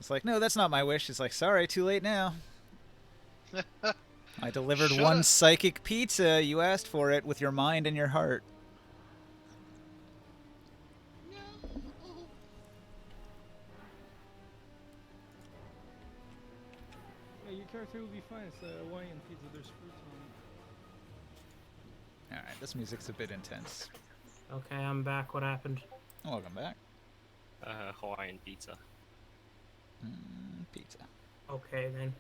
It's like, no, that's not my wish. It's like, sorry, too late now. I delivered Shut one up. psychic pizza. You asked for it with your mind and your heart. No. Yeah, your character will be fine. It's a Hawaiian pizza. There's fruits on it. All right, this music's a bit intense. Okay, I'm back. What happened? Welcome back. Hawaiian pizza. Pizza. Okay, then.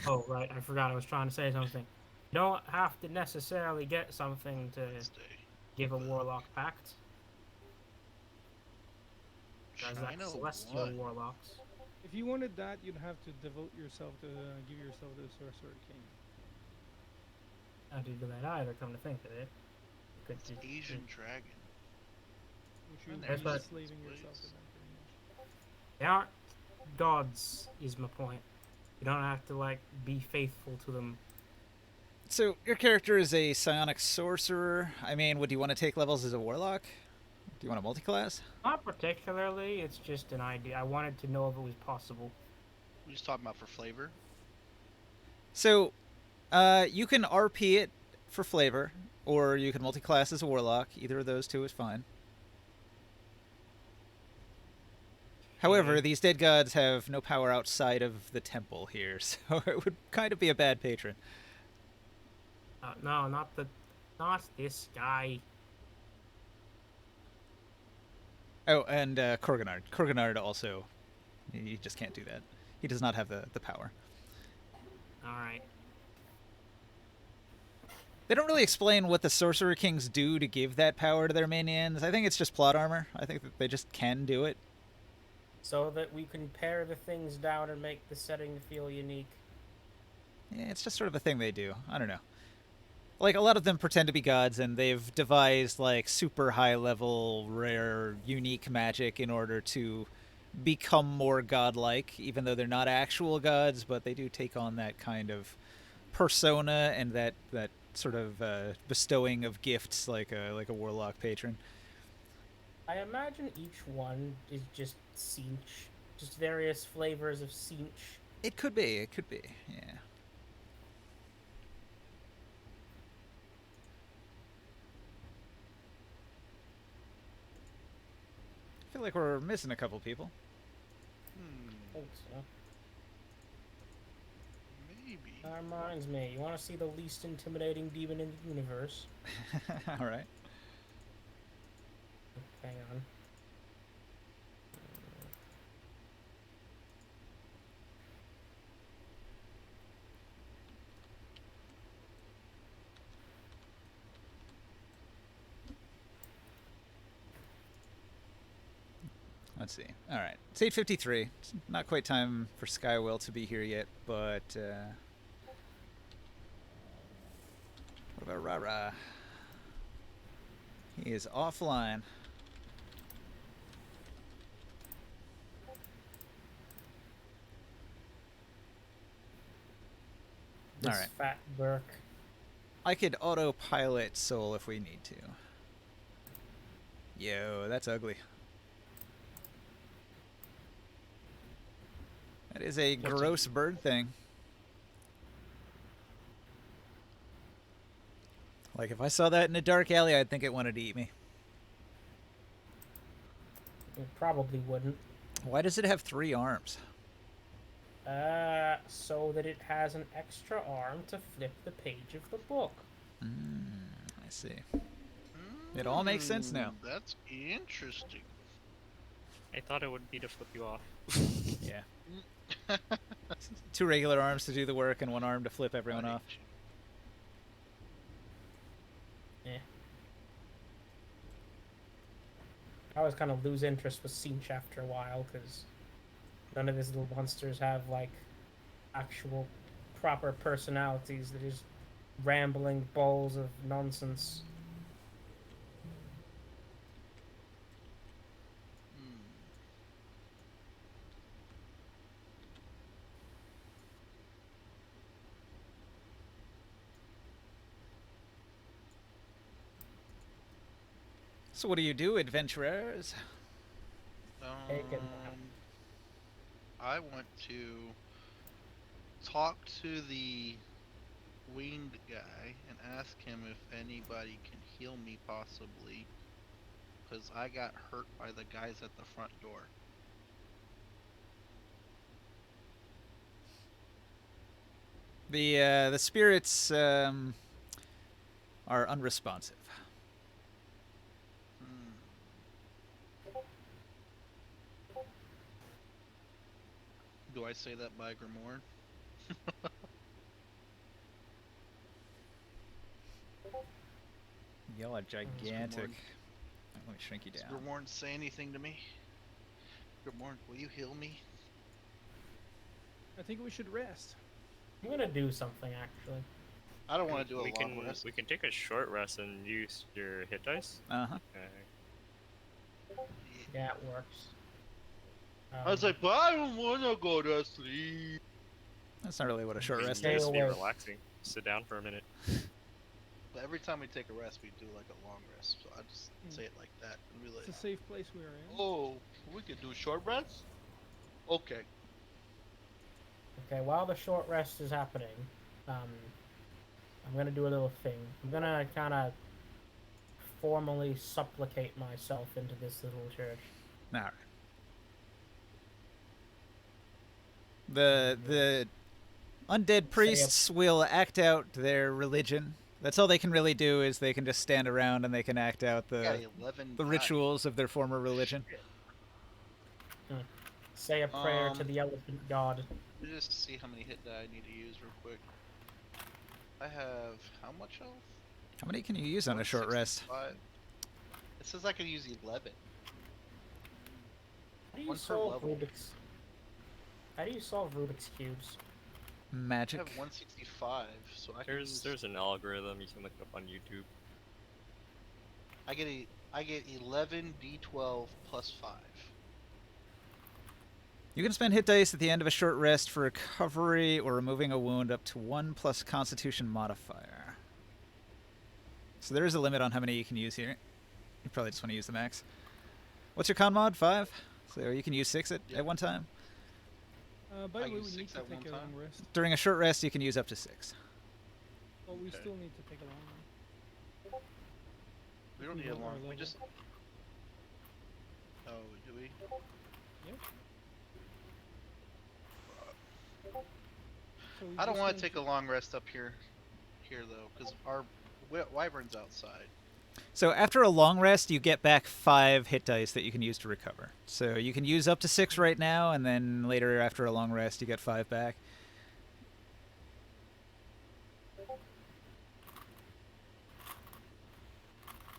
Oh, right. I forgot I was trying to say something. You don't have to necessarily get something to Wednesday. give a warlock pact. There's like China celestial what? warlocks. If you wanted that, you'd have to devote yourself to give yourself to the Sorcerer King. I didn't do that either, come to think of it. You could just, Asian dragon. Which you would That's be what- enslaving Please. yourself to them pretty much. they aren't gods, is my point. You don't have to, like, be faithful to them. So your character is a psionic sorcerer. I mean, would you want to take levels as a warlock? Do you want a multi-class? Not particularly, it's just an idea. I wanted to know if it was possible. We just talking about for flavor. So, you can RP it for flavor, or you can multi-class as a warlock. Either of those two is fine. However, these dead gods have no power outside of the temple here, so it would kind of be a bad patron. No, not this guy. Oh, and Korganard. Korganard also, he just can't do that. He does not have the power. Alright. They don't really explain what the Sorcerer Kings do to give that power to their minions. I think it's just plot armor. I think that they just can do it. So that we can pare the things down and make the setting feel unique. Yeah, it's just sort of a thing they do. I don't know. Like, a lot of them pretend to be gods, and they've devised, like, super high-level, rare, unique magic in order to become more godlike, even though they're not actual gods, but they do take on that kind of persona and that sort of bestowing of gifts like a warlock patron. I imagine each one is just cinch. Just various flavors of cinch. It could be. It could be. Yeah. I feel like we're missing a couple people. I think so. Maybe. That reminds me, you want to see the least intimidating demon in the universe? All right. Hang on. Let's see. All right. It's 8:53. It's not quite time for Skywill to be here yet, but what about Rara? He is offline. This All right. fat Burke. I could autopilot Soul if we need to. Yo, that's ugly. That is a gross bird thing. Like, if I saw that in a dark alley, I'd think it wanted to eat me. It probably wouldn't. Why does it have 3 arms? So that it has an extra arm to flip the page of the book. I see. It all makes sense now. That's interesting. I thought it would be to flip you off. Yeah. 2 regular arms to do the work and 1 arm to flip everyone off. Yeah. I always kind of lose interest with Cinch after a while because none of his little monsters have like actual proper personalities. They're just rambling balls of nonsense. So what do you do, adventurers? Take it. I want to talk to the winged guy and ask him if anybody can heal me possibly, because I got hurt by the guys at the front door. The spirits are unresponsive. Hmm. Do I say that by Grimoire? Y'all are gigantic. Grimorn. Let me shrink you Does down. Grimoire say anything to me? Grimoire, will you heal me? I think we should rest. I'm gonna do something actually. I don't want to do a we long can rest. we can take a short rest and use your hit dice. Uh-huh. Yeah, it works. I was like, but I don't want to go to sleep. That's not really what a short rest Stay is. Just be away. relaxing. Sit down for a minute. But every time we take a rest, we do like a long rest. So I just Hmm. say it like that. And be like, It's a safe place we are in. oh, we could do short rest? Okay. Okay, while the short rest is happening, I'm gonna do a little thing. I'm gonna kind of formally supplicate myself into this little church. All right. The undead priests will act out their religion. That's all they can really do is they can just stand around and they can act out We got the 11 the guys. rituals of their former religion. Say a prayer to Um, the elephant god. Let me just see how many hit die I need to use real quick. I have how much health? How many can you use on a short rest? 165. It says I can use 11. How do you one per solve level. Rubik's? How do you solve Rubik's cubes? I Magic. have 165, so I can use. There's an algorithm you can look up on YouTube. I get 11 d12 plus 5. You can spend hit dice at the end of a short rest for recovery or removing a wound up to 1 plus Constitution modifier. So there is a limit on how many you can use here. You probably just want to use the max. What's your con mod? 5? So you can use 6 at Yep. one time. By I the way, use we need 6 to at take one a time? long rest. During a short rest, you can use up to 6. But we Okay. still need to take a long one. We don't We need a want our long. We level. just. Oh, do we? Yep. So we I don't just want need to take a long rest up here, though, because our wyvern's outside. So after a long rest, you get back 5 hit dice that you can use to recover. So you can use up to 6 right now, and then later after a long rest, you get 5 back.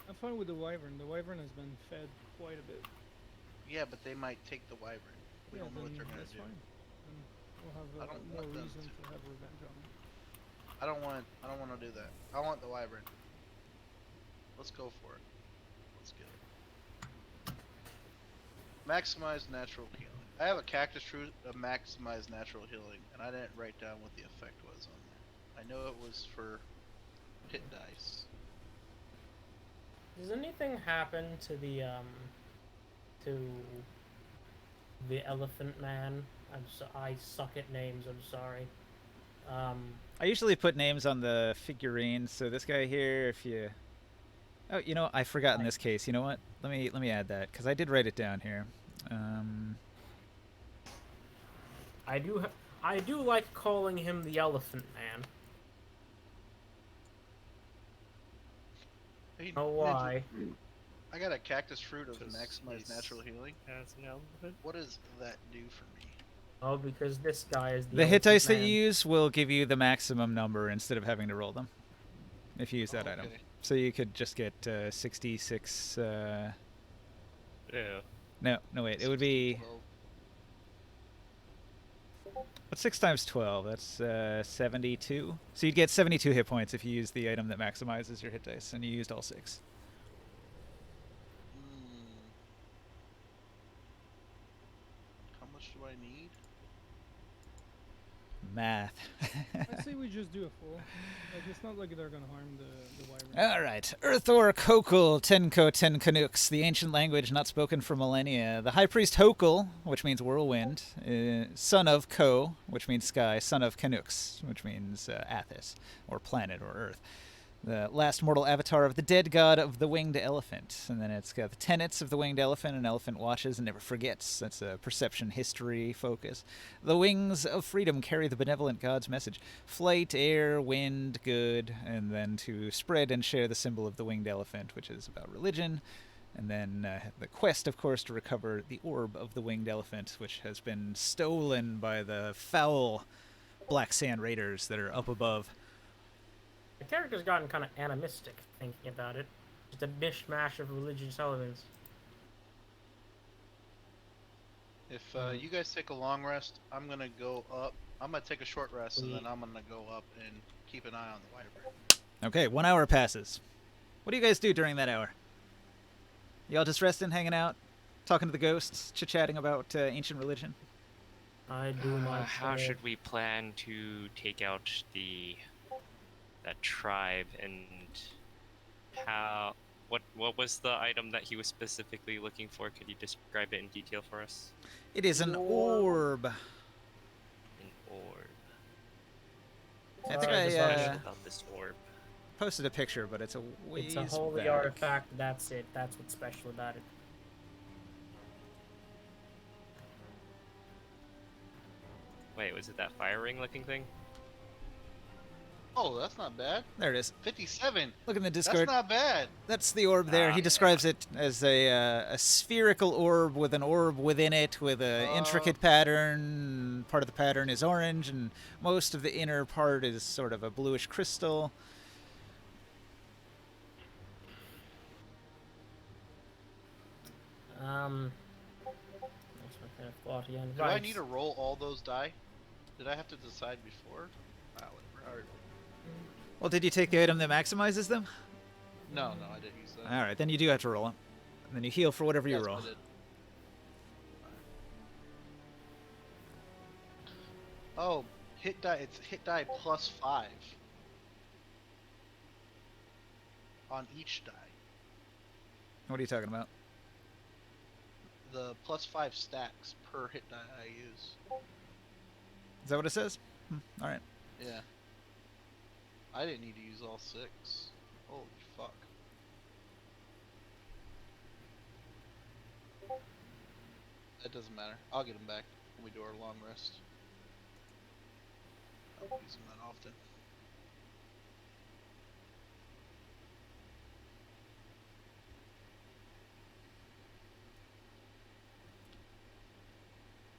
I'm fine with the wyvern. The wyvern has been fed quite a bit. Yeah, but they might take the wyvern. We Yeah, don't know what then they're gonna that's do. fine. Then we'll have I don't more want them reason to. to have revenge on them. I don't want to do that. I want the wyvern. Let's go for it. Let's get it. Maximize natural healing. I have a cactus fruit of maximize natural healing, and I didn't write down what the effect was on there. I know it was for hit dice. Does anything happen to the elephant man? I suck at names. I'm sorry. I usually put names on the figurines. So this guy here, if you... Oh, you know, I forgot in this case. You know what? Let me add that, because I did write it down here. I do like calling him the elephant man. Hey, Oh, Ninja, why? I got a cactus fruit of Because maximize he's- natural healing. As an elephant. What does that do for me? Oh, because this guy is the The hit elephant dice that man. you use will give you the maximum number instead of having to roll them, if you use that item. Okay. So you could just get 66... Yeah. No, wait. It would be... 12. What's 6 times 12? That's 72. So you'd get 72 hit points if you use the item that maximizes your hit dice, and you used all 6. How much do I need? math. I'd say we just do a full. Like, it's not like they're gonna harm the wyvern. All right. Earthor Kokul Tenko Tenkanooks, the ancient language not spoken for millennia. The high priest Hokul, which means whirlwind, son of Ko, which means sky, son of Kanooks, which means Athos, or planet, or Earth. The last mortal avatar of the dead god of the winged elephant. And then it's got the tenets of the winged elephant. An elephant watches and never forgets. That's a perception history focus. The wings of freedom carry the benevolent god's message. Flight, air, wind, good. And then to spread and share the symbol of the winged elephant, which is about religion. And then the quest, of course, to recover the orb of the winged elephant, which has been stolen by the foul Black Sand Raiders that are up above. The character's gotten kind of animistic thinking about it. Just a mishmash of religious elements. If you guys take a long rest, I'm gonna go up. I'm gonna take a short rest, and then I'm gonna go up and keep an eye on the wyvern. Okay, 1 hour passes. What do you guys do during that hour? Y'all just resting, hanging out, talking to the ghosts, chit-chatting about ancient religion? I do my How prayer. should we plan to take out that tribe, and how? What was the item that he was specifically looking for? Could you describe it in detail for us? It is an orb. An orb. I think Sorry, I just Special about this orb. posted a picture, but it's a ways It's a holy back. artifact, that's it. That's what's special about it. Wait, was it that fire ring looking thing? Oh, that's not bad. There it is. 57. Look in the That's Discord. not bad. That's the orb there. He yeah. describes it as a spherical orb with an orb within it with an intricate pattern. Part of the pattern is orange, and most of the inner part is sort of a bluish crystal. That's my kind of thought again. Do I need to roll all those die? Did I have to decide before? Ah, whatever. Alright. Well, did you take the item that maximizes them? No, I didn't use that. All right, then you do have to roll them. And then you heal for whatever you That's roll. what I did. Oh, hit die. It's hit die plus 5 on each die. What are you talking about? The plus 5 stacks per hit die I use. Is that what it says? All right. Yeah. I didn't need to use all 6. Holy fuck. That doesn't matter. I'll get them back when we do our long rest. I don't use them that often.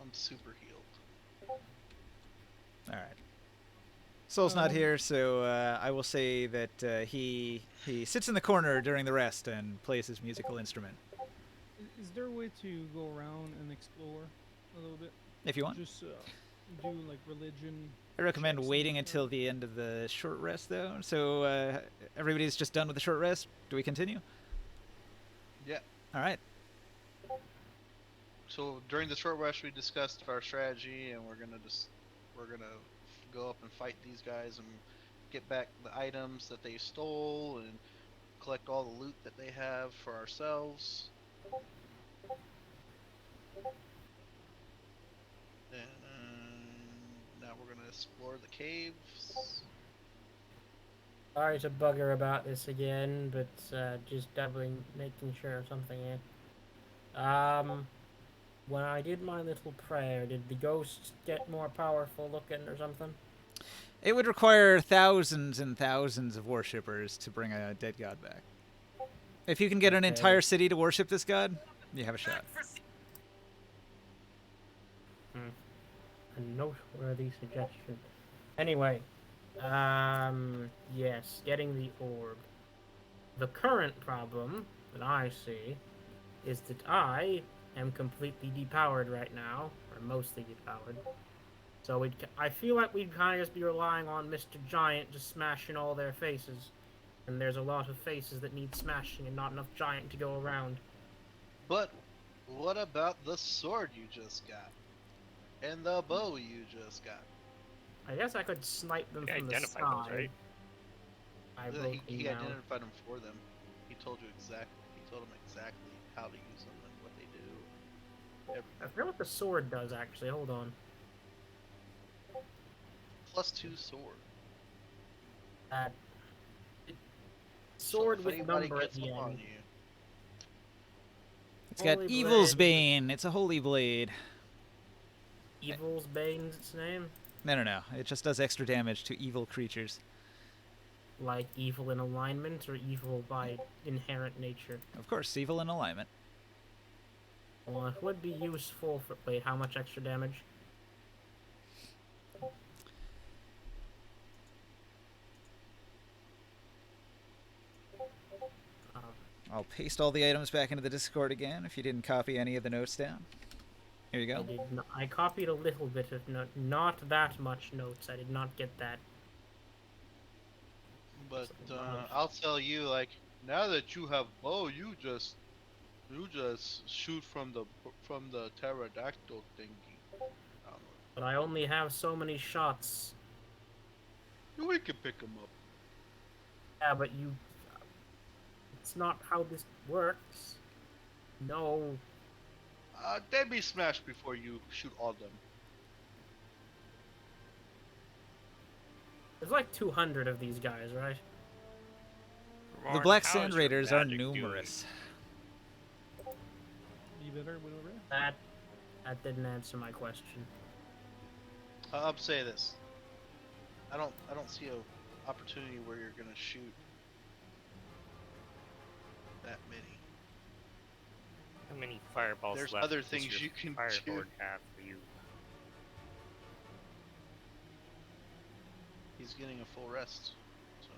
I'm super healed. All right. Soul's not here, so I will say that he sits in the corner during the rest and plays his musical instrument. Is there a way to go around and explore a little bit? If you want. Just do like religion. I recommend checks waiting and until the end of the short rest, though. So everybody's just done with the short rest. Do we continue? Yeah. All right. So during the short rest, we discussed our strategy, and we're gonna go up and fight these guys and get back the items that they stole and collect all the loot that they have for ourselves. And now we're gonna explore the caves. Sorry to bugger about this again, but just making sure of something here. When I did my little prayer, did the ghosts get more powerful looking or something? It would require thousands and thousands of worshippers to bring a dead god back. If you can get an Okay. entire city to worship this god, you have a shot. A noteworthy suggestion. Anyway, yes, getting the orb. The current problem that I see is that I am completely depowered right now, or mostly depowered. So I feel like we'd kind of just be relying on Mr. Giant just smashing all their faces. And there's a lot of faces that need smashing and not enough Giant to go around. But what about the sword you just got? And the bow you just got? I guess I could snipe them You from the identified side. those, right? I Yeah, broke he down. identified them for them. He told you exactly. He told them exactly how to use them and what they do. I Everything. forget what the sword does actually. Hold on. +2 sword. That So sword if with anybody number at gets the up on end. you, It's got Holy Evil's blade. Bane. It's a holy blade. Evil's Bane's its name. No. It just does extra damage to evil creatures. Like evil in alignment or evil by inherent nature. Of course, evil in alignment. Well, it would be useful for. Wait, how much extra damage? Um, I'll paste all the items back into the Discord again if you didn't copy any of the notes down. Here you I go. did not, I copied a little bit of not that much notes. I did not get that. but That's a lot of- I'll tell you, like, now that you have bow, you just shoot from the pterodactyl thingy. But I only have so many shots. We can pick them up. Yeah, but you. It's not how this works. No. They be smashed before you shoot all of them. There's like 200 of these guys, right? The Ron, Black how Sand is your Raiders are magic doing? numerous. You better win over. That didn't answer my question. I'll say this. I don't see a opportunity where you're gonna shoot that many. How many fireballs There's left other does things your you can Fire shoot. Lord have for you? He's getting a full rest, so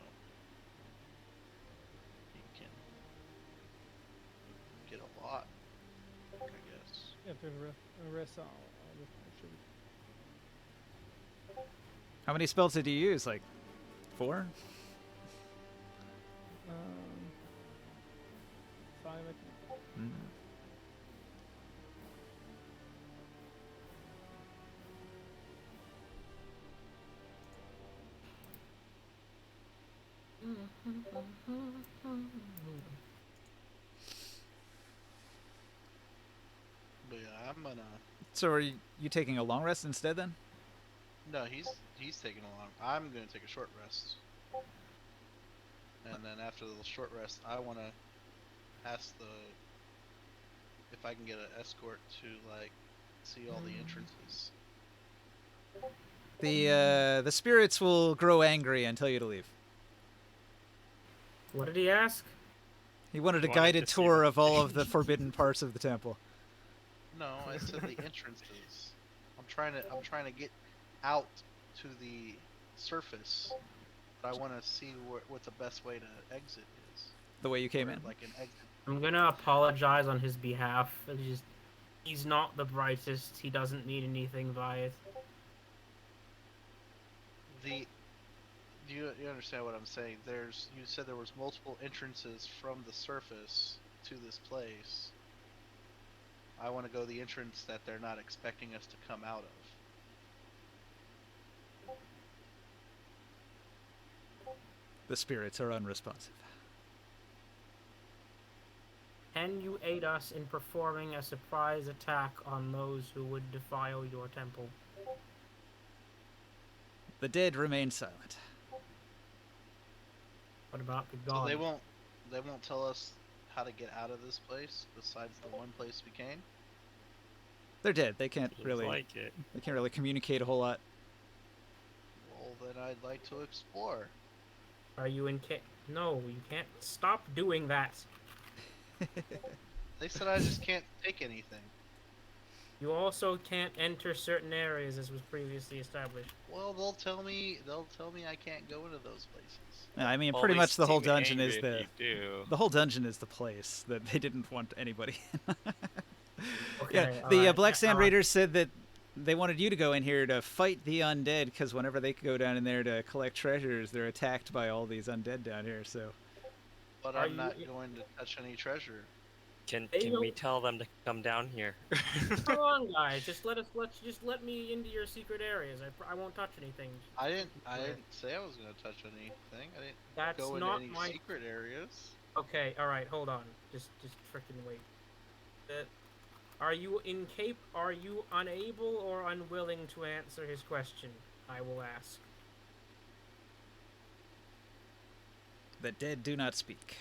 he can get a lot, I guess. Yeah, if a rest, I'll should be. How many spells did you use? Like 4? 5, I think. Mm. But yeah, I'm gonna. So are you taking a long rest instead then? No, he's taking a long. I'm gonna take a short rest, and then after the short rest, I wanna ask if I can get an escort to like see all the entrances. The spirits will grow angry and tell you to leave. What did he ask? He wanted a Wanted guided to see tour the of all of the forbidden parts of the temple. No, I said the entrances. I'm trying to get out to the surface, but I want to see what the best way to exit is. The way you came Or, in. like an exit. I'm gonna apologize on his behalf. He's not the brightest. He doesn't need anything by it. You understand what I'm saying? You said there was multiple entrances from the surface to this place. I want to go the entrance that they're not expecting us to come out of. The spirits are unresponsive. Can you aid us in performing a surprise attack on those who would defile your temple? The dead remain silent. What about the So gods? they won't tell us how to get out of this place besides the one place we came. They're dead. They can't Seems really like it. they can't really communicate a whole lot. Well, then I'd like to explore. Are you in No, you can't. Stop doing that. They said I just can't take anything. You also can't enter certain areas as was previously established. Well, they'll tell me I can't go into those places. I mean, Well, pretty they much the whole seem dungeon angry is if the you do. the whole dungeon is the place that they didn't want anybody. Okay, Yeah, the alright, Black Sand alright. Raiders said that they wanted you to go in here to fight the undead because whenever they go down in there to collect treasures, they're attacked by all these undead down here. So But Are I'm you- not going to touch any treasure. Can They we don't- tell them to come down here? Come on, guys. Just let me into your secret areas. I won't touch anything. I didn't Where? say I was gonna touch anything. I didn't That's go into not any my. secret areas. Okay, all right. Hold on. Just frickin' wait. Are you Are you unable or unwilling to answer his question? I will ask. The dead do not speak.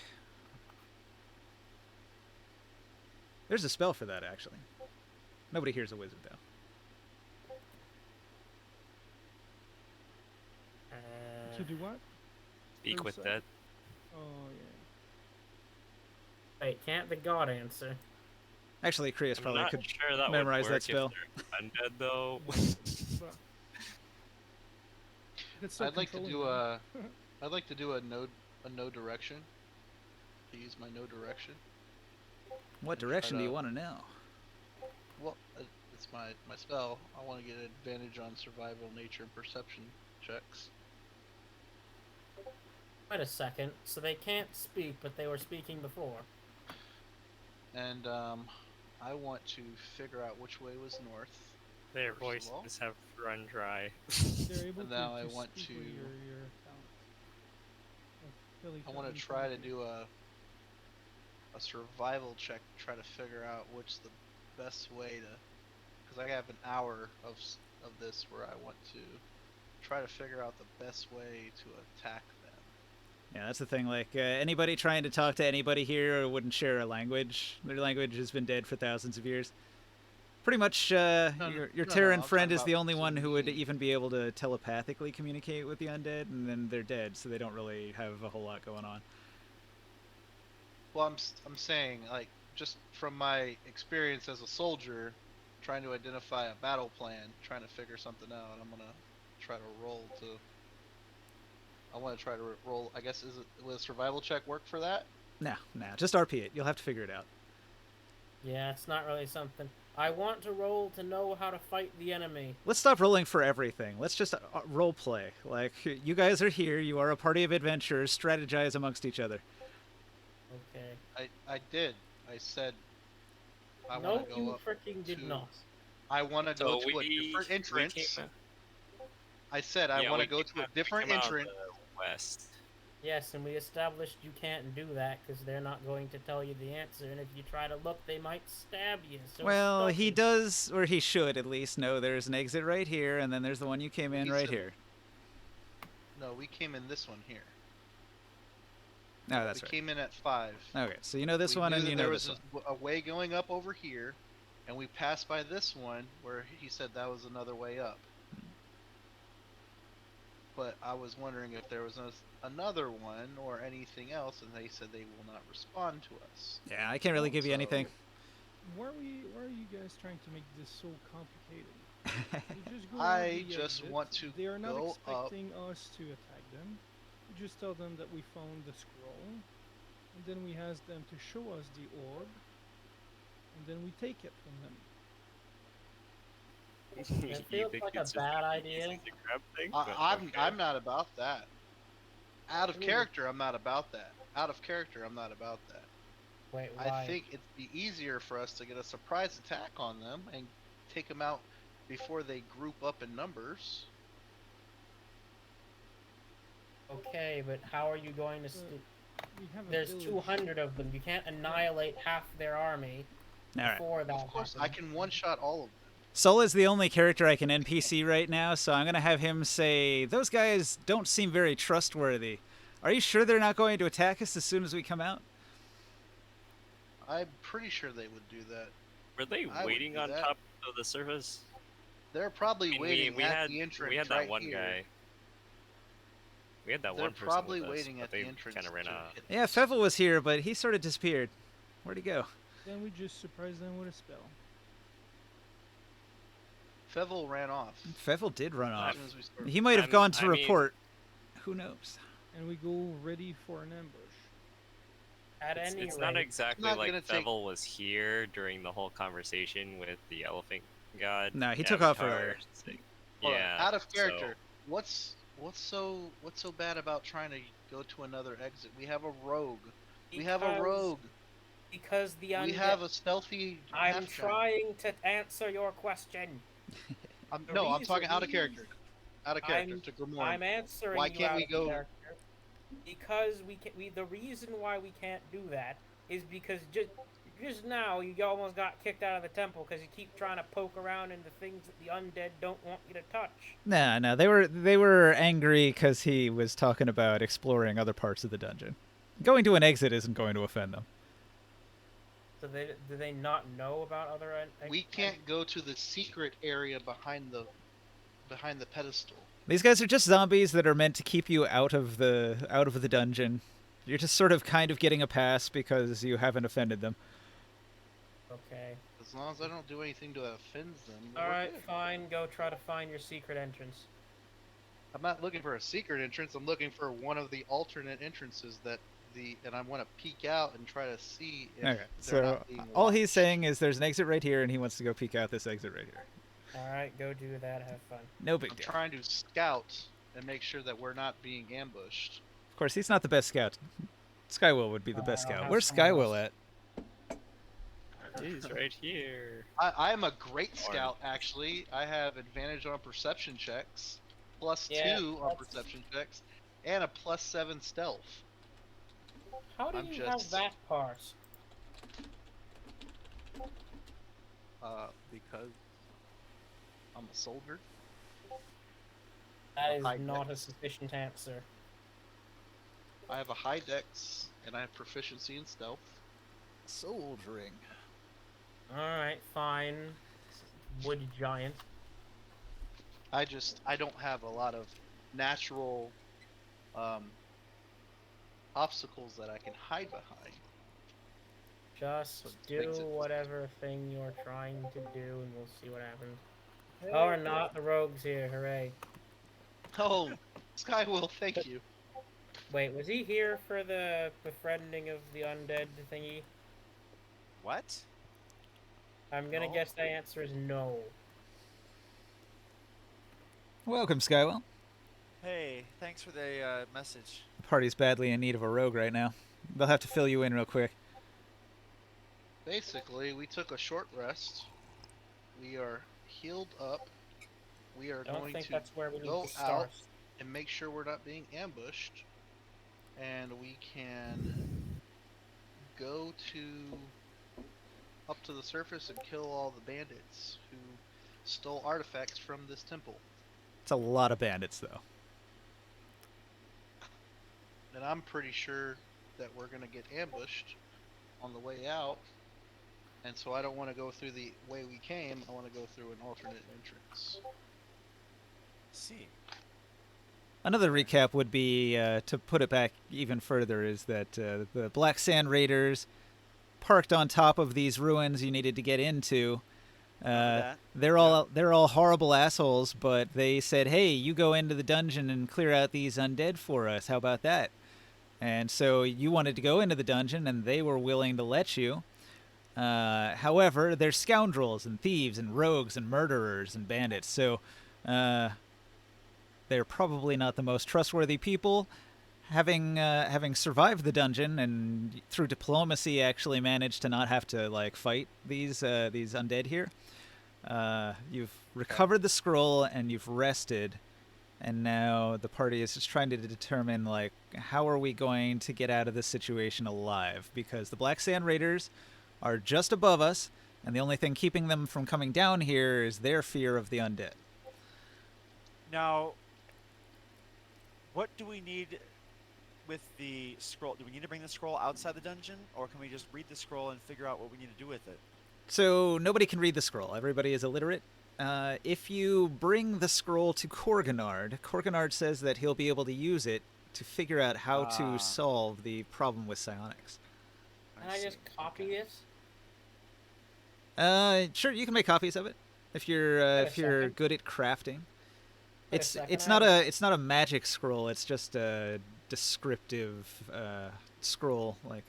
There's a spell for that, actually. Nobody here's a wizard, though. To do what? Speak with Inside. that. Oh yeah. Wait, can't the god answer? Actually, Krios I'm probably not could sure that memorize would that work spell. if they're undead though. But it's still I'd like to controlling do them. I'd like to do a no direction. To use my no direction. What Try direction do you to- want to know? Well, it's my spell. I want to get an advantage on survival, nature, and perception checks. Wait a second. So they can't speak, but they were speaking before. And I want to figure out which way was north. Their First of all. voices have run dry. They're able And to, now to I want speak to- with your talent. Like, I want to try to do a survival check to try to figure out which the best way to, because I have an hour of this where I want to try to figure out the best way to attack them. Yeah, that's the thing. Like, anybody trying to talk to anybody here wouldn't share a language. Their language has been dead for thousands of years. Pretty much, your no, Terran I'm friend talking is the about only to one who would me. even be able to telepathically communicate with the undead, and then they're dead, so they don't really have a whole lot going on. Well, I'm saying, like, just from my experience as a soldier, trying to identify a battle plan, trying to figure something out, I'm gonna try to roll to. I want to try to roll. I guess will a survival check work for that? No, just RP it. You'll have to figure it out. Yeah, it's not really something. I want to roll to know how to fight the enemy. Let's stop rolling for everything. Let's just role play. Like, you guys are here. You are a party of adventurers. Strategize amongst each other. Okay. I did. I said I No, want to go you up. freaking did to- not. I want to So go to a we different entrance. came- I said I yeah, want we to go came to a out- we different came out of entrance. the west. Yes, and we established you can't do that because they're not going to tell you the answer, and if you try to look, they might stab you. So Well, stop he it. does, or he should at least know there's an exit right here, and then there's the one you came in He right said- here. No, we came in this one here. No, that's we right. came in at 5. Okay, so you know this We one knew and that you there know was this one. a way going up over here, and we passed by this one where he said that was another way up. But I was wondering if there was another one or anything else, and they said they will not respond to us. Yeah, I can't really give you So- anything. Why are you guys trying to make this so complicated? You just go I on the just exit. want to They are not go up. expecting us to attack them. You just tell them that we found the scroll, and then we ask them to show us the orb, and then we take it from them. You feels think like a it's just bad gonna be idea. easy to grab things, I, but I'm okay. I'm not about that. Out of Ooh. character, I'm not about that. Out of character, I'm not about that. Wait, why? I think it'd be easier for us to get a surprise attack on them and take them out before they group up in numbers. Okay, but how are you going to? We have a There's village. 200 of them. You can't annihilate half their army All right. before that Of course, I happens. can one-shot all of them. Sol is the only character I can NPC right now, so I'm gonna have him say, "Those guys don't seem very trustworthy. Are you sure they're not going to attack us as soon as we come out?" I'm pretty sure they would do that. Were they I would waiting do on that. top of the surface? They're probably I mean, waiting we at had the entrance. we had that right one here. guy. We had that They're one person probably with us, waiting but at the they entrance. kind of ran to out. hit Yeah, us. Fevel was here, but he sort of disappeared. Where'd he go? Then we just surprise them with a spell. Fevel ran off. Fevel did run As off. soon as we started. He might have gone to I mean- report. Who knows? And we go ready for an ambush. At It's, any it's rate, not exactly not like gonna take- Fevel was here during the whole conversation with the elephant god. No, he took off Avatar, earlier. so- Hold on, Yeah. out of character. so- What's so bad about trying to go to another exit? We have a rogue. We have a rogue. Because the We undead. have a stealthy. I'm half-giant. trying to answer your question. The No, I'm reason- talking out of character. Out of character to Grimoire. I'm answering Why you can't out we of go- character because we can. The reason why we can't do that is because just now you almost got kicked out of the temple because you keep trying to poke around into things that the undead don't want you to touch. No, they were angry because he was talking about exploring other parts of the dungeon. Going to an exit isn't going to offend them. So do they not know about other? We can't go to the secret area behind the pedestal. These guys are just zombies that are meant to keep you out of the dungeon. You're just sort of kind of getting a pass because you haven't offended them. Okay. As long as I don't do anything to offend them. All we're right, good. fine. Go try to find your secret entrance. I'm not looking for a secret entrance. I'm looking for one of the alternate entrances and I want to peek out and try to see if Okay, they're so not being all he's watched. saying is there's an exit right here, and he wants to go peek out this exit right here. All right, go do that. Have fun. No big I'm deal. trying to scout and make sure that we're not being ambushed. Of course, he's not the best scout. Skywill would be the best I'll scout. have Where's someone Skywill else. at? He's right here. I am a great scout, actually. I have advantage on perception checks, plus Yeah, 2 on that's- perception checks, and a plus 7 stealth. How do I'm you have just- that part? Because I'm a soldier. That is high not a dex. sufficient answer. I have a high dex, and I have proficiency in stealth. Soldiering. All right, fine. Wood giant. I don't have a lot of natural obstacles that I can hide behind. Just So it do makes it- whatever thing you're trying to do, and we'll see what happens. Oh, or not. The rogue's here. Hooray! Oh, Skywill, thank you. Wait, was he here for the befriending of the undead thingy? What? I'm gonna No. guess the answer is no. Welcome, Skywell. Hey, thanks for the message. The party's badly in need of a rogue right now. They'll have to fill you in real quick. Basically, we took a short rest. We are healed up. We are I don't going think to that's where we need go to start. out and make sure we're not being ambushed. And we can go up to the surface and kill all the bandits who stole artifacts from this temple. It's a lot of bandits, though. And I'm pretty sure that we're gonna get ambushed on the way out. And so I don't want to go through the way we came. I want to go through an alternate entrance. See. Another recap would be, to put it back even further, is that the Black Sand Raiders parked on top of these ruins you needed to get into. That. They're all horrible assholes, but they said, "Hey, you go into the dungeon and clear out these undead for us. How about that?" And so you wanted to go into the dungeon, and they were willing to let you. However, they're scoundrels and thieves and rogues and murderers and bandits, so they're probably not the most trustworthy people. Having survived the dungeon and through diplomacy actually managed to not have to fight these undead here. You've recovered the scroll and you've rested, and now the party is just trying to determine how are we going to get out of this situation alive, because the Black Sand Raiders are just above us, and the only thing keeping them from coming down here is their fear of the undead. Now, what do we need with the scroll? Do we need to bring the scroll outside the dungeon, or can we just read the scroll and figure out what we need to do with it? So nobody can read the scroll. Everybody is illiterate. If you bring the scroll to Korganard says that he'll be able to use it to figure out how Ah. to solve the problem with psionics. Can I just see. copy Okay. this? Sure, you can make copies of it if you're Wait a second. good at crafting. Wait a It's second, it's not a magic scroll. It's just a descriptive scroll, You're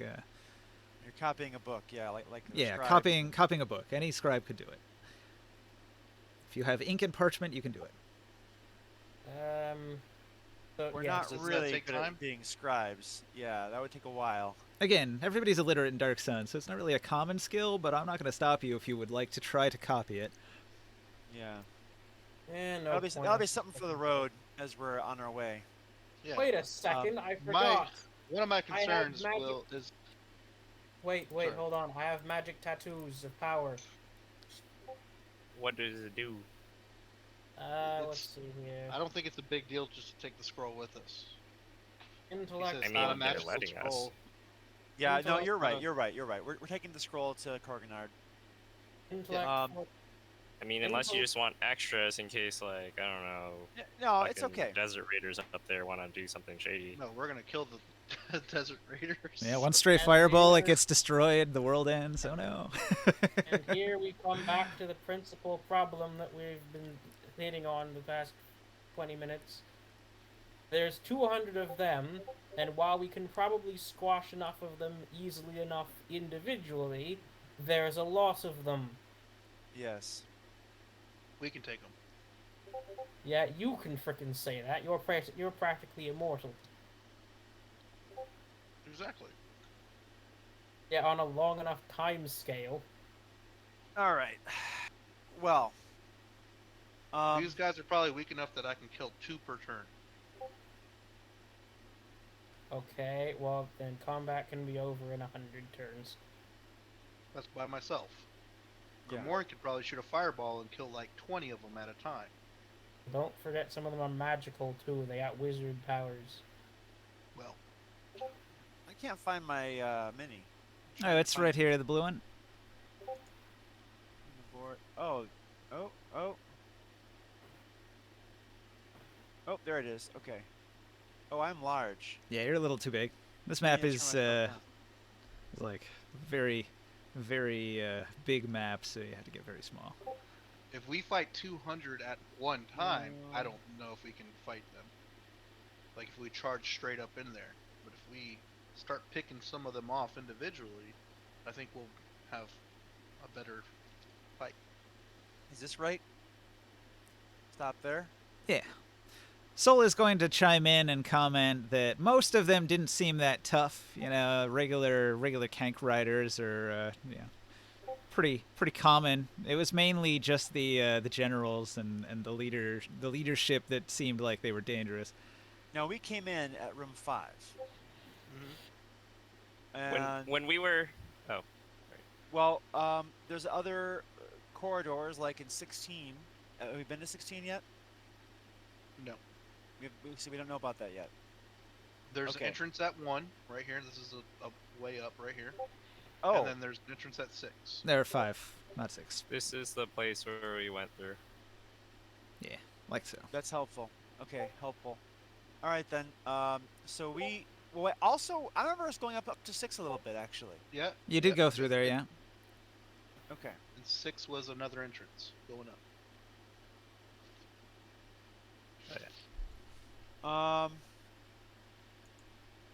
copying a book, yeah, like the yeah, scribe. copying a book. Any scribe could do it. If you have ink and parchment, you can do it. So, We're yeah, not Does that really take good time? at being scribes. Yeah, that would take a while. Again, everybody's illiterate in Dark Sun, so it's not really a common skill, but I'm not going to stop you if you would like to try to copy it. Yeah. no That'll be, point that'll in be something for the road as we're on our way. Yeah. Wait a second, I my forgot. one of my I have concerns magic- is Wait, Sorry. hold on. I have magic tattoos of power. What does it do? Let's see here. I don't think it's a big deal just to take the scroll with us. He said Intellect. it's I not a mean, they're magical letting us. scroll. Yeah, no, Intellect- you're right. You're right. You're right. We're taking the scroll to Korganard. Intellect. I mean, unless you Info- just want extras in case, like, I don't know, No, it's fucking okay. Desert Raiders up there want to do something shady. No, we're gonna kill the Desert Raiders. Yeah, one stray And fireball, it here- gets destroyed, the world ends. Oh no. And here we come back to the principal problem that we've been hitting on the past 20 minutes. There's 200 of them, and while we can probably squash enough of them easily enough individually, there's a loss of them. Yes. We can take them. Yeah, you can frickin' say that. You're practically immortal. Exactly. Yeah, on a long enough time scale. All right. Well. These guys are probably weak enough that I can kill 2 per turn. Okay, well then combat can be over in 100 turns. That's by myself. Yeah. Gamorrean could probably shoot a fireball and kill like 20 of them at a time. Don't forget some of them are magical too. They got wizard powers. Well, I can't find my mini. Oh, it's right here, the blue one. Oh, oh, oh. Oh, there it is. Okay. Oh, I'm large. Yeah, you're a little too big. This map Yeah, is turn myself down. like very, very big map, so you have to get very small. if we fight 200 at one time, I don't know if we can fight them. Like if we charge straight up in there. But if we start picking some of them off individually, I think we'll have a better fight. Is this right? Stop there. Yeah. Sol is going to chime in and comment that most of them didn't seem that tough. You know, regular Kank riders are, pretty common. It was mainly just the generals and the leadership that seemed like they were dangerous. Now we came in at room 5. When And when we were, well, there's other corridors like in 16. Have we been to 16 yet? No. So we don't know about that yet. There's Okay. an entrance at 1 right here. This is a way up right here. Oh, And then there's an entrance at 6. There are 5, not 6. this is the place where we went through. Yeah, like so. that's helpful. Okay, helpful. All right then. So we. Well, wait, also, I remember us going up to 6 a little bit actually. Yeah. You did yep. go through there, yeah. Okay. And 6 was another entrance going up.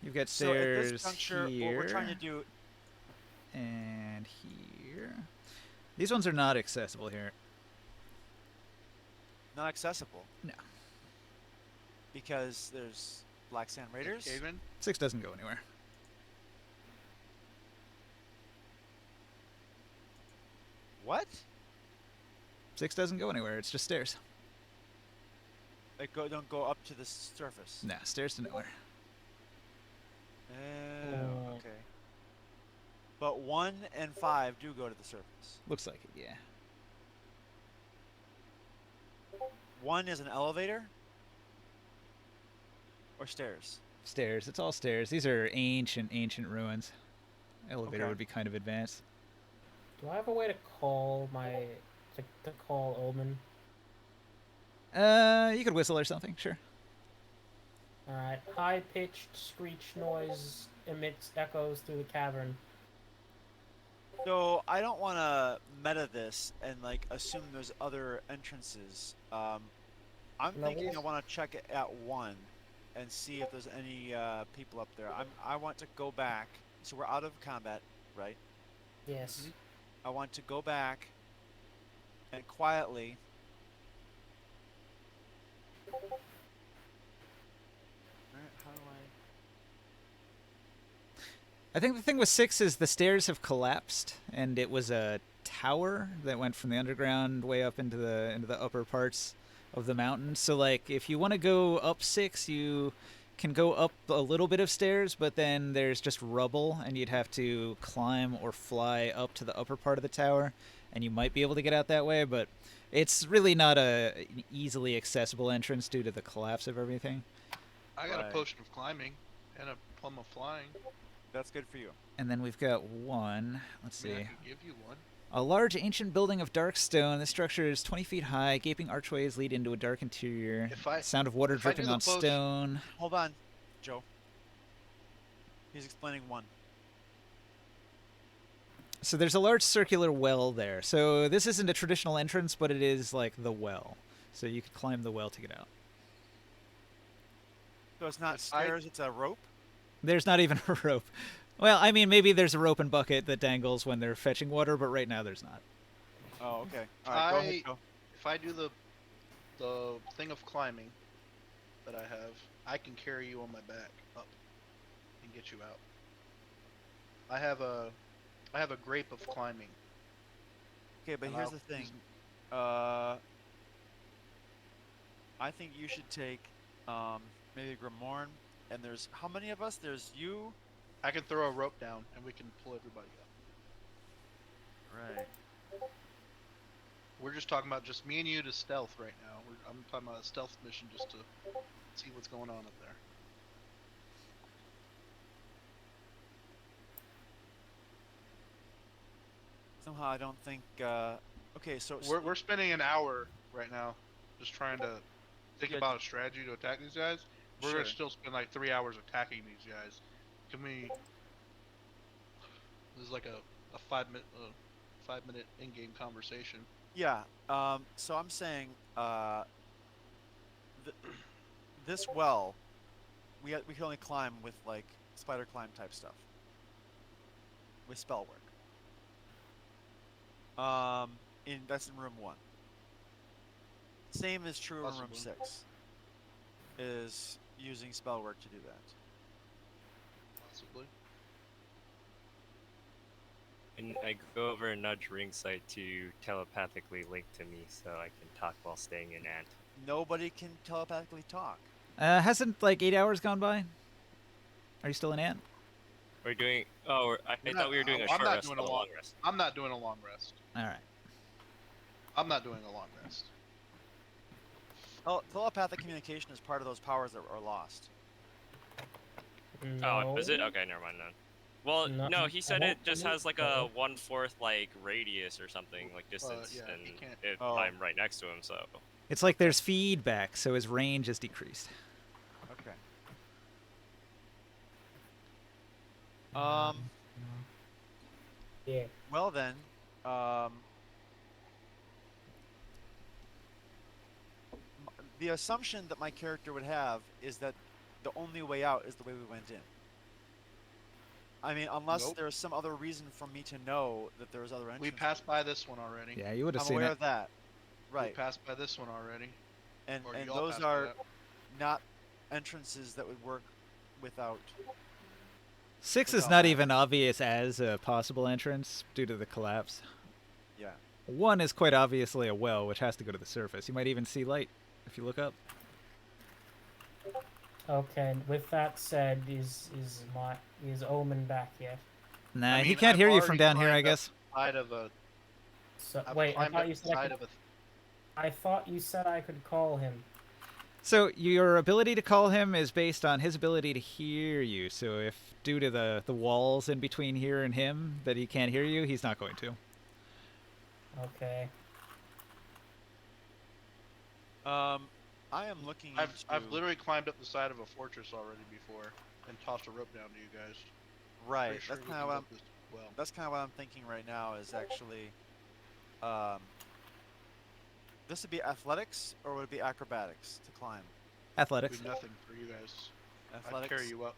You've got So at stairs this juncture, here what we're trying to do. and here. These ones are not accessible here. Not accessible. No. Because there's Black Sand Raiders. Caveman? 6 doesn't go anywhere. What? 6 doesn't go anywhere. It's just stairs. Don't go up to the surface. No, stairs to nowhere. Oh, okay. But 1 and 5 do go to the surface. Looks like it, yeah. 1 is an elevator? Or stairs? Stairs. It's all stairs. These are ancient ruins. Elevator Okay. would be kind of advanced. Do I have a way to call to call Omen? You could whistle or something, sure. Alright, high-pitched screech noise emits echoes through the cavern. So I don't want to meta this and like assume there's other entrances. I'm No, thinking we- I want to check it at 1 and see if there's any people up there. I want to go back. So we're out of combat, right? Yes. I want to go back and quietly I think the thing with 6 is the stairs have collapsed, and it was a tower that went from the underground way up into the upper parts of the mountain. So like, if you want to go up 6, you can go up a little bit of stairs, but then there's just rubble, and you'd have to climb or fly up to the upper part of the tower, and you might be able to get out that way, but it's really not an easily accessible entrance due to the collapse of everything. I got a Right. potion of climbing and a plum of flying. That's good for you. And then we've got one. Let's I mean, see. I could give you one. A large ancient building of dark stone. This structure is 20 feet high. Gaping archways lead into a dark interior. If I- Sound of water if I do dripping the on potion- stone. Hold on, Joe. He's explaining one. So there's a large circular well there. So this isn't a traditional entrance, but it is like the well. So you could climb the well to get out. So it's not If I- stairs, it's a rope? There's not even a rope. Well, I mean, maybe there's a rope and bucket that dangles when they're fetching water, but right now there's not. Oh, okay. Alright, go ahead, Joe. If I do the thing of climbing that I have, I can carry you on my back up and get you out. I have a grape of climbing. Okay, but and here's I'll the thing. use- I think you should take maybe Grimorn, and there's how many of us? There's you. I can throw a rope down and we can pull everybody up. Right. We're just talking about just me and you to stealth right now. I'm talking about a stealth mission just to see what's going on up there. Somehow I don't think. Okay, so We're spending an hour right now just trying to think Yeah. about a strategy to attack these guys. We're Sure. gonna still spend like 3 hours attacking these guys. Can we? This is like a 5 minute in-game conversation. yeah. So I'm saying this well, we can only climb with like spider climb type stuff with spell work. That's in room 1. Same is true in room Possibly. 6. Is using spell work to do that. Possibly. And I go over and nudge Ringside to telepathically link to me so I can talk while staying in Ant. Nobody can telepathically talk. Hasn't like 8 hours gone by? Are you still in Ant? We're doing. Oh, I We're thought not- we were doing a I'm short not rest, doing not a a long- long rest. I'm not doing a long rest. All right. I'm not doing a long rest. Telepathic communication is part of those powers that are lost. Oh, is it? No. Okay, never mind then. Well, No, no, he I said don't it just believe has like so. a 1/4 like radius or something like distance, yeah, and he can't- Oh. I'm right next to him, so It's like there's feedback, so his range is decreased. Okay. Yeah. Well then, the assumption that my character would have is that the only way out is the way we went in. I mean, unless Nope. there's some other reason for me to know that there's other entrances. We passed by this one already. Yeah, you would have I'm seen aware it. of that. We Right. passed by this one already. And Or and y'all those passed by are that. not entrances that would work without. 6 is without not that. even obvious as a possible entrance due to the collapse. Yeah. 1 is quite obviously a well, which has to go to the surface. You might even see light if you look up. Okay. And with that said, is Omen back yet? Nah, I he mean, can't I've hear you already from down here, I climbed up guess. Side of a. So I've wait, I climbed thought up you the said I side could, of a. I thought you said I could call him. So your ability to call him is based on his ability to hear you. So if due to the walls in between here and him that he can't hear you, he's not going to. Okay. I am looking I've into literally climbed up the side of a fortress already before and tossed a rope down to you guys. right. Pretty sure That's we kind of can what go I'm. this well. That's kind of what I'm thinking right now. Is actually, this would be athletics or would it be acrobatics to climb? Athletics. Do nothing for you guys. I'd Athletics. carry you up.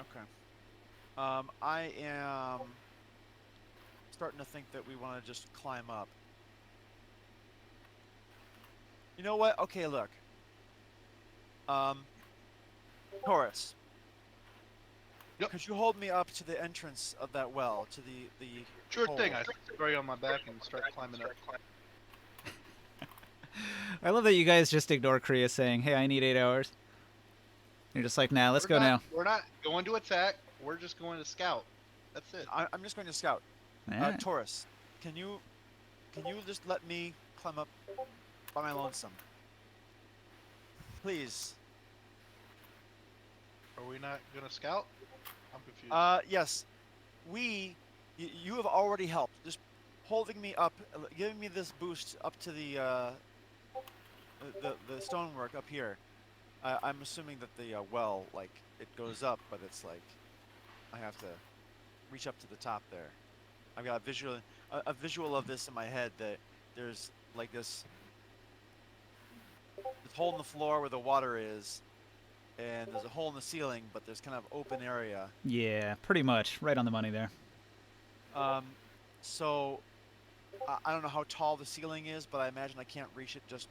Okay. I am starting to think that we want to just climb up. You know what? Okay, look. Taurus. Yep. Could you hold me up to the entrance of that well, to the Sure thing. hole? I throw you on my back and start climbing up. I love that you guys just ignore Kriya saying, "Hey, I need 8 hours." You're just like, "Nah, let's go now." We're not going to attack. We're just going to scout. That's it. I'm just going to scout. Alright. Taurus, can you just let me climb up by my lonesome? Please. Are we not going to scout? I'm confused. Yes. You have already helped. Just holding me up, giving me this boost up to the stonework up here. I'm assuming that the well, like, it goes up, but it's like I have to reach up to the top there. I've got a visual of this in my head that there's like this hole in the floor where the water is, and there's a hole in the ceiling, but there's kind of open area. Yeah, pretty much. Right on the money there. So I don't know how tall the ceiling is, but I imagine I can't reach it just,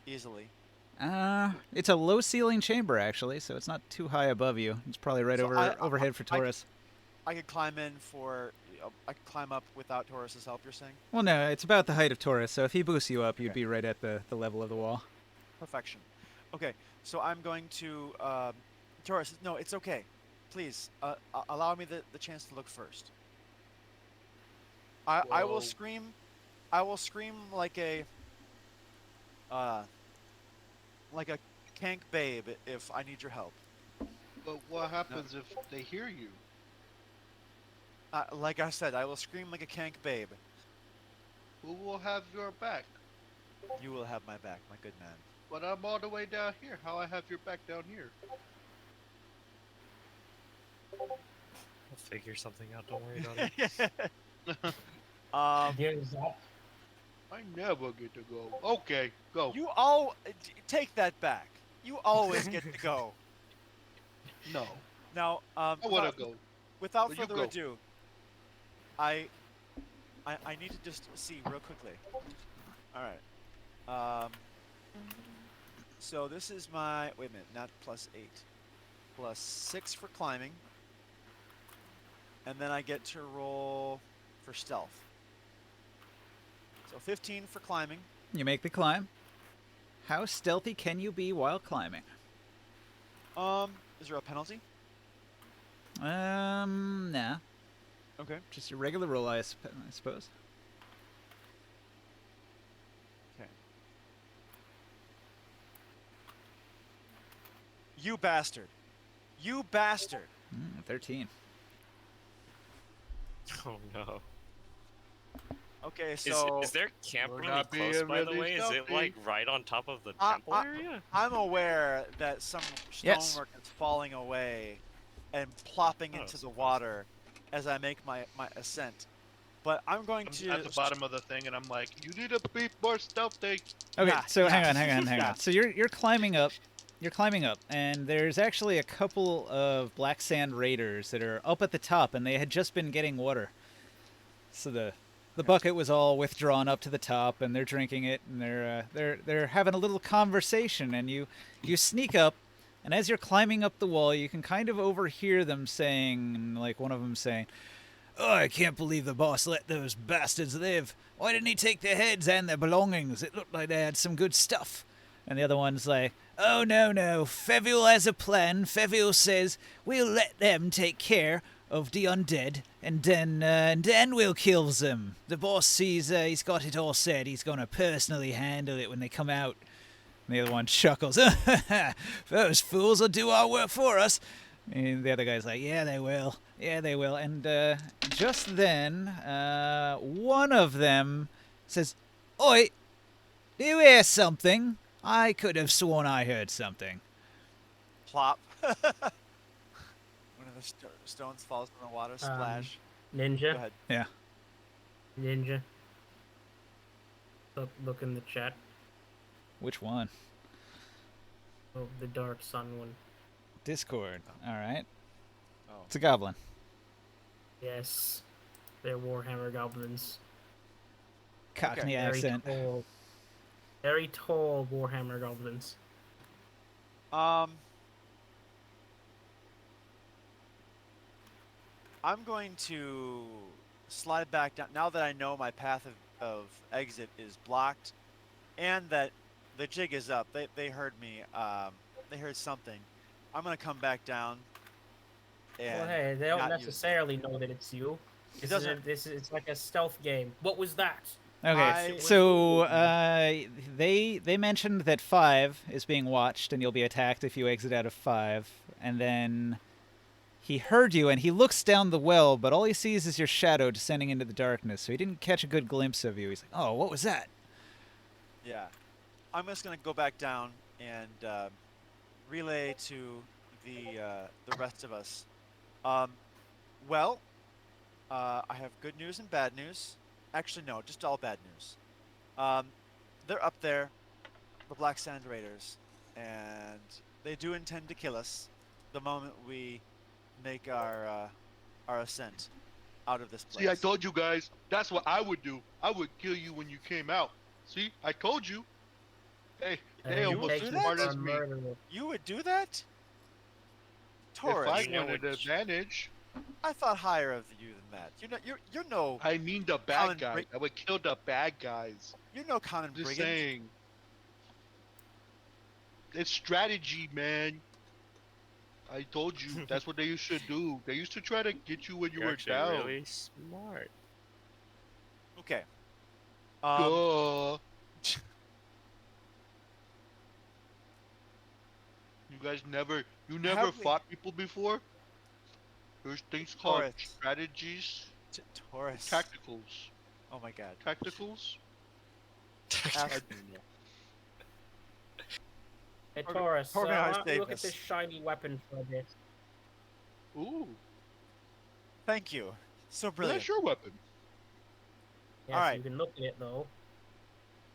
easily. It's a low ceiling chamber actually, so it's not too high above you. It's probably right So overhead for Taurus. I could climb I could climb up without Taurus's help, you're saying? Well, no, it's about the height of Taurus, so if he boosts you up, you'd be right at the level of the wall. Perfection. Okay, so I'm going to Taurus. No, it's okay. Please allow me the chance to look first. I will Whoa. scream. I will scream like a kank babe if I need your help. But what happens if they hear you? Like I said, I will scream like a kank babe. Who will have your back? You will have my back, my good man. But I'm all the way down here. How I have your back down here? We'll figure something out. Don't worry about it. Here's that. I never get to go. Okay, go. You take that back. You always get to go. No, Now, I want to go. without But you further go. ado, I need to just see real quickly. All right. So this is my wait a minute, not +8, +6 for climbing, and then I get to roll for stealth. So 15 for climbing. You make the climb. How stealthy can you be while climbing? Is there a penalty? Nah. Okay. Just your regular roll, I suppose. Okay. You bastard! You bastard! 13. Oh no. Okay, so Is there camp We're really not close, being by the really way? Is it stealthy. like right on top of the I- temple I- area? I'm aware that some Yes. stonework is falling away and plopping Oh, into the surprise. water as I make my ascent. But I'm going I'm to at the bottom of the thing, and I'm like, you need to be more stealthy. Okay, Yeah, so hang yeah. on. Yeah. So you're climbing up. You're climbing up, and there's actually a couple of black sand raiders that are up at the top, and they had just been getting water. So the bucket was all withdrawn up to the top, and they're drinking it, and they're having a little conversation, and you sneak up, and as you're climbing up the wall, you can kind of overhear them saying, like one of them saying, "Oh, I can't believe the boss let those bastards live. Why didn't he take their heads and their belongings? It looked like they had some good stuff." And the other one's like, "Oh, no. Fevil has a plan. Fevil says we'll let them take care of the undead, and then we'll kill them. The boss sees he's got it all set. He's going to personally handle it when they come out." And the other one chuckles. "Those fools will do our work for us." And the other guy's like, "Yeah, they will. And just then, one of them says, "Oi, do you hear something? I could have sworn I heard something." plop. One of the stones falls in the water, splash. Go Ninja. ahead. Yeah. Ninja. Look in the chat. Which one? Oh, the Dark Sun one. Discord. All right. Oh. It's a goblin. Yes. They're Warhammer goblins. Cockney Okay. accent. Very tall Warhammer goblins. I'm going to slide back down now that I know my path of exit is blocked, and that the jig is up. They heard me. They heard something. I'm gonna come back down Well, and hey, they don't not use it. necessarily know that it's you. It doesn't. This is it's like a stealth game. What was that? Okay, I- so they mentioned that 5 is being watched, and you'll be attacked if you exit out of 5. And then he heard you, and he looks down the well, but all he sees is your shadow descending into the darkness. So he didn't catch a good glimpse of you. He's like, "Oh, what was that?" Yeah. I'm just gonna go back down and relay to the rest of us. Um, well, I have good news and bad news. Actually, no, just all bad news. They're up there, the Black Sand Raiders, and they do intend to kill us the moment we make our ascent out of this place. See, I told you guys. That's what I would do. I would kill you when you came out. See, I told you. Hey, they And almost take as you smart for as me. You would do that? If Taurus, I You know wanted which- advantage, I thought higher of you than that. You're no I mean the Colin bad guys. Bri- I would kill the bad guys. you're no common Just brigand. saying. It's strategy, man. I told you. That's what they used to do. They used to try to get you when you You're were actually down. really smart. Okay. Duh. You guys you never Have we- fought people before? There's things called Taurus. strategies, Taurus. tacticals. Oh my god. Tacticals? Ask- I don't know. Hey, Orga- Taurus, why organized don't you look at Davis. this shiny weapon for a bit? Ooh, Thank you. So well, brilliant. that's your weapon. Yes, Alright. you can look at it though.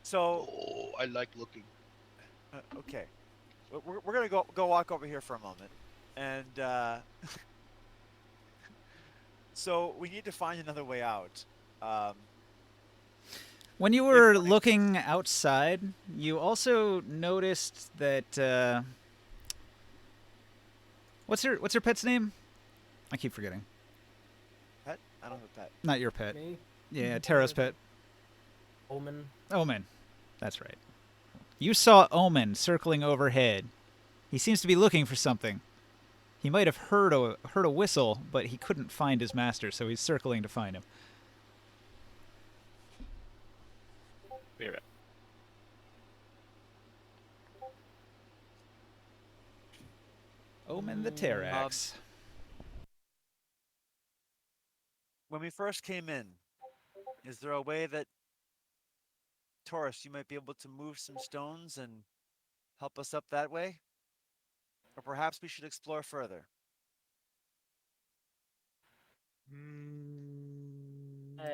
So Oh, I like looking. okay, we're gonna go walk over here for a moment, and so we need to find another way out. When you were funny. looking outside, you also noticed that what's her pet's name? I keep forgetting. Pet? I don't have a pet. Not your pet. Me? Yeah, Tara's pet. Omen. Omen. That's right. You saw Omen circling overhead. He seems to be looking for something. He might have heard a whistle, but he couldn't find his master, so he's circling to find him. Be right. Omen the Terax. When we first came in, is there a way that Taurus, you might be able to move some stones and help us up that way? Or perhaps we should explore further.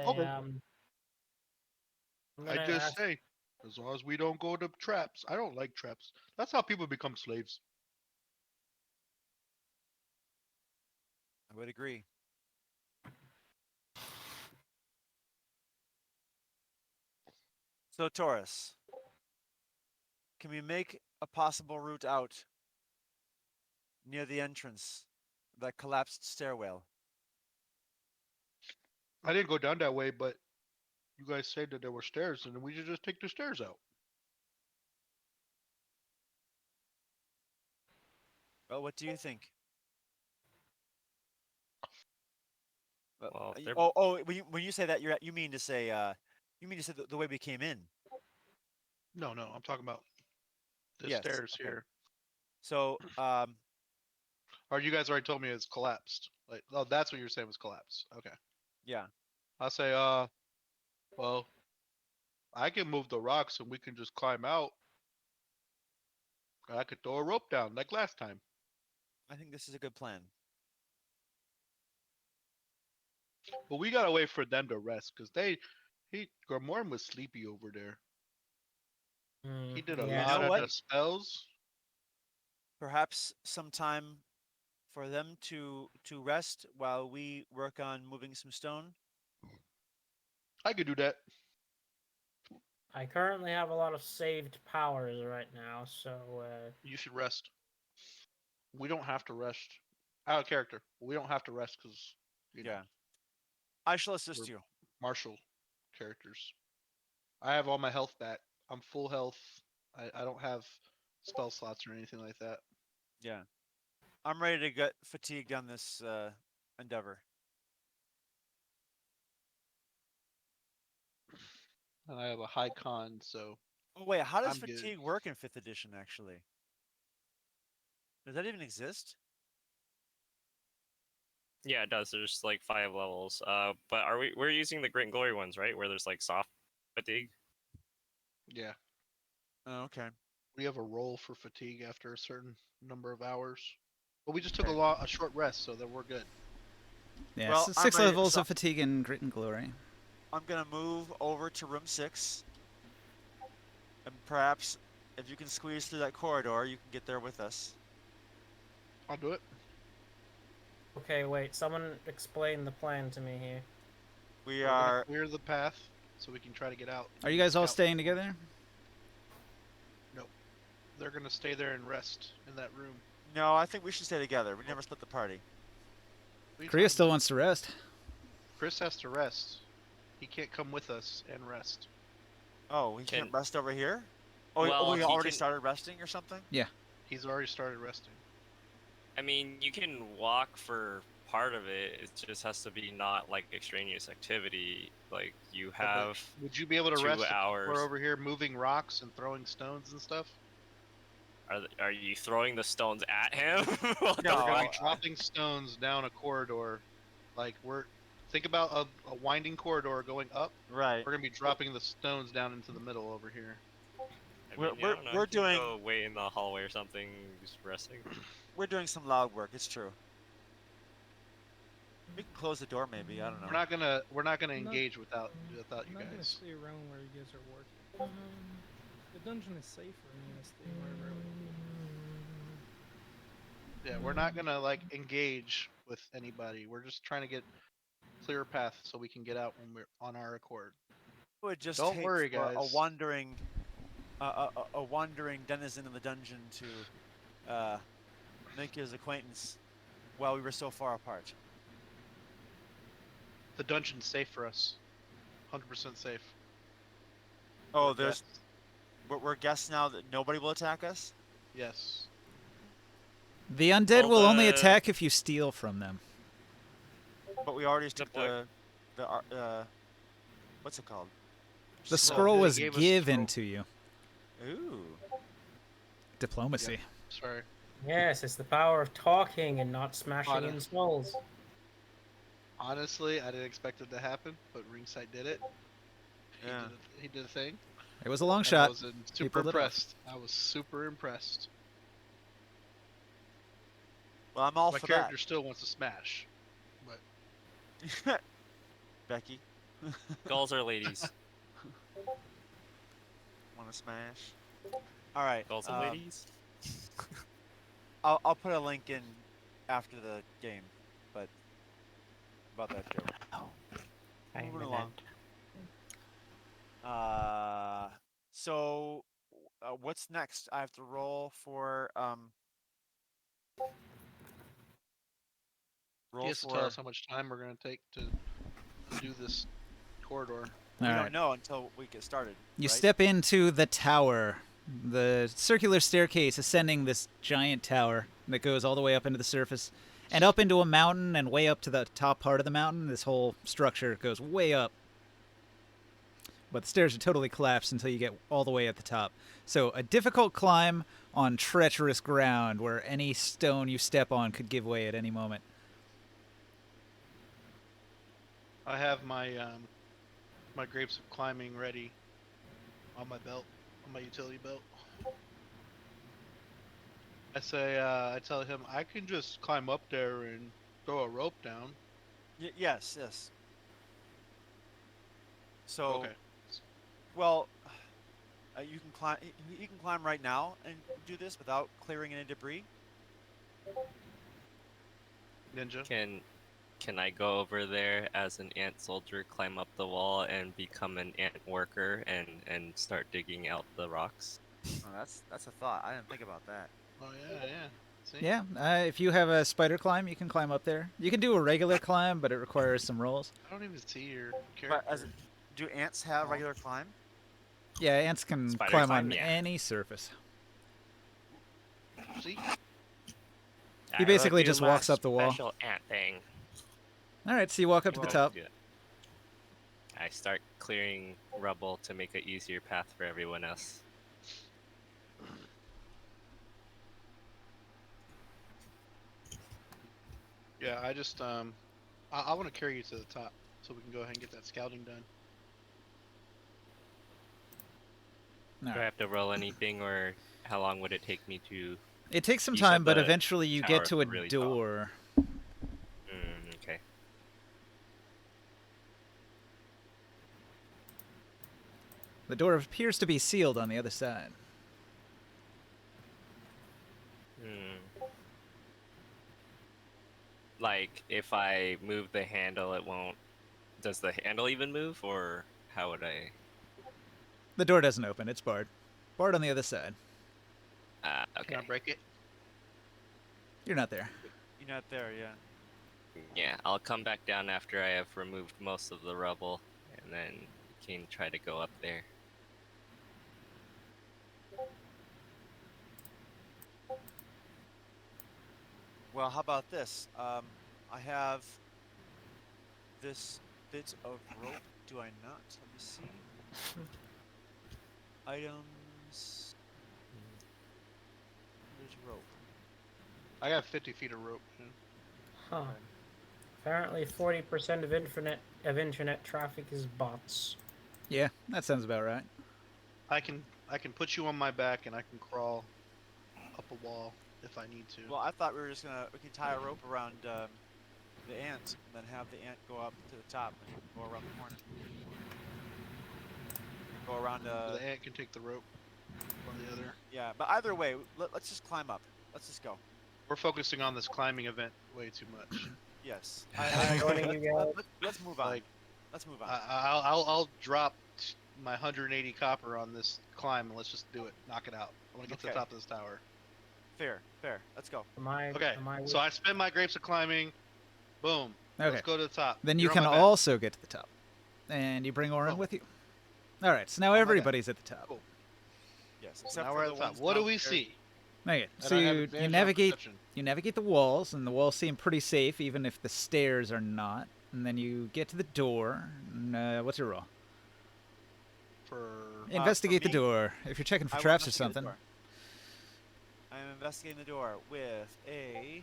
Okay. I'm I gonna just ask- say, as long as we don't go to traps. I don't like traps. That's how people become slaves. I would agree. So Taurus, can we make a possible route out near the entrance, of that collapsed stairwell? I didn't go down that way, but you guys said that there were stairs, and we should just take the stairs out. Well, what do you think? Well, y- they're- when you say that, you mean to say the way we came in. No, I'm talking about the Yes, stairs okay. here. So, Or you guys already told me it's collapsed. Like, oh, that's what you're saying was collapsed. Okay. yeah. I'll say, well, I can move the rocks and we can just climb out. I could throw a rope down like last time. I think this is a good plan. But we gotta wait for them to rest because Gormorn was sleepy over there. Hmm, He did a yeah. You know lot of what? the spells. Perhaps some time for them to rest while we work on moving some stone. I could do that. I currently have a lot of saved powers right now, so You should rest. We don't have to rest. Out of character. We don't have to rest because You know, Yeah. I shall assist We're- you. martial characters. I have all my health back. I'm full health. I don't have spell slots or anything like that. Yeah. I'm ready to get fatigued on this endeavor. And I have a high con, so Oh wait, how does I'm good. fatigue work in 5th edition actually? Does that even exist? Yeah, it does. There's like 5 levels. But we're using the Great and Glory ones, right? Where there's like soft fatigue. Yeah. Oh, okay. We have a roll for fatigue after a certain number of hours. But we just took Okay. a short rest, so that we're good. Yeah, Well, I'm 6 ready- levels so- of fatigue and grit and glory. I'm gonna move over to room 6. And perhaps if you can squeeze through that corridor, you can get there with us. I'll do it. Okay, wait. Someone explain the plan to me here. We We're gonna are clear the path so we can try to get out. Are you guys all Scout. staying together? They're gonna stay there and rest in that room. No, I think we should stay together. We never split the party. What are you Korea talking still about? wants to rest. Chris has to rest. He can't come with us and rest. Oh, we can't Can- rest over here? Oh, Well, we he already can- started resting or something? He's already started resting. I mean, you can walk for part of it. It just has to be not like extraneous activity. Like you but have. Would you be able to 2 rest if hours. we're over here moving rocks and throwing stones and stuff? Are you throwing the stones at him? What the No, We're gonna fuck? be dropping stones down a corridor. Like think about a winding corridor going up. Right. We're gonna be dropping the stones down into the middle over here. I We're- mean, I don't know, we're you can doing- go wait in the hallway or something, just resting. We're doing some loud work, it's true. We can close the door maybe, I don't know. We're not gonna I'm not- engage without I'm you not gonna guys. stay around where you guys are working. The dungeon is safer. I'm gonna stay wherever I would. Yeah, we're not gonna like engage with anybody. We're just trying to get clear path so we can get out when we're on our accord. It would just Don't take worry, for a guys. wandering a wandering denizen of the dungeon to make his acquaintance while we were so far apart. The dungeon's safe for us. 100% safe. Oh, We're there's guests. we're guests now that nobody will attack us? Yes. The undead Well, will only the- attack if you steal from them. But we already took book. the what's it called? The Scroll. scroll They was gave us given scroll. to you. Ooh. Diplomacy. Sorry. Yes, it's the power of talking and not smashing Honor. in skulls. Honestly, I didn't expect it to happen, but Ringside did it. Yeah. He did a thing. It was a long and I shot. was super He pulled it off. impressed. I was super impressed. Well, I'm all My for character still wants to smash. But that. Becky, Gulls are ladies. want to smash? All right. Gulls are ladies. I'll put a link in after the game, but about that joke. I Moving am along. So what's next? I have to roll for he roll has to for. tell us how much time we're gonna take to do this corridor. We All don't right. know until we get started. You right? step into the tower, the circular staircase ascending this giant tower that goes all the way up into the surface and up into a mountain and way up to the top part of the mountain. This whole structure goes way up. But the stairs are totally collapsed until you get all the way at the top. So a difficult climb on treacherous ground where any stone you step on could give way at any moment. I have my my grapes of climbing ready on my belt, on my utility belt. I say, I tell him I can just climb up there and throw a rope down. Yes. So Okay. well, you can climb. You can climb right now and do this without clearing any debris. Ninja. Can I go over there as an ant soldier, climb up the wall, and become an ant worker and start digging out the rocks? Oh, that's a thought. I didn't think about that. Oh yeah, yeah. See? Yeah, if you have a spider climb, you can climb up there. You can do a regular climb, but it requires some rolls. I don't even see your But character. do ants have Oh. regular climb? Yeah, ants can Spider climb climb, on yeah. any surface. See? He basically just walks up the wall. Special ant thing. All right, so you walk up to the Well, top. yeah. I start clearing rubble to make an easier path for everyone else. Yeah, I just I want to carry you to the top so we can go ahead and get that scouting done. All Do I right. have to roll anything, or how long would it take me to? It takes some You said time, but the eventually you tower get to a is really tall. door. Okay. The door appears to be sealed on the other side. Hmm. Like, if I move the handle, it won't. Does the handle even move, or how would I? The door doesn't open. It's barred. Barred on the other side. Okay. Can I break it? You're not there. You're not there, yeah. Yeah, I'll come back down after I have removed most of the rubble, and then you can try to go up there. Well, how about this? I have this bit of rope. Do I not? Let me see. Items. There's rope. I got 50 feet of rope. Yeah. Huh. Apparently, 40% of internet traffic is bots. Yeah, that sounds about right. I can put you on my back and I can crawl up a wall if I need to. Well, I thought we can tie a rope around the ant and then have the ant go up to the top and go around the corner. Go around the ant can take the rope or the other. yeah, but either way, let's just climb up. Let's just go. We're focusing on this climbing event way too much. Yes. I'm joining you guys. Let's move on. Like, Let's move on. I'll drop my 180 copper on this climb and let's just do it. Knock it out. I want to get to the Okay. top of this tower. Fair. Let's go. Okay. So I spend my grapes of climbing. Boom. Okay. Let's go to the top. Then you You're on can my back. also get to the top. And you bring Orin Oh. with you. All right, so now my back. everybody's at the top. Cool. Yes. So Except now for we're the at the top. ones What do we downstairs. see? Okay, And so I have you advantage on navigate perception. you navigate the walls, and the walls seem pretty safe, even if the stairs are not. And then you get to the door. And, what's your roll? For Investigate the me, door. If you're checking for I will traps or investigate the something. door. I'm investigating the door with a.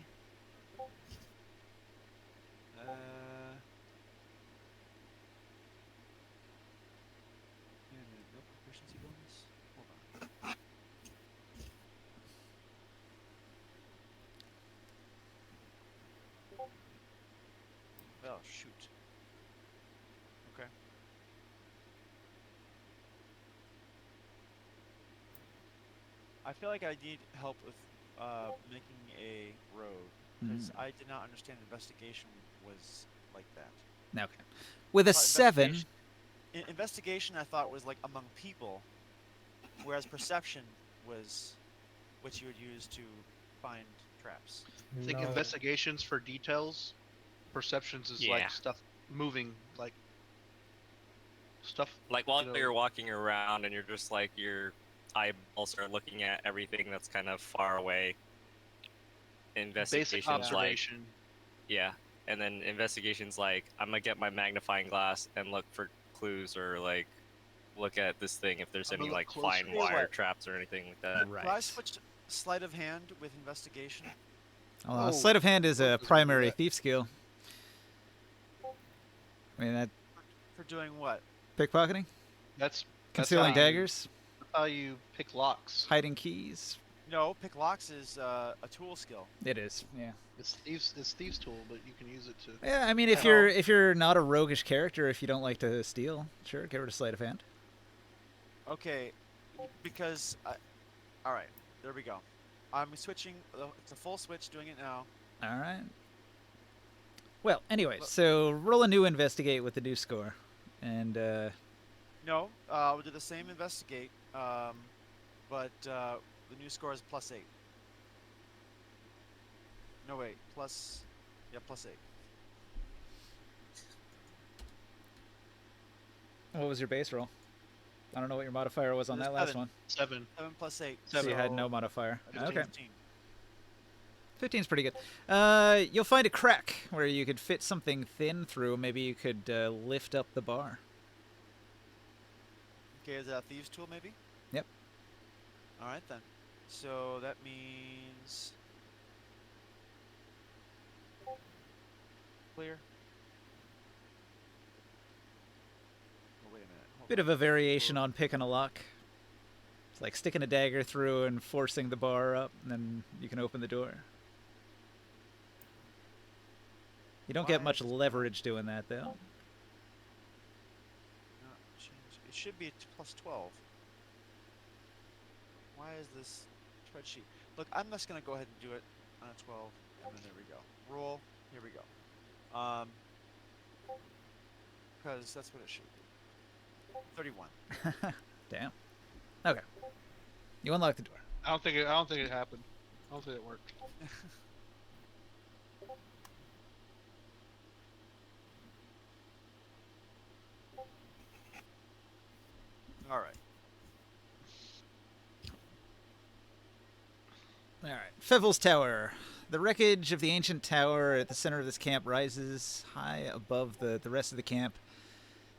No proficiency bonus. Hold on. Oh shoot. Okay. I feel like I need help with making a road because I did not understand investigation was like that. Okay. With a Thought 7, investigation- investigation I thought was like among people, whereas perception was what you would use to find traps. I think No. investigations for details. Perceptions is Yeah. like stuff moving, like stuff. Like while You know- you're walking around and you're just like your eyeballs are looking at everything that's kind of far away. Basic Investigations like observation. yeah, and then investigations like I'm gonna get my magnifying glass and look for clues or like look at this thing if there's I'm gonna any look like closer. fine Here's wire what- traps or anything like that. right. Could I switch sleight of hand with investigation? Oh, Sleight of hand is look, a there's a primary bullet. thief skill. I mean, that For doing what? pickpocketing, That's concealing how you- daggers, That's how you pick locks. hiding keys. No, pick locks is a tool skill. It is, yeah. It's thieves' tool, but you can use it to. Yeah, I mean, if you're not a roguish character, if you don't like to steal, sure, get rid of sleight of hand. Okay, because all right, there we go. I'm switching. It's a full switch. Doing it now. All right. Well, anyway, Look- so roll a new investigate with the new score, and No, we'll do the same investigate, but the new score is +8. No wait, plus. Yeah, plus 8. What was your base roll? I don't know what your modifier was on It was that last 7. one. 7. 7 plus 8. So you had so no modifier. I did Okay. 15. 15's pretty good. You'll find a crack where you could fit something thin through. Maybe you could lift up the bar. Okay, is that a thieves' tool maybe? Yep. All right then. So that means clear. Oh, wait a minute. Hold Bit on. of a variation on picking a lock. It's like sticking a dagger through and forcing the bar up, and then you can open the door. You don't get Why much is this- leverage doing that, though. No, change. It should be a plus 12. Why is this spreadsheet? Look, I'm just gonna go ahead and do it on a 12, and then there we go. Roll. Here we go. Because that's what it should be. 31. Damn. Okay. You unlock the door. I don't think it happened. I don't think it worked. All right. All right. Feville's Tower. The wreckage of the ancient tower at the center of this camp rises high above the rest of the camp.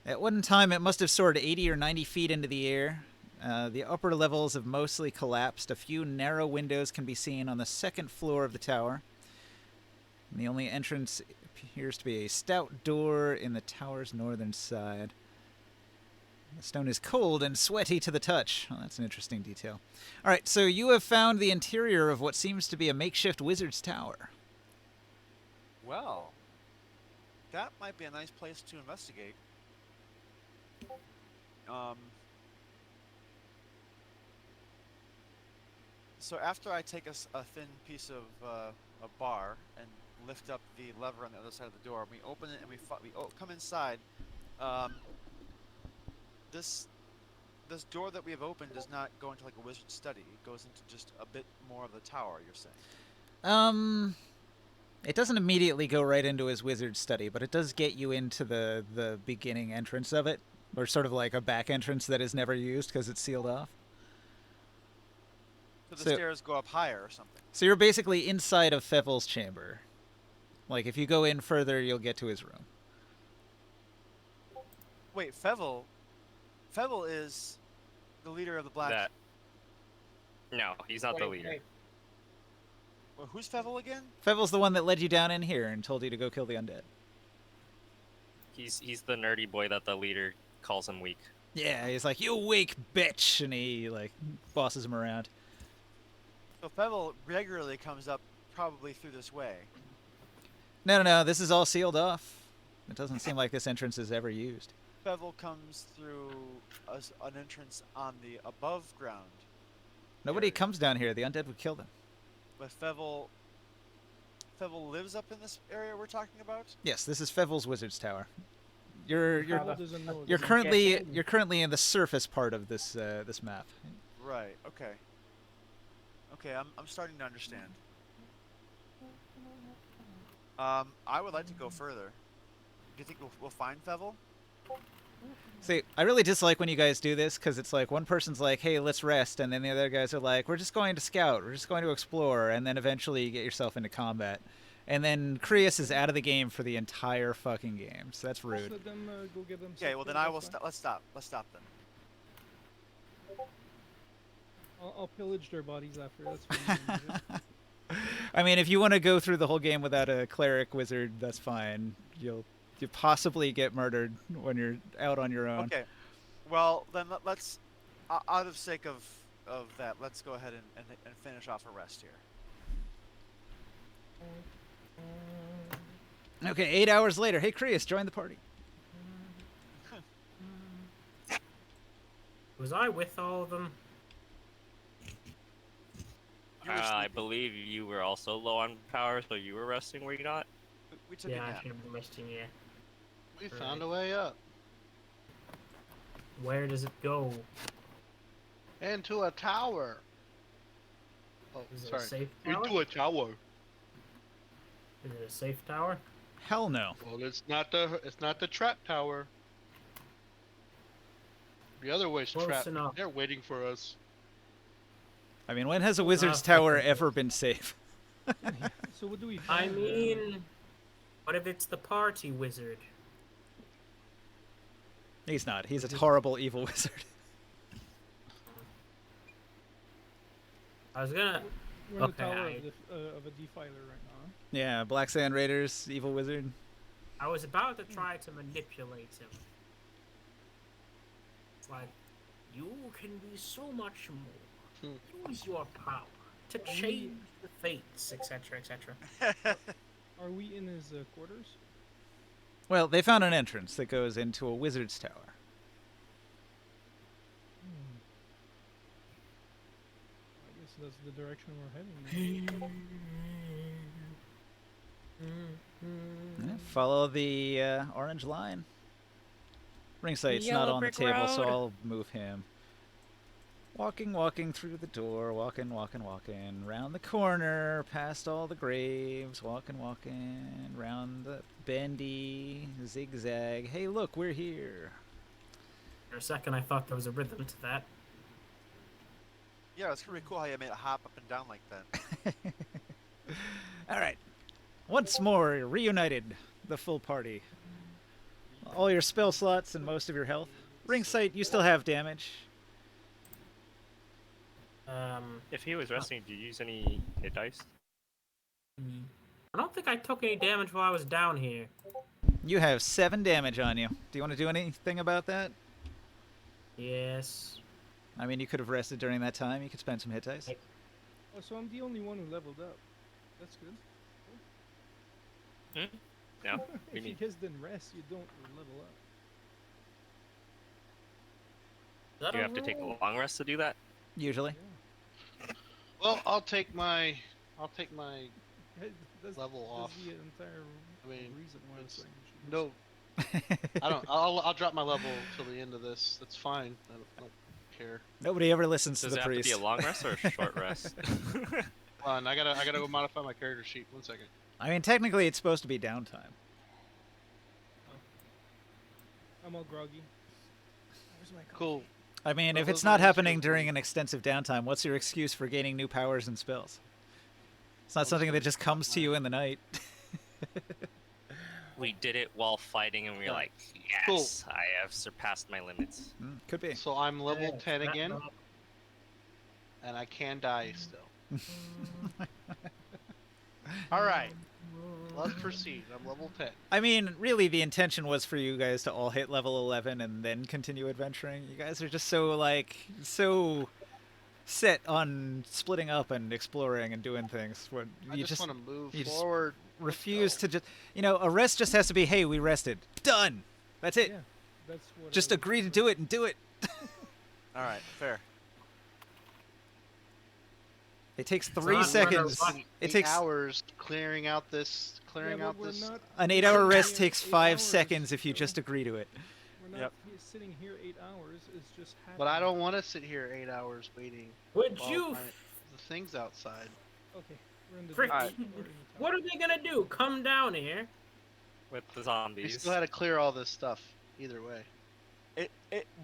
At one time, it must have soared 80 or 90 feet into the air. The upper levels have mostly collapsed. A few narrow windows can be seen on the second floor of the tower. And the only entrance appears to be a stout door in the tower's northern side. The stone is cold and sweaty to the touch. Well, that's an interesting detail. All right, so you have found the interior of what seems to be a makeshift wizard's tower. Well, that might be a nice place to investigate. So after I take a thin piece of a bar and lift up the lever on the other side of the door, we open it and we come inside. This door that we have opened does not go into like a wizard's study. It goes into just a bit more of the tower. You're saying? It doesn't immediately go right into his wizard study, but it does get you into the beginning entrance of it, or sort of like a back entrance that is never used because it's sealed off. So the So- stairs go up higher or something. So you're basically inside of Feville's chamber. Like, if you go in further, you'll get to his room. Wait, Feville is the leader of the Black. That. No, he's not the leader. Well, who's Feville again? Feville's the one that led you down in here and told you to go kill the undead. He's the nerdy boy that the leader calls him weak. Yeah, he's like, you weak bitch, and he, like, bosses him around. So Feville regularly comes up probably through this way. No, this is all sealed off. It doesn't seem like this entrance is ever used. Feville comes through an entrance on the above ground. Nobody area. comes down here. The undead would kill them. But Feville lives up in this area we're talking about? Yes, this is Feville's Wizard's Tower. You're Feville doesn't know you're this. currently in the surface part of this this map. Right, okay. Okay, I'm starting to understand. I would like to go further. Do you think we'll find Feville? See, I really dislike when you guys do this because it's like one person's like, "Hey, let's rest," and then the other guys are like, "We're just going to scout. We're just going to explore," and then eventually you get yourself into combat, and then Creus is out of the game for the entire fucking game. So that's Just rude. let them go get them. Okay, well then I will stop. Let's stop. Let's stop then. I'll pillage their bodies after. That's fine. I mean, if you want to go through the whole game without a cleric wizard, that's fine. You'll possibly get murdered when you're out on your own. Okay. Well, then let's, out of sake of that, let's go ahead and finish off a rest here. Okay, 8 hours later. Hey, Creus, join the party. Was I with all of them? You were I sleeping. believe you were also low on power, so you were resting, were you not? We took a Yeah, I nap. should have been resting, yeah. We found a way up. Where does it go? Into a tower. Oh, Is it a sorry. safe tower? Into a tower. Is it a safe tower? Hell no. Well, it's not the trap tower. The other way's Close trapped. enough. They're waiting for us. I mean, when has a wizard's fucking tower close. ever been safe? So what do we I find? mean, what if it's the party wizard? He's not. He's a horrible evil wizard. I was gonna. We're in the Okay, tower I- of a defiler right now. Yeah, Black Sand Raiders, evil wizard. I was about to try to manipulate him. It's like, you can be so much more. Use your power to change the fates, etc., etc. Are we in his quarters? Well, they found an entrance that goes into a wizard's tower. I guess that's the direction we're heading. Yeah, follow the orange line. Ring sight's not Yellow on the brick table, so road. I'll move him. Walking through the door, walking, round the corner, past all the graves, walking, round the bendy, zigzag. Hey, look, we're here. For a second, I thought there was a rhythm to that. Yeah, it's gonna be cool how you made it hop up and down like that. All right. Once more, reunited, the full party. All your spell slots and most of your health. Ring sight, you still have damage. If he was resting, did you use any hit dice? I don't think I took any damage while I was down here. You have 7 damage on you. Do you want to do anything about that? Yes. I mean, you could have rested during that time. You could spend some hit dice. Oh, so I'm the only one who leveled up. That's good. No. We If you need. just didn't rest, you don't level up. Is that You a have to take rule? a long rest to do that. Usually. Well, I'll take my Hey, that's, level that's off. the entire I mean, reason why I'm it's- saying we should No, I don't. I'll drop my level till the end of this. That's fine. I don't care. Nobody ever listens Does to it the have priest. to be a long rest or a short rest? Hold on, I gotta go modify my character sheet. 1 second. I mean, technically, it's supposed to be downtime. I'm all groggy. Cool. I mean, Well, if it's those are not just happening your during rules. an extensive downtime, what's your excuse for gaining new powers and spells? It's not I'll something just that just comes to you in the night. We did it while fighting, and we were Yeah. like, Cool. "Yes, I have surpassed my limits." Could be. So I'm level Yeah, 10 that- again, and I can die still. All right. Let's proceed. I'm level 10. I mean, really, the intention was for you guys to all hit level 11 and then continue adventuring. You guys are just so set on splitting up and exploring and doing things. What I you just want to move you just forward. refuse to just, a rest just has to be, hey, we rested. Done. That's it. Yeah, that's what. Just agree to do it and do it. All right, fair. It takes not 3 one seconds. of us. It 8 takes hours clearing out this. Yeah, but we're not. an 8-hour rest here takes 8 5 hours, seconds if you so just agree to it. We're not Yep. sitting here 8 hours. It's just. But I happening. don't want to sit here 8 hours waiting. Would while you? the thing's outside. Okay, we're in the. Frick, dark, you- we're in the What tower. are they gonna do? Come down here? With the We zombies. still had to clear all this stuff. Either way.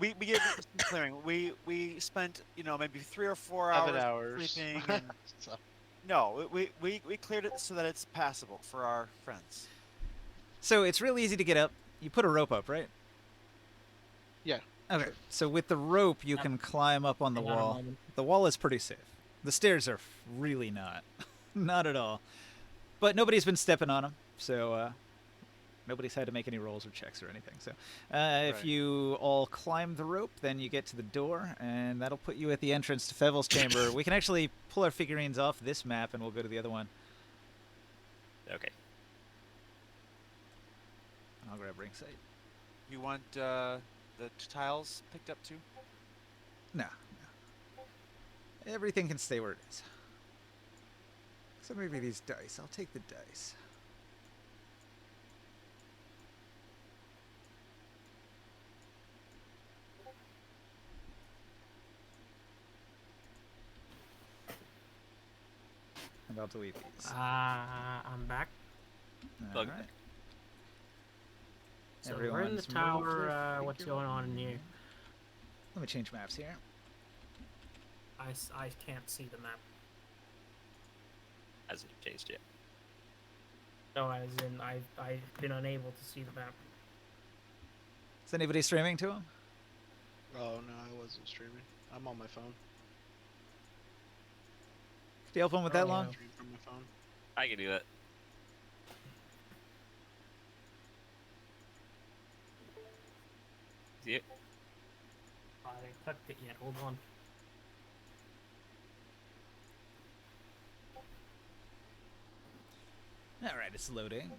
We gave it some clearing. We spent maybe 3 or 4 7 hours hours. sleeping. And, So, no, we cleared it so that it's passable for our friends. So it's real easy to get up. You put a rope up, right? Yeah. Okay. So with the rope, you can climb up on the Hang on a wall. moment. The wall is pretty safe. The stairs are really not. Not at all. But nobody's been stepping on them, so nobody's had to make any rolls or checks or anything. So if Right. you all climb the rope, then you get to the door, and that'll put you at the entrance to Fevel's chamber. We can actually pull our figurines off this map, and we'll go to the other one. Okay. I'll grab ring sight. You want the tiles picked up too? No. Everything can stay where it is. So maybe these dice. I'll take the dice. And I'll delete these. I'm back. All Bug. right. So we're in the Everyone's tower. moved their What's figure going on in here? one. Let me change maps here. I can't see the map. Hasn't changed yet. No, as in I've been unable to see the map. Is anybody streaming to him? Oh no, I wasn't streaming. I'm on my phone. Could you help him with that Oh, long? Stream from my phone. I can do that. See it? I haven't clicked it yet. Hold on. All right, it's loading.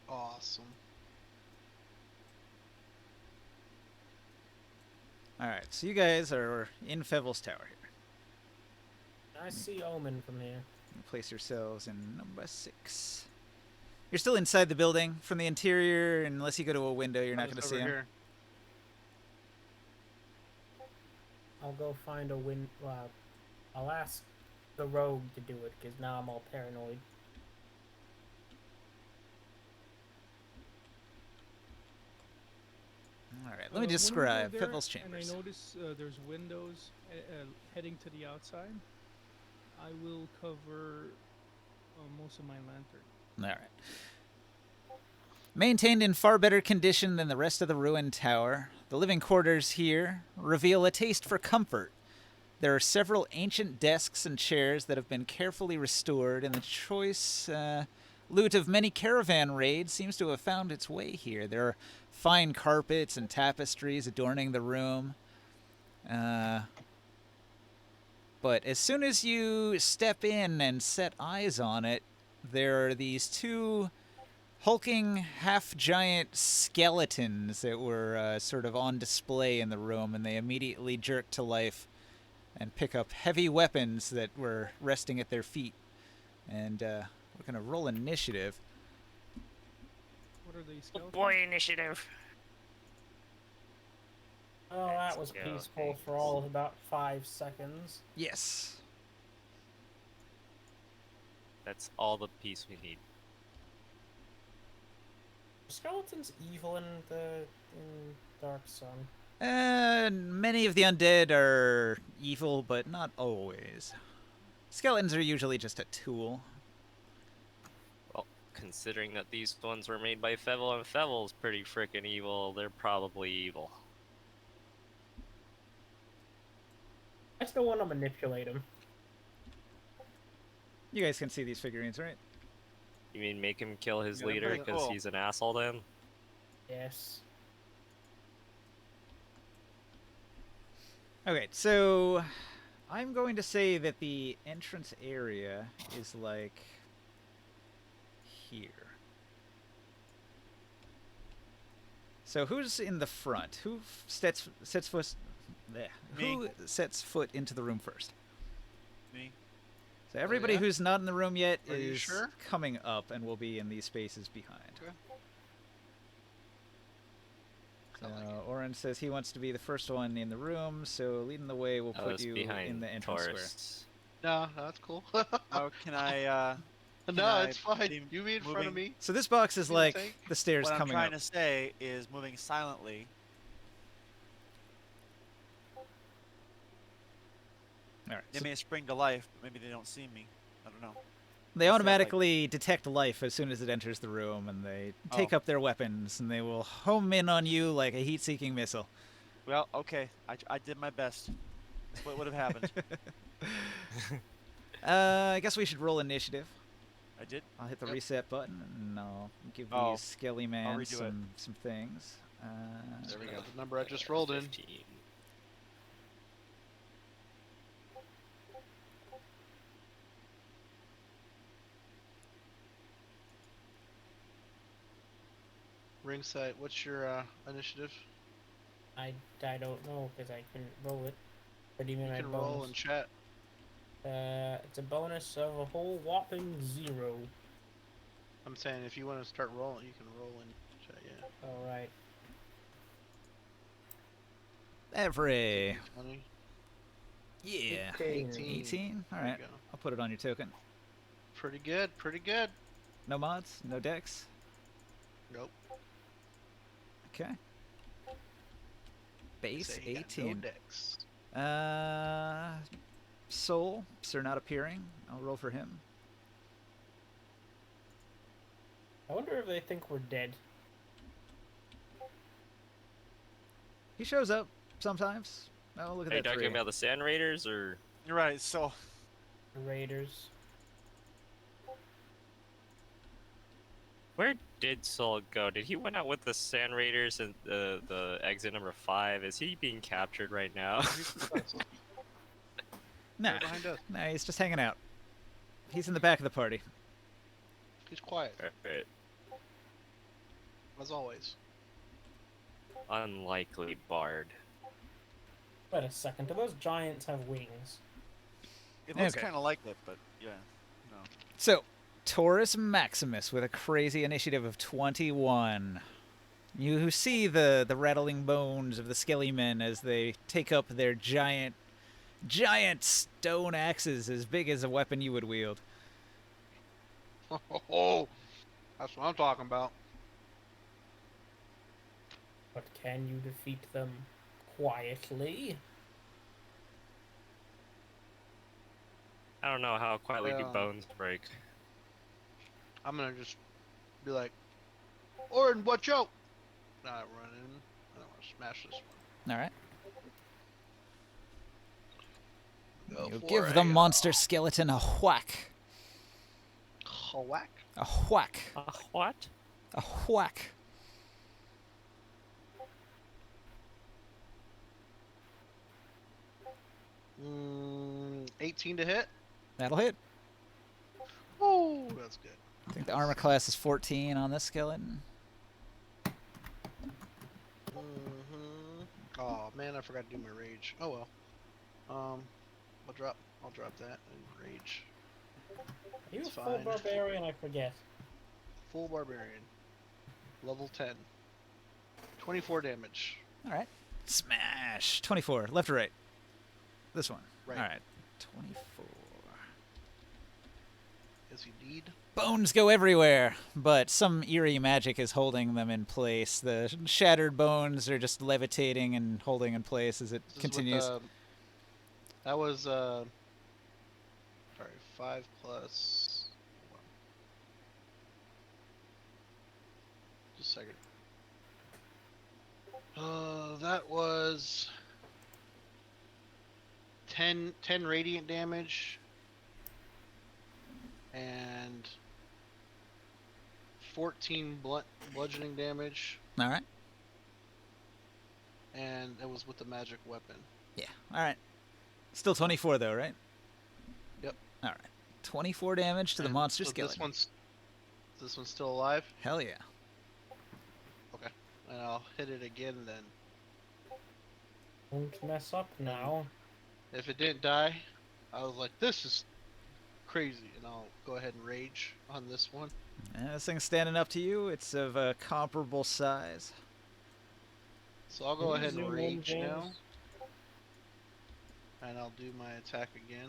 Awesome. All right, so you guys are in Fevel's Tower here. I see Omen from here. You place yourselves in number 6. You're still inside the building. From the interior, unless you go to a window, you're not going to see him. Here. I'll go find a win. I'll ask the rogue to do it because now I'm all paranoid. All right, let me when we go describe there Fevel's And chambers. I notice there's windows heading to the outside. I will cover most of my lantern. All right. Maintained in far better condition than the rest of the ruined tower, the living quarters here reveal a taste for comfort. There are several ancient desks and chairs that have been carefully restored, and the choice loot of many caravan raids seems to have found its way here. There are fine carpets and tapestries adorning the room. But as soon as you step in and set eyes on it, there are these two hulking half-giant skeletons that were sort of on display in the room, and they immediately jerk to life and pick up heavy weapons that were resting at their feet. And we're going to roll initiative. What are these skeletons? Boy, initiative. Oh, that was Let's go. peaceful for all of about 5 seconds. Yes. That's all the piece we need. Are skeletons evil in Dark Sun? Many of the undead are evil, but not always. Skeletons are usually just a tool. Well, considering that these ones were made by Fevel and Fevel's pretty freaking evil, they're probably evil. I still want to manipulate him. You guys can see these figurines, right? You mean make him kill his Yeah, leader pretty because cool. he's an asshole to him? Yes. Okay, so I'm going to say that the entrance area is like here. So who's in the front? Who sets foot? Bleh. Who sets foot into the room first? Me. So everybody yeah? who's not in the room yet Are you is sure? coming up and will be in these spaces behind. Okay. So I like it. Oren says he wants to be the first one in the room, so leading the way will I put was you behind in the entrance square. Taurus. No, that's cool. Oh, can I? no, I it's fine. be You be in front of moving- me. So this box is You like think? the stairs What I'm coming trying up. to say is moving silently. All right. They So may spring to life, but maybe they don't see me. I don't know. they that, like- automatically detect life as soon as it enters the room, and they take Oh. up their weapons, and they will home in on you like a heat-seeking missile. Well, okay. I did my best. That's what would have happened. I guess we should roll initiative. I did. I'll hit the Yep. reset button, and I'll give Oh, these skelly man redo it. some things. There we go. The number I just rolled in. 15. Ringside, what's your initiative? I don't know because I couldn't roll it. What do you mean You I can roll bonus? in chat. It's a bonus of a whole whopping 0. I'm saying if you want to start rolling, you can roll in chat, yeah. All right. Every 20, yeah, 18. 18. All There you right, go. I'll put it on your token. Pretty good, pretty good. No mods, no decks. Nope. Okay. Base Say he got 18. No decks. Soul, Sir Not Appearing. I'll roll for him. I wonder if they think we're dead. He shows up sometimes. Oh, look at Are you that talking 3. about the Sand Raiders or? You're right. So The Raiders. Where did Soul go? Did he went out with the Sand Raiders and the exit number 5? Is he being captured right now? Nah, Right behind us. nah, he's just hanging out. He's in the back of the party. He's quiet, Alright. as always. Unlikely Bard. Wait a second. Do those giants have wings? it looks Okay. kind of like it, but yeah, no. So, Taurus Maximus with a crazy initiative of 21. You see the rattling bones of the skelly men as they take up their giant stone axes as big as a weapon you would wield. Oh, that's what I'm talking about. But can you defeat them quietly? I don't know how quietly do Well, bones break. I'm gonna just be like, Orin, watch out! Not running. I don't want to smash this one. All right. Go You for give it. the monster skeleton a whack. Whack. A whack. What? A whack. Mm, 18 to hit. That'll hit. Oh, that's good. I think the armor class is 14 on this skeleton. Oh man, I forgot to do my rage. Oh well. I'll drop that and rage. Are you It's a full fine. barbarian? I forget. Full barbarian. Level 10. 24 damage. All right. Smash. 24. Left or right? This one. Right. All right. 24. Yes, indeed. Bones go everywhere, but some eerie magic is holding them in place. The shattered bones are just levitating and holding in place as it This is continues. With, that was sorry, 5 plus. Hold on. Just a second. That was 10 radiant damage and 14 bludgeoning damage, All right. and it was with the magic weapon. Yeah. All right. Still 24 though, right? Yep. All right. 24 damage to the And monster so skeleton. This one's still alive. Hell yeah. Okay, and I'll hit it again then. Don't mess up now. If it didn't die, I was like, this is crazy, and I'll go ahead and rage on this one. This thing's standing up to you. It's of a comparable size. So I'll go Can you ahead and zoom in, rage now, James? and I'll do my attack again.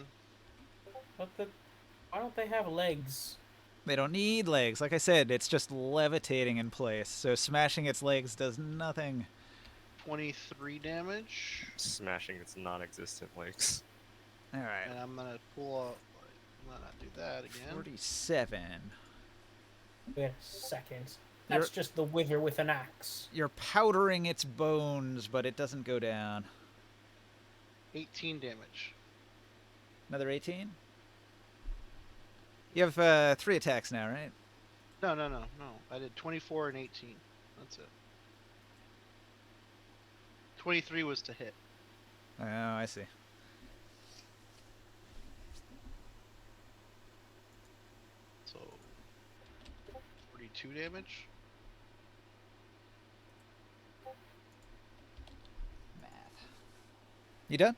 Why don't they have legs? They don't need legs. Like I said, it's just levitating in place. So smashing its legs does nothing. 23 damage, Smashing its non-existent legs. All right. and I'm gonna pull out. I'm gonna do that again. 47. Wait a second. That's You're- just the wither with an axe. You're powdering its bones, but it doesn't go down. 18 damage. Another 18? You have 3 attacks now, right? No. I did 24 and 18. That's it. 23 was to hit. Oh, I see. So 42 damage. Math. You done?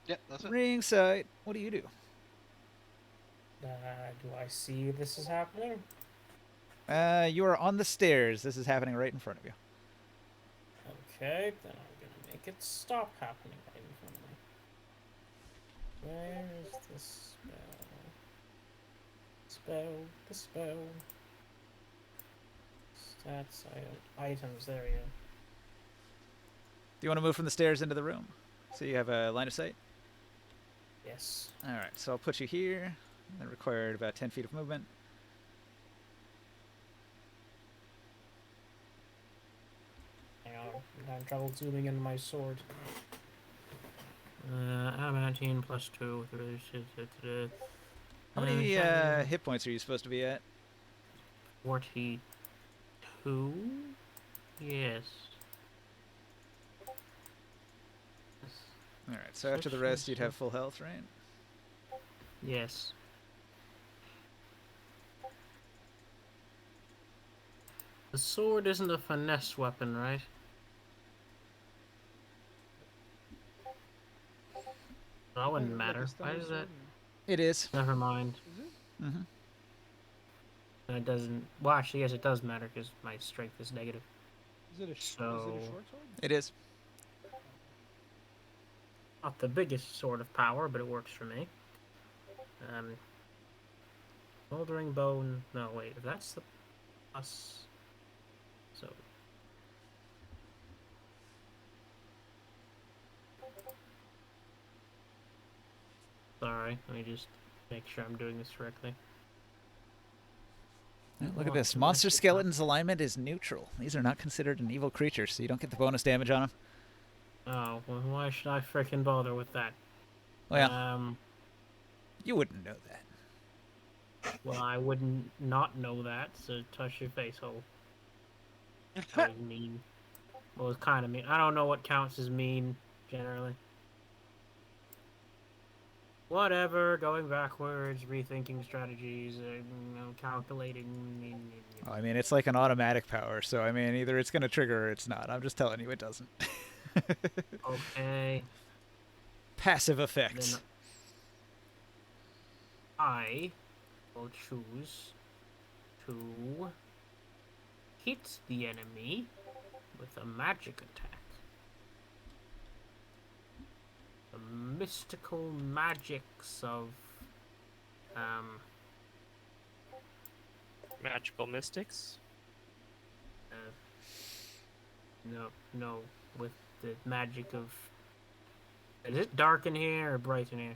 Yep, that's it. Ringside. What do you do? Do I see this is happening? You are on the stairs. This is happening right in front of you. Okay, then I'm gonna make it stop happening right in front of me. Where is the spell? Spell, the spell. Stats, items, there we go. Do you want to move from the stairs into the room? So you have a line of sight? Yes. Alright, so I'll put you here. That required about 10 feet of movement. Hang on, I'm having trouble zooming in my sword. Adamantine plus 2. How many hit points are you supposed to be at? 42? Yes. Alright, so after the rest, you'd have full health, right? Yes. The sword isn't a finesse weapon, right? That wouldn't Like a matter. Why standard does sword, that? It is. Never mind. Is it? Mm-hmm. It doesn't. Well, actually, yes, it does matter because my strength is negative. Is it a So- short sword? It is. Not the biggest sword of power, but it works for me. Smoldering bone. No, wait. If that's the plus. So. Sorry, let me just make sure I'm doing this correctly. Look at Oh, this. it's a Monster massive Skeleton's alignment is neutral. These are not considered an evil creature, so you don't get the bonus damage on them. Oh, well, why should I frickin' bother with that? Well, you wouldn't know that. Well, I wouldn't not know that, so touch your face hole. That was mean. Well, it's kind of mean. I don't know what counts as mean, generally. Whatever, going backwards, rethinking strategies, calculating. Well, I mean, it's like an automatic power, so I mean, either it's going to trigger or it's not. I'm just telling you it doesn't. Okay, Passive effects. then I will choose to hit the enemy with a magic attack. The mystical magics of Magical mystics. no, with the magic of. Is it dark in here or bright in here?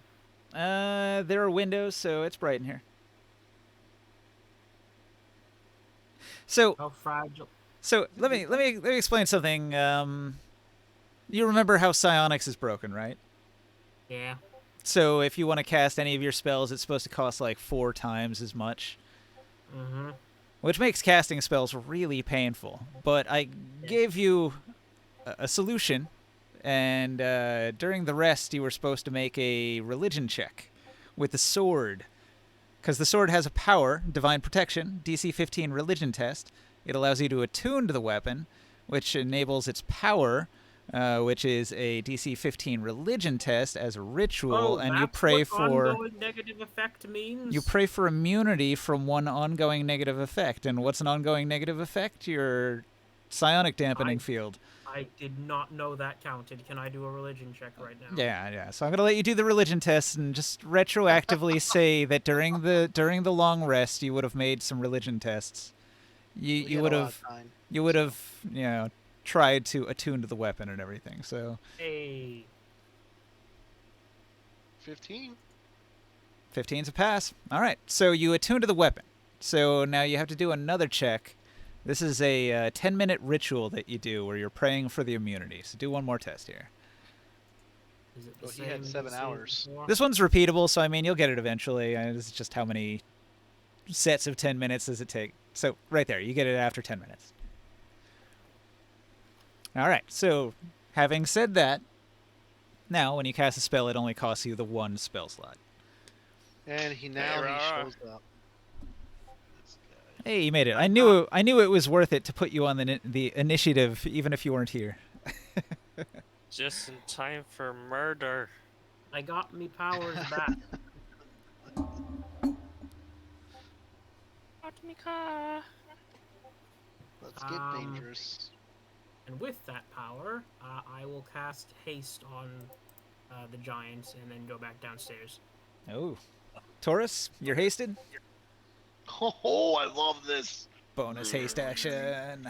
There are windows, so it's bright in here. So, How fragile? let me explain something. You remember how psionics is broken, right? Yeah. So if you want to cast any of your spells, it's supposed to cost like 4 times as much, Mm-hmm. which makes casting spells really painful. But I gave you a solution, and during the rest, you were supposed to make a religion check with the sword, because the sword has a power, divine protection, DC 15 religion test. It allows you to attune to the weapon, which enables its power, which is a DC 15 religion test as a ritual, and you pray what for ongoing negative effect means. you pray for immunity from one ongoing negative effect. And what's an ongoing negative effect? Your psionic dampening field. I did not know that counted. Can I do a religion check right now? Yeah. So I'm gonna let you do the religion test and just retroactively say that during the long rest you would have made some religion tests. You would have tried to attune to the weapon and everything. So Hey. 15. 15's a pass. All right. So you attune to the weapon. So now you have to do another check. This is a 10-minute ritual that you do where you're praying for the immunity. So do one more test here. Is it the Well, he had same 7 DC hours. before? This one's repeatable, so I mean you'll get it eventually. This is just how many sets of 10 minutes does it take. So right there, you get it after 10 minutes. All right. So having said that, now when you cast a spell, it only costs you the 1 spell slot. And he rah. shows up. This guy. Hey, you made it. I knew it was worth it to put you on the initiative, even if you weren't here. Just in time for murder. I got me powers back. Let's get dangerous. And with that power, I will cast haste on the giant and then go back downstairs. Oh. Taurus, you're hasted. Oh, I love this. Bonus haste action.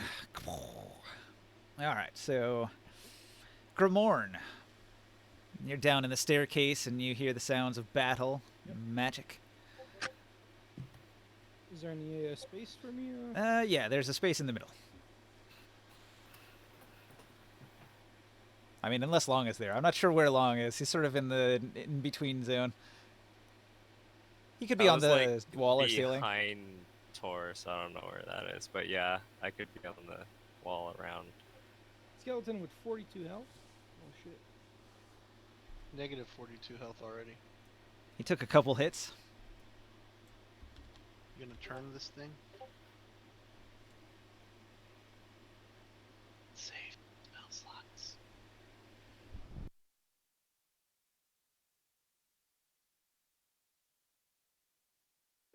Alright, so Grimorn. You're down in the staircase and you hear the sounds of battle, magic. Is there any space for me? Or? Yeah, there's a space in the middle. I mean, unless Long is there. I'm not sure where Long is. He's sort of in the in-between zone. He could be I on was, the like, wall or ceiling. Behind Taurus, I don't know where that is, but yeah, I could be on the wall around. Skeleton with 42 health. Oh shit. Negative 42 health already. He took a couple hits. You gonna turn this thing? Save spell slots.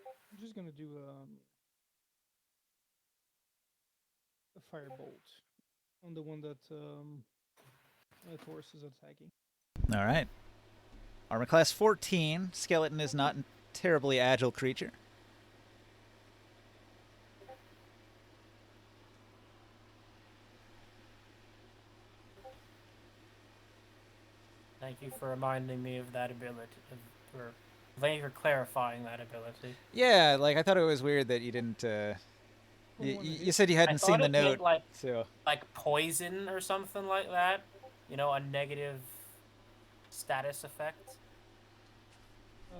I'm just gonna do a firebolt on the one that Taurus is attacking. All right. Armor class 14. Skeleton is not a terribly agile creature. Thank you for reminding me of that ability. Or thank you for clarifying that ability. Yeah, like I thought it was weird that you didn't. You said you hadn't seen thought the it meant, note, so like poison or something like that. You know, a negative status effect.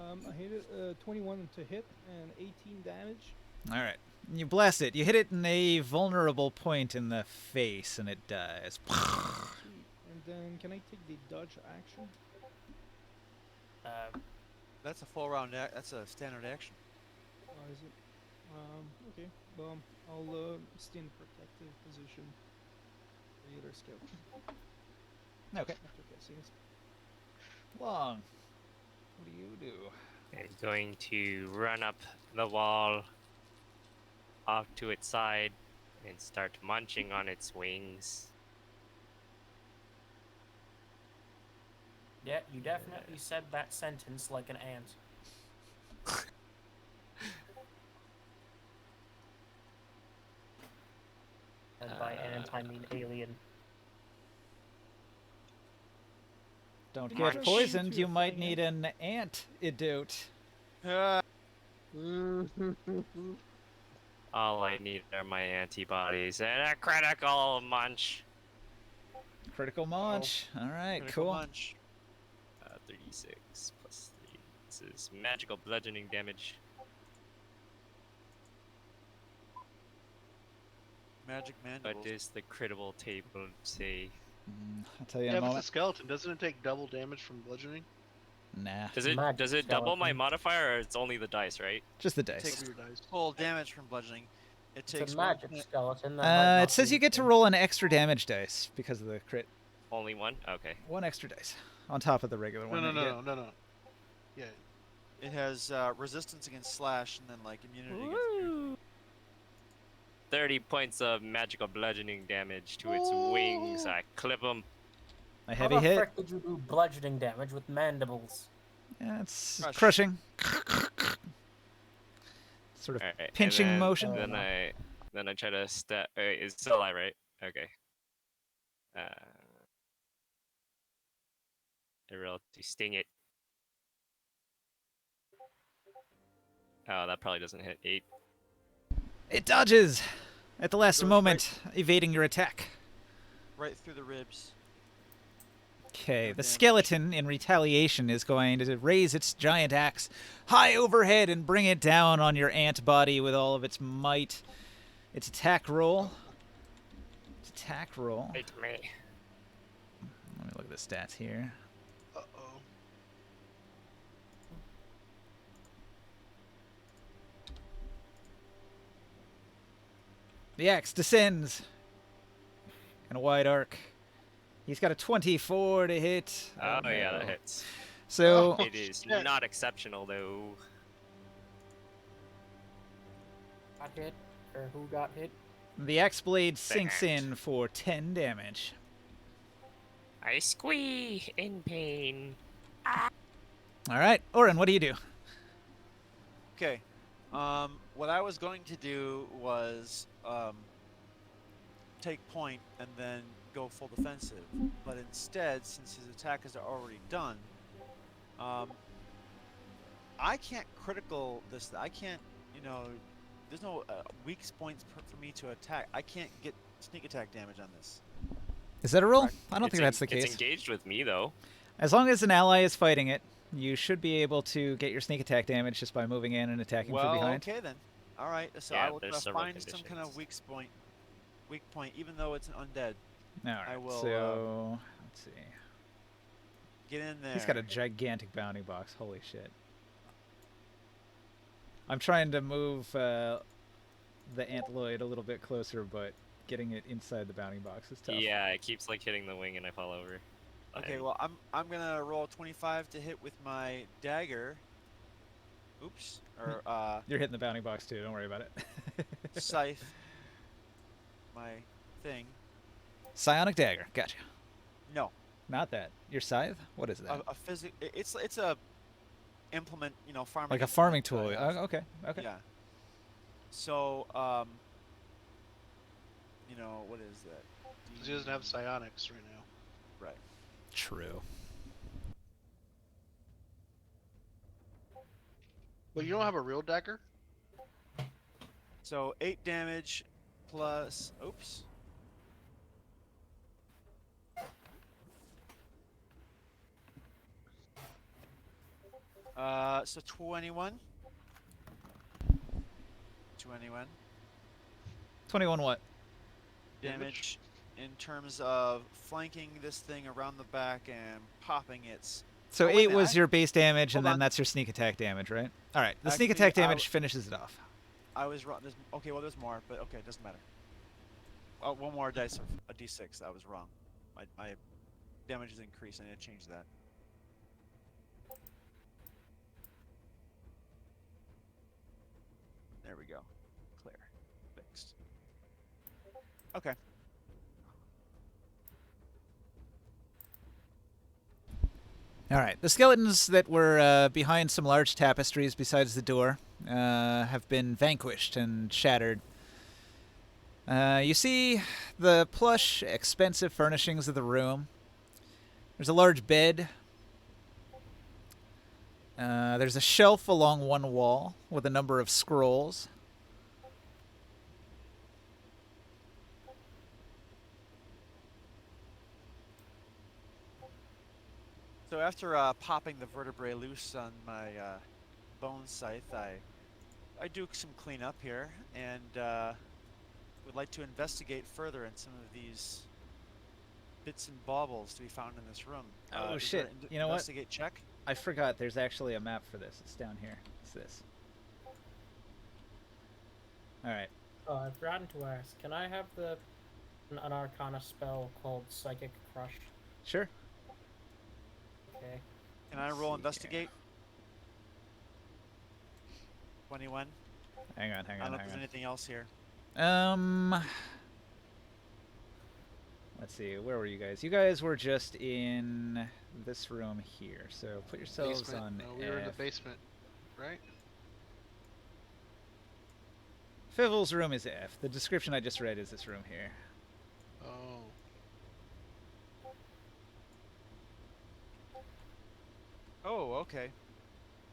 I hit it 21 to hit and 18 damage. all right. You blast it. You hit it in a vulnerable point in the face, and it dies. Sweet. And then can I take the dodge action? That's a full round. That's a standard action. Oh, is it? Okay. Well, I'll stay in protective position for either skeleton. Okay. After casting it. Long. What do you do? I'm going to run up the wall off to its side and start munching on its wings. Yeah, you definitely said that sentence like an ant. And by ant, I mean alien. Don't Can you get just poisoned. shoot You your might thing need an antidote. All I need are my antibodies and a critical munch. Critical munch. All right, Critical cool. Munch. 36 plus 3. This is magical bludgeoning damage. Magic What mandibles. does the critical table say? I'll tell you in Yeah, a if it's a moment. skeleton, doesn't it take double damage from bludgeoning? Nah, Does it Magic double my skeleton. modifier, or it's only the dice, right? just the Take dice. your dice. Full damage from bludgeoning. It It's takes a one magic point- skeleton. That might It not says be you get to the- roll an extra damage dice because of the crit. Only one? Okay. One extra dice on top of the regular No, one. no, that you no, no, no, no. Yeah, It has resistance against slash and then like immunity against. 30 points of magical bludgeoning damage to its wings. I clip them. get. A How heavy the hit. frick did you do bludgeoning damage with mandibles? Yeah, it's Crush. crushing. Sort of Alright, pinching and then, motion. Then I try to stat. It's still alive, right? Okay. I roll to sting it. Oh, that probably doesn't hit 8. It dodges at the last Goes moment, evading your attack. Right through the ribs. Okay, No the damage. skeleton in retaliation is going to raise its giant axe high overhead and bring it down on your ant body with all of its might. Its attack roll. Its attack roll. Hit me. Let me look at the stats here. uh-oh. The axe descends in a wide arc. He's got a 24 to hit. Oh, yeah, no. that hits. So It is shit. not exceptional, though. Got hit? Or who got hit? The axe blade sinks Bang. in for 10 damage. I squee in pain. All right, Orin, what do you do? Okay. What I was going to do was take point and then go full defensive, but instead, since his attack is already done, I can't critical this. I can't, there's no weak points for me to attack. I can't get sneak attack damage on this. Is that a roll? Correct. I don't think that's the It's case. engaged with me though. As long as an ally is fighting it, you should be able to get your sneak attack damage just by moving in and attacking from Well, behind. okay then. All right. So Yeah, I will there's try to several find some kind of conditions. weak point, even though it's an undead. All right, I will, so let's see. Get in there. He's got a gigantic bounty box. Holy shit. I'm trying to move the antloid a little bit closer, but getting it inside the bounty box is tough. Yeah, it keeps like hitting the wing and I fall over. Okay, I'm- well I'm gonna roll 25 to hit with my dagger. Oops. Or You're hitting the bounty box too. Don't worry about it. scythe. My thing. Psionic dagger. Gotcha. No, Not that. Your scythe? What is that? a It's a implement. Farming. Like a implement farming that I tool. have. Okay. Okay. Yeah. So what is that? 'Cause he doesn't have psionics right now. Right. True. But you don't have a real dagger? So 8 damage plus. Oops. So 21. 21 21 what? damage in terms of flanking this thing around the back and popping its. So Oh, wait a 8 minute, was your base damage, and hold then on. that's your sneak attack damage, right? All right. The sneak Actually, attack damage finishes it off. I was wrong. Okay, well, there's more, but okay, it doesn't matter. Oh, one more dice of a d6. I was wrong. My damage is increased. I need to change that. There we go. Clear. Fixed. Okay. All right. The skeletons that were behind some large tapestries besides the door have been vanquished and shattered. You see the plush, expensive furnishings of the room. There's a large bed. There's a shelf along one wall with a number of scrolls. So after popping the vertebrae loose on my bone scythe, I do some cleanup here and would like to investigate further in some of these bits and baubles to be found in this room. Oh, is there shit. an You know what? investigate check? I forgot there's actually a map for this. It's down here. It's this. All right. Oh, I've forgotten to ask. Can I have an Arcana spell called Psychic Crush? Sure. Okay. Can I Let's roll see investigate? 21. Hang on, I hang don't on, know if hang there's on. anything else here. Let's see. Where were you guys? You guys were just in this room here. So put yourselves Basement. on No, we were in the F. basement, right? Fivel's room is F. The description I just read is this room here. Oh. Oh, okay.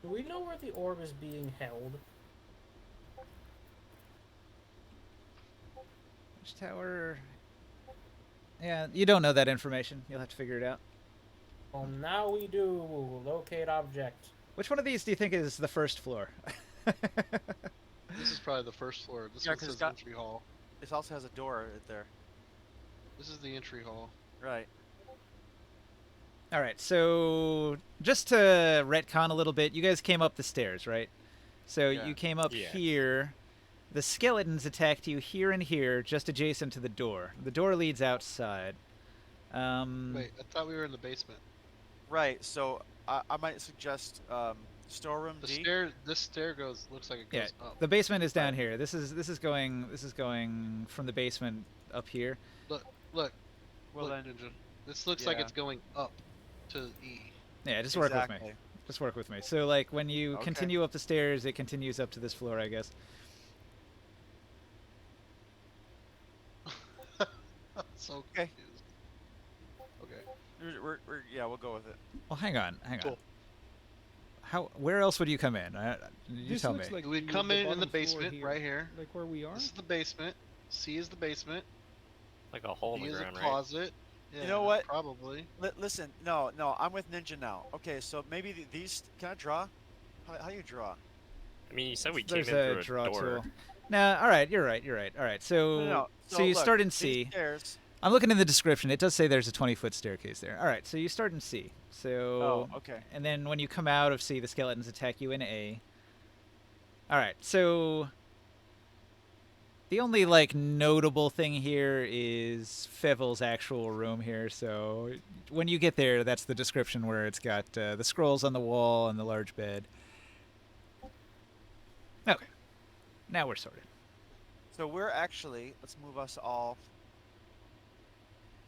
Do we know where the orb is being held? Which tower? Yeah, you don't know that information. You'll have to figure it out. Well, now we do. Locate object. Which one of these do you think is the first floor? This is probably the first floor. This Yeah, one 'cause it's says got- entry hall. This also has a door right there. This is the entry hall. Right. All right, so just to retcon a little bit, you guys came up the stairs, right? So Yeah. you came up Yeah. here. The skeletons attacked you here and here, just adjacent to the door. The door leads outside. Wait, I thought we were in the basement. Right. So I might suggest Storeroom The D. stair. This stair looks like it Yeah, goes up. the basement is down here. This is going from the basement up here. Look, Well look, then, Ninja. This looks like yeah. it's going up to E. Yeah, just work with me. Exactly. Just work with me. So like when you Okay. continue up the stairs, it continues up to this floor, I guess. I'm so Okay. confused. Okay. Yeah, we'll go with it. Well, hang on. Cool. Where else would you come in? You This tell me. looks like We come in the bottom floor basement here, right here. like where we are. This is the basement. C is the basement. Like a hole in D the is a ground, right? closet. Yeah, know what? Probably. Listen, no, I'm with Ninja now. Okay, so maybe these. Can I draw? How do you draw? I mean, you said we came There's in a through draw a door. tool. Nah, all right, you're right. All right, so No. so you look, start in these C. Stairs. I'm looking in the description. It does say there's a 20-foot staircase there. All right, so you start in C. So Oh, okay. and then when you come out of C, the skeletons attack you in A. All right, so the only like notable thing here is Fevel's actual room here. So when you get there, that's the description where it's got the scrolls on the wall and the large bed. Okay, now we're sorted. So we're actually. Let's move us all.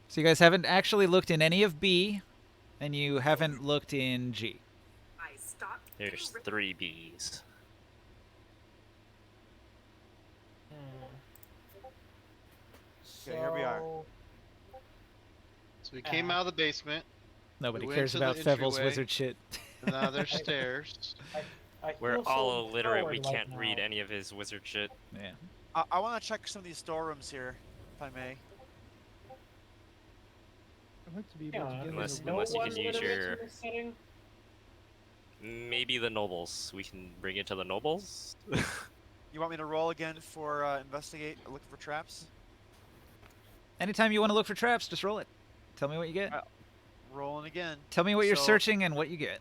So you guys haven't actually looked in any of B, and you haven't looked in G. I stopped. There's 3 Bs. Okay, here we are. So we came out of the basement. Nobody went cares to the about Fevel's entryway. wizard shit. And now there's stairs. I We're feel so all illiterate. We forward can't right read now. any of his wizard shit. Yeah. I want to check some of these storerooms here, if I may. I'd like to be Yeah, able to get Unless- in no the unless you one can use literate your- in this setting? Maybe the nobles. We can bring it to the nobles. You want me to roll again for investigate, looking for traps? Anytime you want to look for traps, just roll it. Tell me what you get. Rolling again. Tell me what you're so- searching and what you get.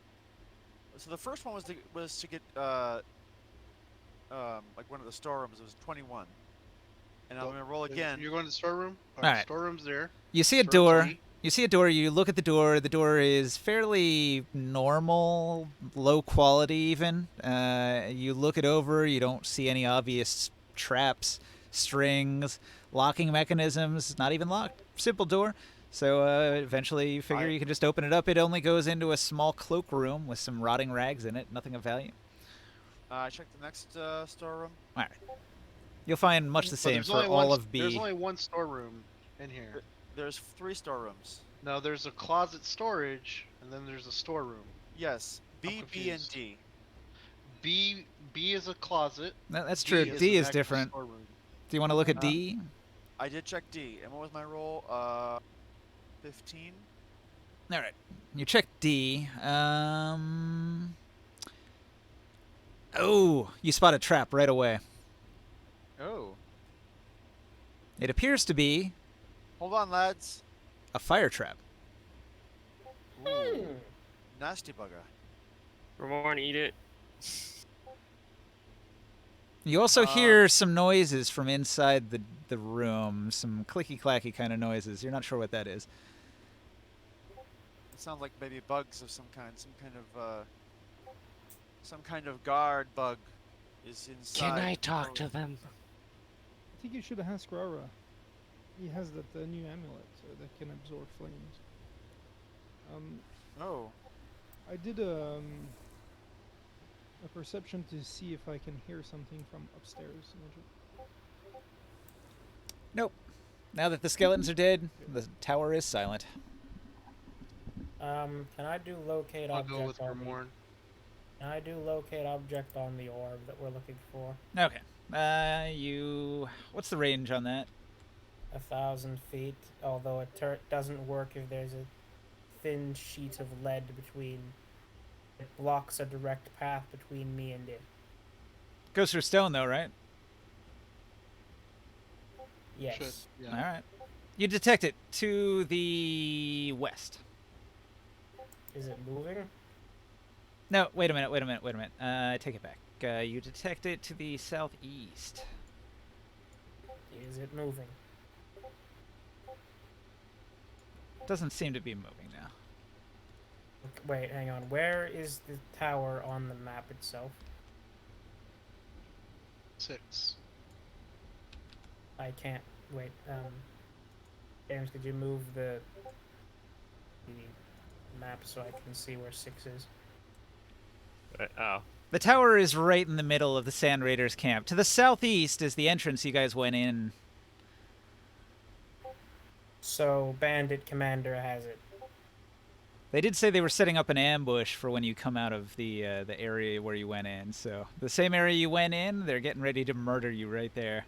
So the first one was to get like one of the storerooms. It was 21, and I'm Go- gonna roll again. You're going to the storeroom? Alright. Storeroom's there. You see a Storeroom's door. D. You see a door. You look at the door. The door is fairly normal, low quality even. You look it over. You don't see any obvious traps, strings, locking mechanisms. Not even locked. Simple door. So eventually you figure I- you can just open it up. It only goes into a small cloakroom with some rotting rags in it. Nothing of value. I checked the next storeroom. All right. You'll find much the But same there's for only all one, of B. There's only one storeroom in here. There's 3 storerooms. No, there's a closet storage, and then there's a storeroom. Yes, B, B, and confused. D. B is a closet. No, that's true. D D an is actual different. storeroom. Do you want to look at Uh, D? I did check D. And what was my roll? 15. All right. You check D. Oh, you spot a trap right away. Oh. It appears to be Hold on, lads. a fire trap. Ooh. Nasty bugger. Ramon, eat it. You also hear some noises from inside the room, some clicky-clacky kind of noises. You're not sure what that is. It sounds like maybe bugs of some kind. Some kind of guard bug is inside. them? I think you should ask Rara. He has that new amulet that can absorb flames. Oh. I did a perception to see if I can hear something from upstairs. Nope. Now that the skeletons are dead, the tower is silent. Can I do locate I'll object go with on the, Remorn. Can I do locate object on the orb that we're looking for? Okay. What's the range on that? 1,000 feet, although it doesn't work if there's a thin sheet of lead between. It blocks a direct path between me and it. Goes for stone, though, right? Yes. Should, yeah. All right. You detect it to the west. Is it moving? No, wait a minute. I take it back. You detect it to the southeast. Is it moving? Doesn't seem to be moving now. Wait, hang on. Where is the tower on the map itself? 6. I can't. Wait. James, could you move the map so I can see where 6 is? Oh, The tower is right in the middle of the Sand Raiders camp. To the southeast is the entrance you guys went in. So, Bandit Commander has it. They did say they were setting up an ambush for when you come out of the area where you went in. So the same area you went in, they're getting ready to murder you right there.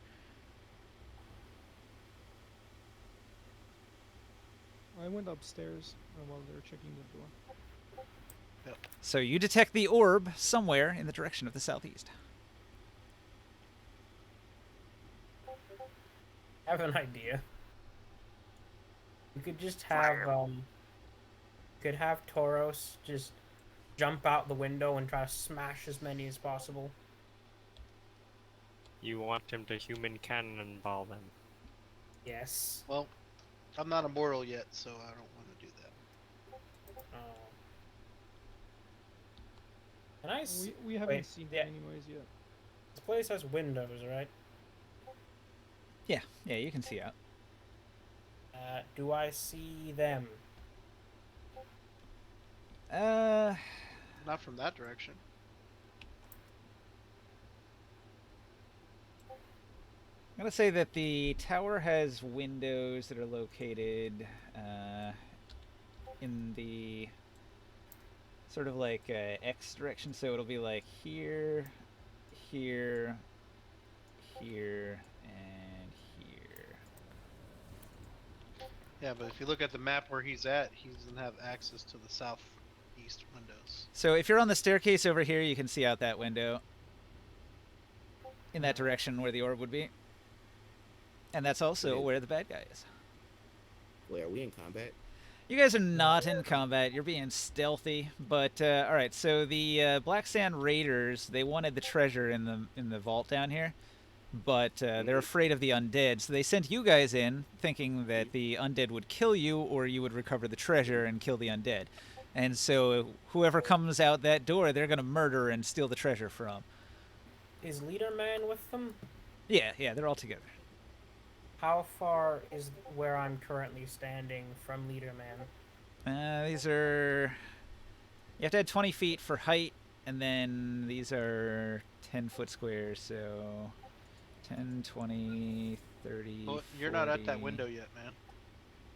I went upstairs while they were checking the door. So you detect the orb somewhere in the direction of the southeast. I have an idea. You could just have could have Tauros just jump out the window and try to smash as many as possible. you want him to human cannonball them. Yes. Well, I'm not immortal yet, so I don't want to do that. Can I see? We haven't wait, seen yeah. them anyways yet. This place has windows, right? Yeah, you can see out. Do I see them? Not from that direction. I'm going to say that the tower has windows that are located in the sort of like X direction. So it'll be like here, here, here, and here. Yeah, but if you look at the map where he's at, he doesn't have access to the southeast windows. So if you're on the staircase over here, you can see out that window in that direction where the orb would be. And that's also Okay. where the bad guy is. Wait, are we in combat? You guys are not in combat. You're being stealthy. But all right, so the Black Sand Raiders, they wanted the treasure in the vault down here, but they're afraid of the undead. So they sent you guys in, thinking that the undead would kill you, or you would recover the treasure and kill the undead. And so whoever comes out that door, they're gonna murder and steal the treasure from. Is Leaderman with them? Yeah, they're all together. How far is where I'm currently standing from Leaderman? These are... You have to add 20 feet for height, and then these are 10-foot squares, so 10, 20, 30, Well, you're not at that 40. window yet, man.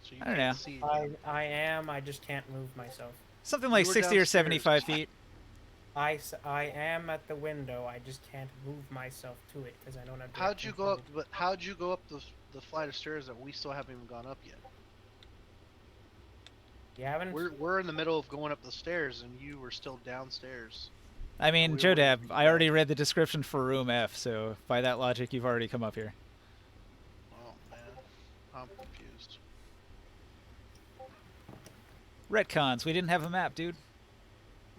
So you I don't can't know. see. I am. I just can't move myself. Something like You were 60 or downstairs. 75 feet. I am at the window. I just can't move myself to it because I don't have. How'd you direction go from up? But how'd you go up the flight of stairs that we still haven't even gone up yet? it. You haven't. We're in the middle of going up the stairs, and you were still downstairs. I mean, We were Jodab, waiting. I already read the description for room F, so by that logic, you've already come up here. Oh man, I'm confused. Retcons, we didn't have a map, dude.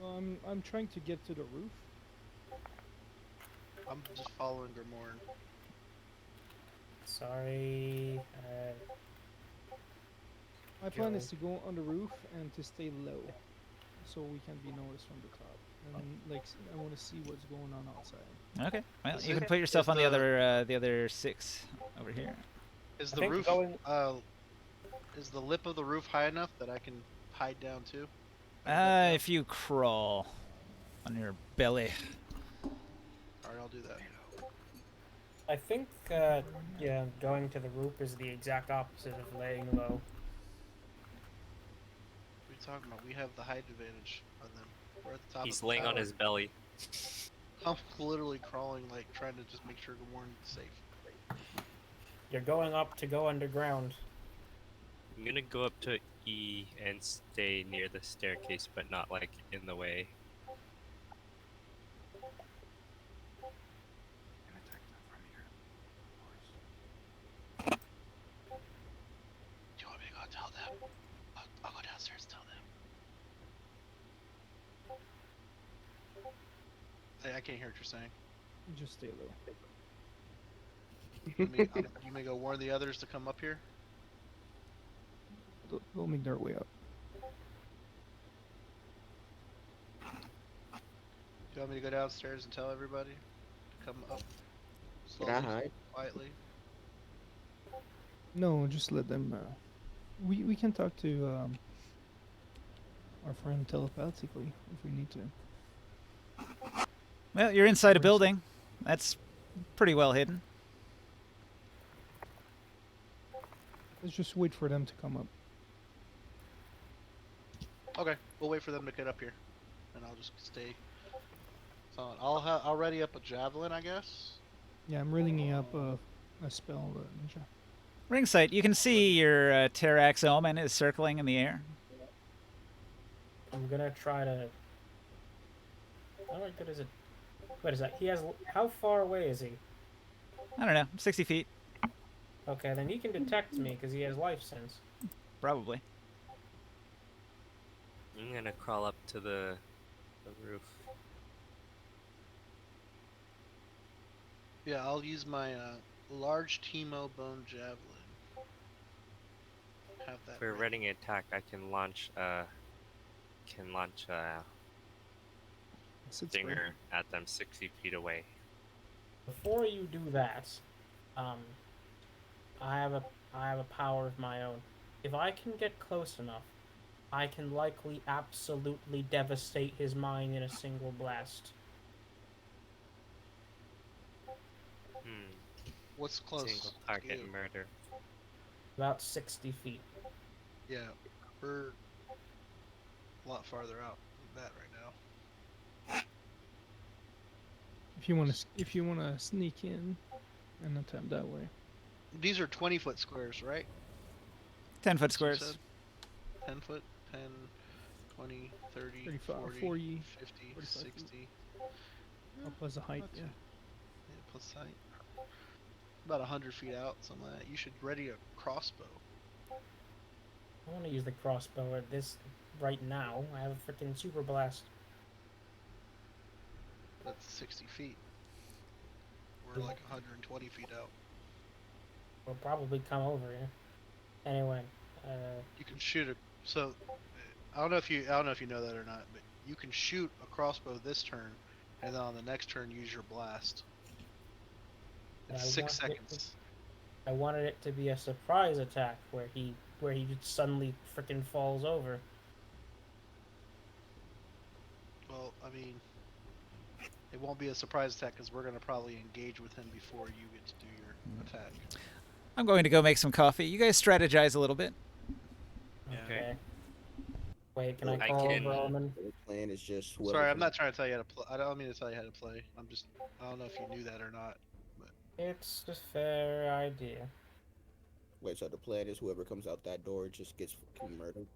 Well, I'm trying to get to the roof. I'm just following Grimorn. Sorry. My plan is Go. to go on the roof and to stay low, so we can be noticed from the top. And like, I want to see what's going on outside. Okay, well, Is you can it- put yourself is on the other 6 over here. Is I the think roof? going- Is the lip of the roof high enough that I can hide down too? If you crawl on your belly. Alright, I'll do that. I think. Yeah, going to the roof is the exact opposite of laying low. What are you talking about? We have the height advantage on them. We're at the top. He's of the laying on tower. his belly. I'm literally crawling, like trying to just make sure Grimorn is safe. You're going up to go underground. I'm gonna go up to E and stay near the staircase, but not like in the way. Do you want me to go tell them? I'll go downstairs and tell them. I can't hear what you're saying. Just stay low. You may go warn the others to come up here. They'll make their way up. you want me to go downstairs and tell everybody to come up Can I slowly, hide? quietly? No, just let them. We can talk to our friend telepathically if we need to. Well, you're inside a Where's it? building. That's pretty well hidden. Let's just wait for them to come up. Okay, we'll wait for them to get up here, and I'll just stay. So I'll ready up a javelin, I guess. Yeah, I'm reading up a spell, Ninja. Ringside, you can see your Terrax Omen is circling in the air. I'm gonna try to. How good is it? What is that? He has. How far away is he? I don't know, 60 feet, Okay, then he can detect me because he has life sense. probably. I'm gonna crawl up to the roof. Yeah, I'll use my large Timo bone javelin. Have that. If we're ready. ready to attack, I can launch a stinger at them 60 feet away. Before you do that, I have a power of my own. If I can get close enough, I can likely absolutely devastate his mind in a single blast. What's close? Single to target you? murder. About 60 feet. Yeah, we're a lot farther out than that right now. If you wanna sneak in and attempt that way. These are 20-foot squares, right? 10-foot That's what you squares. said? 10 foot, 10, 20, 30, 35, 40, 40, 50, 45 feet. 60. Plus the height, Not yeah. too- Yeah, plus height. About 100 feet out, something like that. You should ready a crossbow. I want to use the crossbow at this right now. I have a freaking super blast. That's 60 feet. We're like 120 feet out. Will probably come over here. Anyway, You can shoot a. So, I don't know if you know that or not, but you can shoot a crossbow this turn, and then on the next turn use your blast. It's I 6 want it to- seconds. I wanted it to be a surprise attack where he just suddenly freaking falls over. Well, I mean, it won't be a surprise attack because we're gonna probably engage with him before you get to do your attack. I'm going to go make some coffee. You guys strategize a little bit. Okay. Wait, can I I call can- over Omen? The plan is just whoever Sorry, I'm comes- not trying to tell you how to play. I don't mean to tell you how to play. I don't know if you knew that or not. It's a fair idea. Wait, so the plan is whoever comes out that door just gets fucking murdered.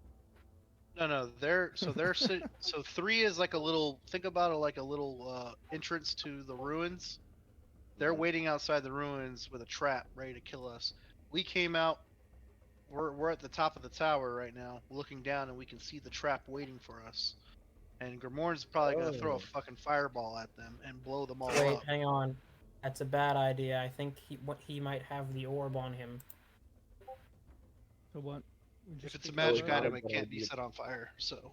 No, so 3 is like a little. Think about it like a little entrance to the ruins. They're waiting outside the ruins with a trap ready to kill us. We came out. We're at the top of the tower right now, looking down, and we can see the trap waiting for us. And Grimorn's probably gonna throw a Oh. fucking fireball at them and blow them all Wait, up. hang on. That's a bad idea. I think he might have the orb on him. So what? We If just it's a take magic it out? item, it Good can't be idea. set on fire, so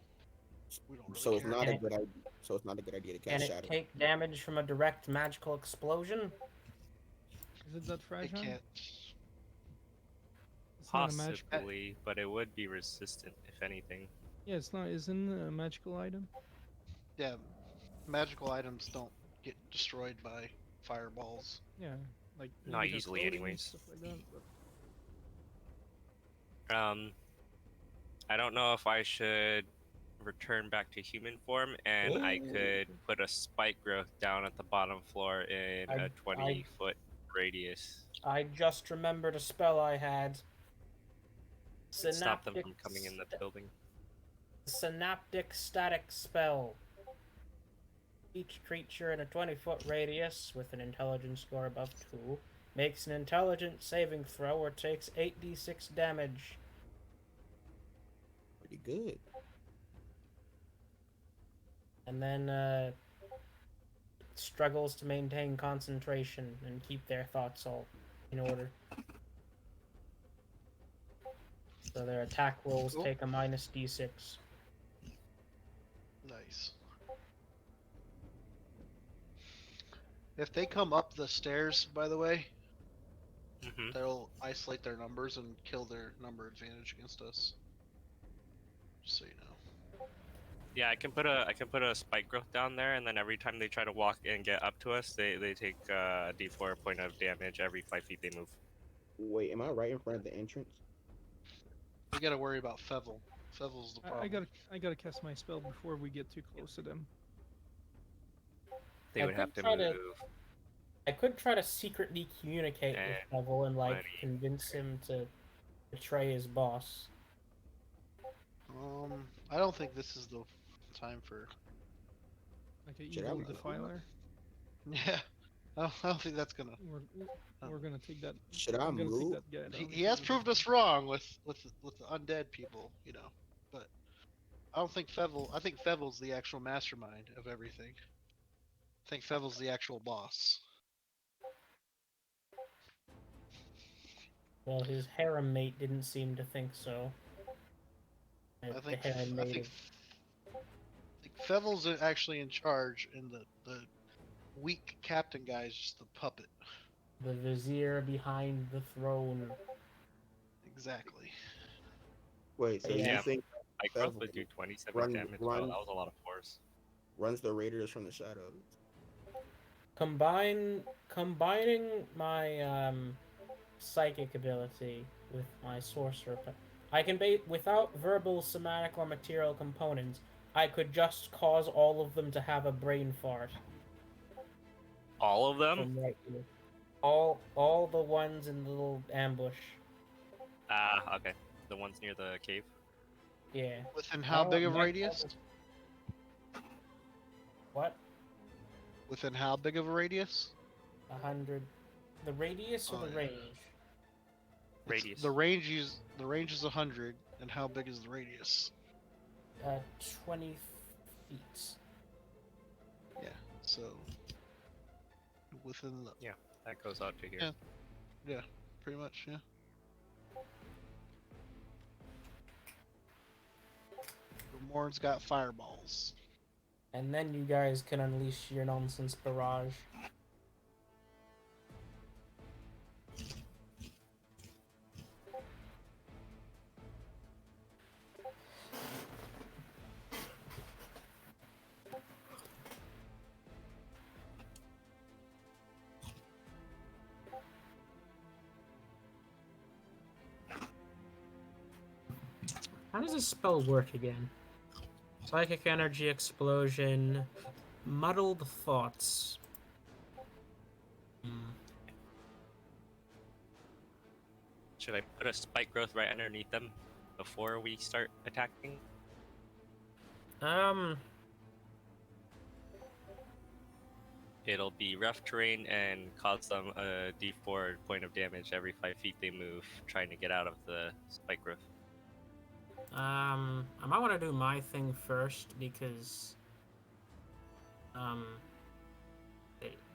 we don't really So it's care. not Can a it- good idea. So it's not a good idea to Can cast it shadow. take damage from a direct magical explosion? Is it that It fragile? can't. It's not a magic. Possibly, but it would be resistant if anything. Yeah, it's not. Isn't it a magical item? Yeah, magical items don't get destroyed by fireballs. Yeah, like Not maybe their easily clothing, anyways. Stuff like that. But I don't know if I should return back to human form, and I could put a spike growth down at the bottom floor in a 20-foot radius. I just remembered a spell I had. Stop them Synaptic from coming in the building. Synaptic static spell. Each creature in a 20-foot radius with an intelligence score above 2 makes an intelligence saving throw or takes 8d6 damage. Pretty good. And then struggles to maintain concentration and keep their thoughts all in order. So their attack rolls Cool. take a minus d6. Nice. If they come up the stairs, by the way, Hmm. they'll isolate their numbers and kill their number advantage against us. Just so you know. Yeah, I can put a spike growth down there, and then every time they try to walk and get up to us, they take a D4 point of damage every 5 feet they move. Wait, am I right in front of the entrance? We gotta worry about Fevel. Fevel's the problem. I gotta cast my spell before we get too close to them. They I would have could to try move. to- I could try to secretly communicate with Neville and like 20. convince him to betray his boss. I don't think this is the time for. Like an Should I evil move? defiler. Yeah, I don't think that's gonna. We're gonna take that. Should I I'm gonna take move? that guy down. He has proved us wrong with the undead people, you know. But I don't think Fevel. I think Fevel's the actual mastermind of everything. I think Fevel's the actual boss. Well, his harem mate didn't seem to think so. I The think harem I mate think, of- I think Fevel's actually in charge, and the weak captain guy is just the puppet. the vizier behind the throne. Exactly. Wait, so Yeah. you think I growth Fevel would do 27 run- damage. run- Wow, that was a lot of force. runs the raiders from the shadows? Combining my psychic ability with my sorcerer, I can without verbal, somatic, or material components. I could just cause all of them to have a brain fart. All of them? From right here. All the ones in the little ambush. Ah, okay. The ones near the cave. Yeah. Within how Oh, big of a next radius? What? Within how big of a radius? 100. The radius or Oh, the yeah. range? Radius. The range is 100, and how big is the radius? 20 feet. Yeah. So within the That goes out to here. Yeah. yeah, pretty much yeah. Morn's got fireballs. And then you guys can unleash your nonsense barrage. How does this spell work again? Psychic energy explosion, muddled thoughts. Should I put a spike growth right underneath them before we start attacking? It'll be rough terrain and cause them a D4 point of damage every 5 feet they move, trying to get out of the spike growth. I might want to do my thing first because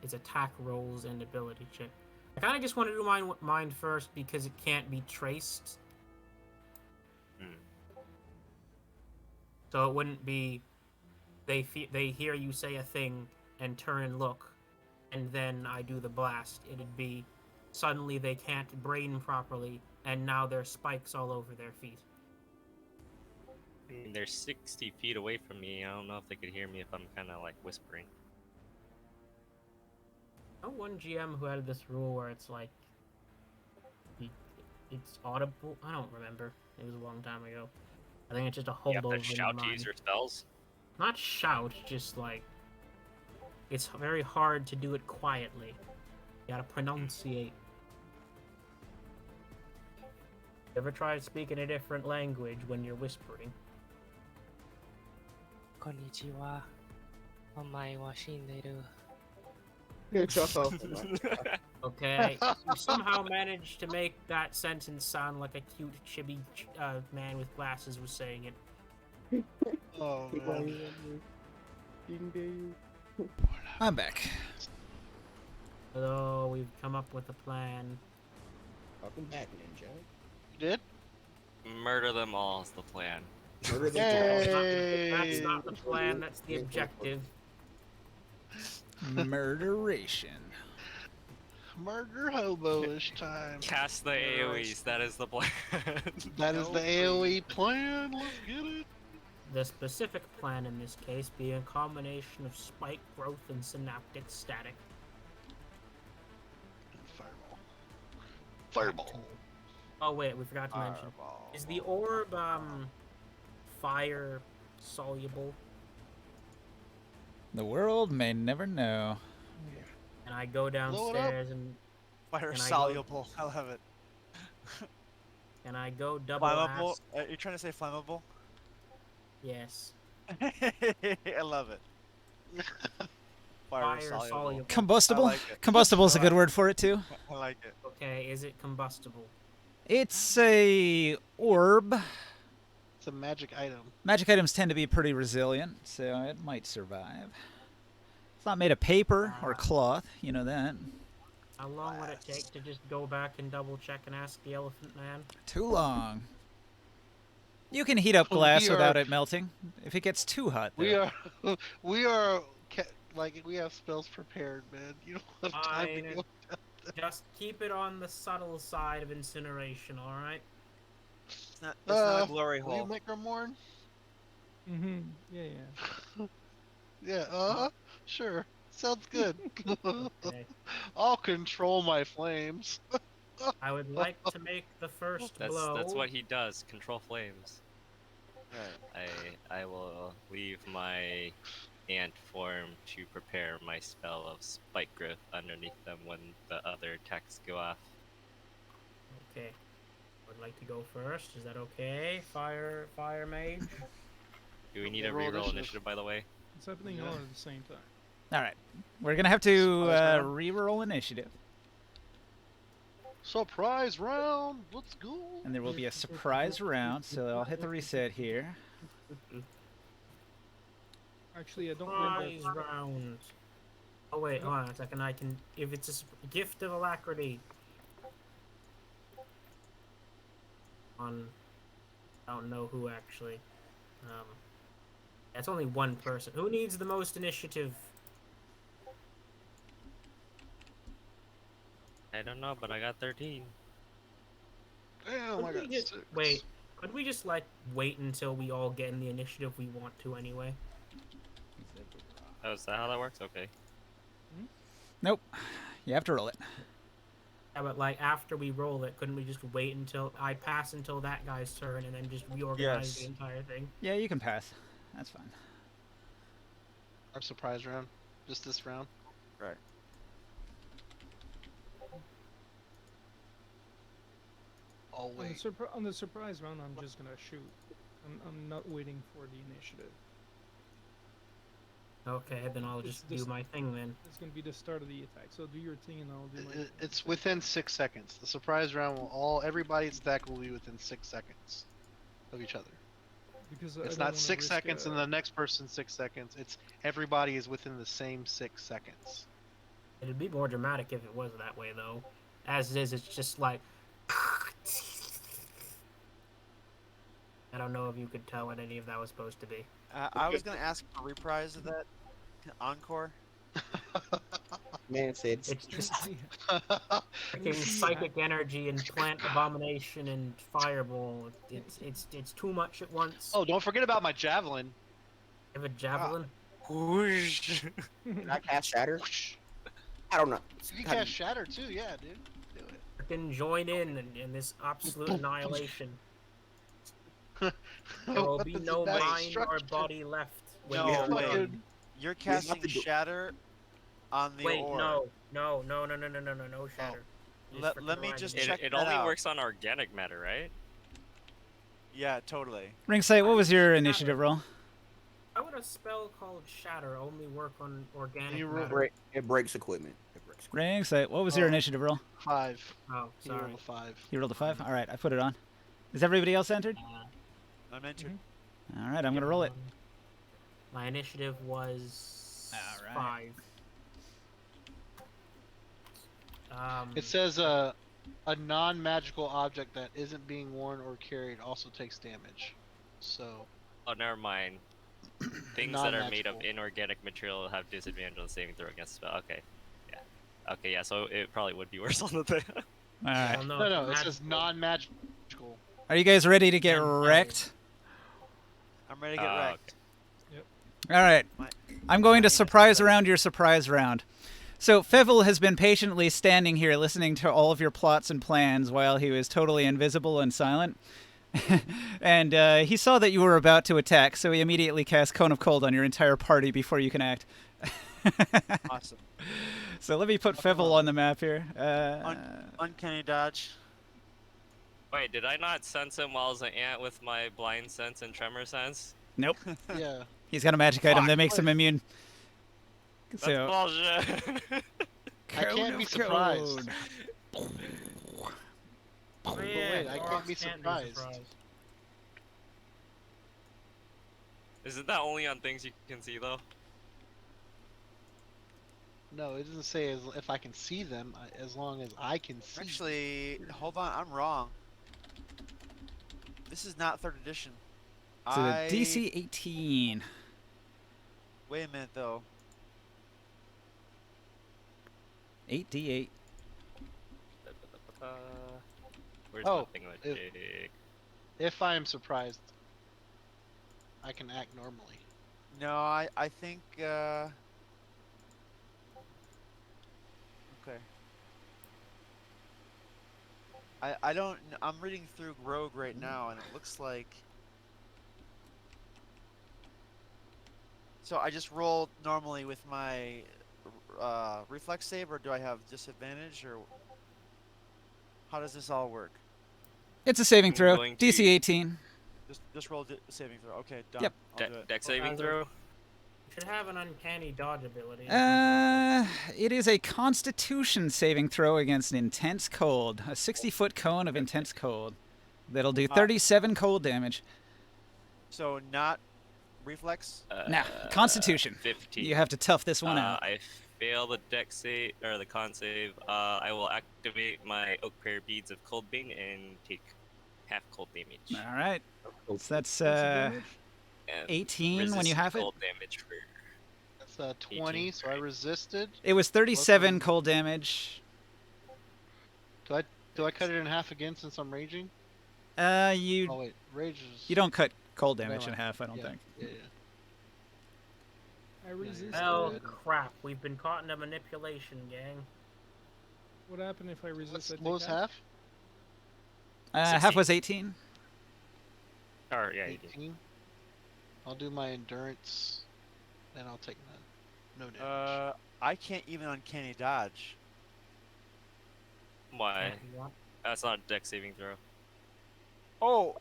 it's attack rolls and ability check. I kind of just want to do mine first because it can't be traced. So it wouldn't be they hear you say a thing and turn and look, and then I do the blast. It'd be suddenly they can't brain properly, and now there's spikes all over their feet. I mean, they're 60 feet away from me. I don't know if they could hear me if I'm kind of like whispering. I know one GM who had this rule where it's like it's audible. I don't remember. It was a long time ago. I think it's just a You have holdover. to shout to use your spells. Not shout, just like it's very hard to do it quietly. You gotta pronunciate. Ever tried speaking a different language when you're whispering? Konnichiwa. Omae wa shinderu. Shut up. Okay, you somehow managed to make that sentence sound like a cute chibi man with glasses was saying it. Oh man. I'm back. So we've come up with a plan. Welcome back, Ninja. You did? Murder them all is the plan. Murder the Yay! That's not the plan, that's the objective. Murderation. Murder hobo-ish time. Cast the AoEs. That is the plan. That is the AoE plan. Let's get it. The specific plan in this case being a combination of spike growth and synaptic static. Fireball. Fireball. Oh wait, we forgot to mention. Fireball. Is the orb fire soluble? The world may never know. And I go downstairs and Fire and I go- soluble? I love it. I go double Flammable? ask. You're trying to say flammable? Yes. I love it. Fire soluble. Combustible? I like it. Combustible is a I good like word for it too. I like it. Okay, is it combustible? It's a orb. It's a magic item. Magic items tend to be pretty resilient, so it might survive. It's not made of paper or cloth, you know that. How long would it take to just go back and double check and ask the elephant man? Too long. You can heat up We glass without are- it melting. If it gets too hot, We though. are, we are, like we have spells prepared, man. You don't have time to Fine. go. Just keep it on the subtle side of incineration, alright? It's not a glory Will you hole. make her mourn? Mm-hmm. Yeah. Yeah. Sure. Sounds good. Okay. I'll control my flames. I would like to make the first blow. That's what he does. Control flames. Right. I will leave my ant form to prepare my spell of spike growth underneath them when the other attacks go off. Okay. I would like to go first. Is that okay? Fire mage? Do we need Okay, a roll reroll initiative. initiative, by the way? It's happening Yeah. all at the same time. All right. We're going to have to Surprise round. re-roll initiative. Surprise round. Let's go. And there will be a surprise round, so I'll hit the reset here. Actually, I don't Surprise remember. round. Oh wait, hold on a second. I can, if it's a gift of alacrity. On, I don't know who actually. It's only one person. Who needs the most initiative? I don't know, but I got 13. Damn, I Could we got just- 6. Wait, could we just like wait until we all get in the initiative we want to anyway? Oh, is that how that works? Okay. Nope. You have to roll it. Yeah, but like after we roll it, couldn't we just wait until I pass until that guy's turn and then just reorganize the Yes. entire thing? Yeah, you can pass. That's fine. Our surprise round. Just this round. Right. I'll On the, wait. on the surprise round, I'm just gonna shoot. I'm not waiting for the initiative. Okay, then I'll It's just this- do my thing then. It's gonna be the start of the attack. So do your thing, and I'll do my. thing. It's within 6 seconds. The surprise round will everybody's attack will be within 6 seconds of each other. Because I It's don't not wanna 6 risk, seconds and the next person 6 seconds. It's everybody is within the same 6 seconds. It'd be more dramatic if it was that way though. As it is, it's just like. I don't know if you could tell what any of that was supposed to be. I was gonna ask for a reprise of that encore. Man said, It's just freaking psychic energy and plant abomination and fireball. It's too much at once. Oh, don't forget about my javelin. You have a javelin? Whoosh! "Can I cast Shatter?" Whoosh. I don't know. You can cast shatter too, yeah, dude. Do it. Freaking join in this absolute annihilation. There will be Weapons no of mass mind or destruction. body left. When No, you're wait. done. You're We have casting to do- shatter on the Wait, orb. no, shatter. Just Let freaking me remind just me. check It that only out. works on organic matter, right? Yeah, totally. Ringside, what was your That initiative way. roll? How would a spell called shatter only work on organic You roll matter? It breaks equipment. It breaks equipment. Ringside, what was your Oh. initiative roll? 5. Oh, He rolled sorry. a 5. You rolled a 5? All right, I put it on. Is everybody else entered? I'm entered. All right, I'm going to roll it. My initiative was Alright. 5. It says a non-magical object that isn't being worn or carried also takes damage. So Oh, never mind. Things that are made of Non-magical. inorganic material have disadvantage on saving throw against spell. Okay. Yeah. Okay, yeah, so it probably would be worse on the thing. All right. Well, No, it's no, it says magical. non-magical. Are you guys ready to get And wrecked? I'm ready to get wrecked. All right. My- I'm going to Mine is surprise ready. around your surprise round. So Fevil has been patiently standing here listening to all of your plots and plans while he was totally invisible and silent. And he saw that you were about to attack, so he immediately cast Cone of Cold on your entire party before you can act. Awesome. So let me put Fevil on the map here. Uncanny dodge. Wait, did I not sense him while I was an ant with my blind sense and tremor sense? Nope. Yeah. He's got a magic item Fuck. that makes him immune. That's So bullshit. I can't be surprised. Oh, But yeah, wait, I can't be orcs surprised. Isn't that only on things you can see though? No, it doesn't say if I can see them, as long as I can see. Actually, hold on, I'm wrong. This is not 3rd edition. So the DC 18. Wait a minute though. 8d8. Where's Oh, my thing with if- jig? If I am surprised, I can act normally. No, I think okay. I don't I'm reading through Rogue right now and it looks like so I just rolled normally with my reflex save or do I have disadvantage or how does this all work? It's a saving I'm throw. going to- DC 18. Just roll saving throw. Okay, done. Yep. I'll do it. Deck saving as a- throw? You should have an uncanny dodge ability. It is a Constitution saving throw against intense cold. A 60-foot cone of intense cold. That'll do 37 cold damage. So not reflex. Now, Constitution. 15. You have to tough this one out. I fail the deck save or the con save. I will activate my Oak Prayer Beads of Cold Bane and take half cold damage. All right. So that's What's the damage? And 18 when you resist have it. cold damage for That's 20, 18, so I right. resisted. It was 37 Welcome. cold damage. Do I cut it in half again since I'm raging? You Oh wait, rage is. you don't cut cold Never damage in mind. half, I don't yeah, think. Yeah, I resist. Oh good. crap! We've been caught in a manipulation, gang. What happened if I resist? I What was take half? half? Half 16. was 18. or yeah, you did. 18. I'll do my endurance, and I'll take no damage. I can't even uncanny dodge. Why? What? That's not a deck saving throw. Oh.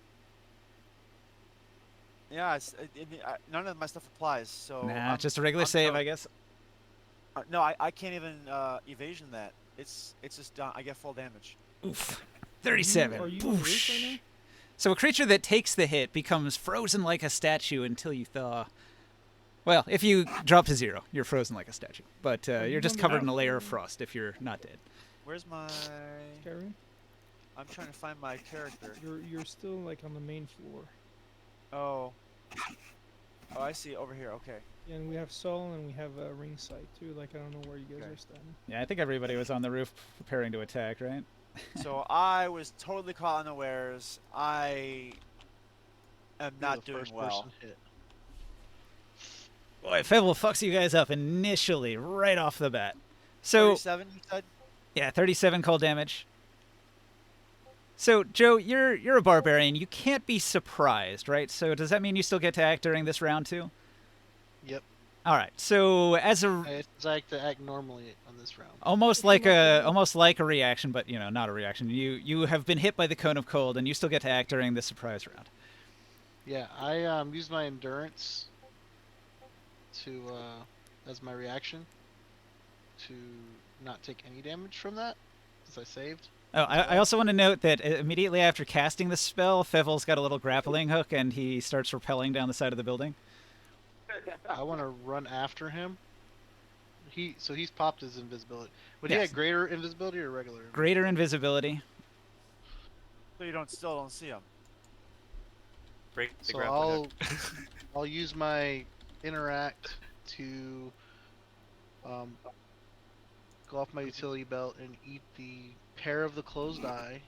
Yeah, none of my stuff applies. So Nah, I'm- just a regular I'm save, so- I guess. No, I can't even evasion that. It's just done. I get full damage. Oof. 37. Are you on this Boosh. right now? So a creature that takes the hit becomes frozen like a statue until you thaw. Well, if you drop to 0, you're frozen like a statue. But Are you're you just on the covered in a map? layer of frost if you're not dead. Where's my? Skyrim? I'm trying to find my character. You're still like on the main floor. Oh. Oh, I see. Over here. Okay. Yeah, and we have Saul and we have ringside too. Like I don't know where you guys Okay. are standing. Yeah, I think everybody was on the roof preparing to attack, right? So I was totally caught unawares. I am You're not the doing first well. person hit. Boy, Fevil fucks you guys up initially, right off the bat. So, 37, you said? yeah, 37 cold damage. So, Joe, you're a barbarian. You can't be surprised, right? So, does that mean you still get to act during this round too? Yep. All right. So, as a It's like to act normally on this round. almost like a reaction, but not a reaction. You have been hit by the cone of cold, and you still get to act during the surprise round. Yeah, I use my endurance to as my reaction to not take any damage from that, because I saved. Oh, I also want to note that immediately after casting the spell, Fevil's got a little grappling hook, and he starts rappelling down the side of the building. I want to run after him. So he's popped his invisibility. Would he Yes. have greater invisibility or regular? Greater invisibility. So you still don't see him. break the So grappling I'll hook. I'll use my interact to go off my utility belt and eat the pair of the closed eye.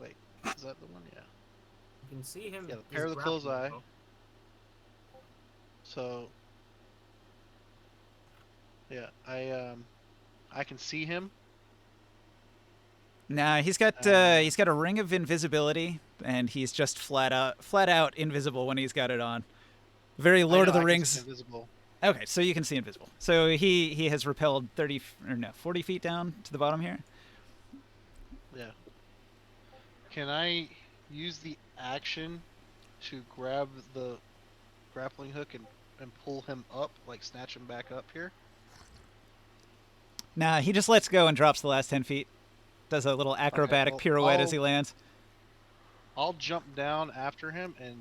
Wait, is that the one? Yeah. You can see him. Yeah, the he's pair of the closed grappling eye. hook. So yeah, I can see him. Nah, he's got a ring of invisibility, and he's just flat out invisible when he's got it on. Very I Lord know, of the I can Rings. see invisible. Okay, so you can see invisible. So he has repelled 40 feet down to the bottom here. Yeah. Can I use the action to grab the grappling hook and pull him up, like snatch him back up here? Nah, he just lets go and drops the last 10 feet. Does a little acrobatic well, pirouette as he lands. I'll jump down after him and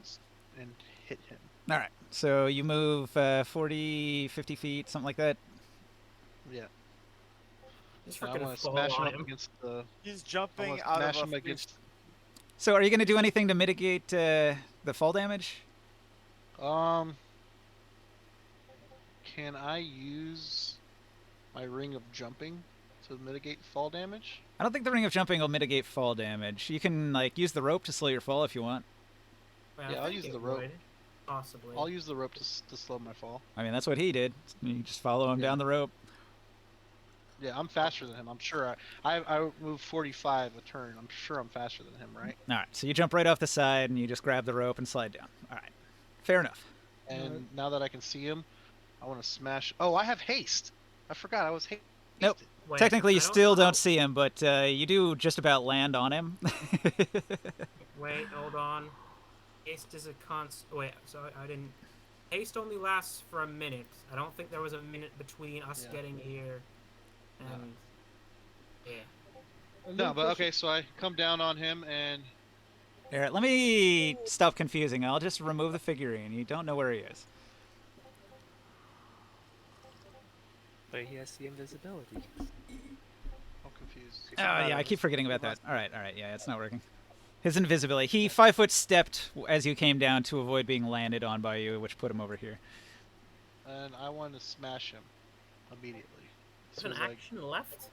hit him. All right, so you move 40, 50 feet, something like that. Yeah. Just And I freaking want to fall smash him on up him. against the. He's I jumping want to out smash of him a against. So are you going to do anything to mitigate the fall damage? Can I use my ring of jumping to mitigate fall damage? I don't think the ring of jumping will mitigate fall damage. You can like use the rope to slow your fall if you want. Well, Yeah, I I'll think use it the rope. would, possibly. I'll use the rope to slow my fall. I mean, that's what he did. You just follow him Yeah. down the rope. Yeah, I'm faster than him. I'm sure. I move 45 a turn. I'm sure I'm faster than him, right? All right, so you jump right off the side and you just grab the rope and slide down. All right, fair enough. And now that I can see him, I want to smash. Oh, I have haste. I forgot I was hasted. Nope. Wait, Technically, you I still know- don't see him, but you do just about land on him. Wait, hold on. Haste is a Wait, sorry, I didn't. Haste only lasts for a minute. I don't think there was a minute between us Yeah. getting here and. Yeah. A No, little but question- okay. So I come down on him and Here, let me stop confusing. I'll just remove the figurine. You don't know where he is. But he has the invisibility. I'm confused. Oh, yeah, I keep forgetting about that. All right, yeah, it's not working. His invisibility. He 5-foot stepped as you came down to avoid being landed on by you, which put him over here. And I want to smash him immediately. As There's soon an as I action left.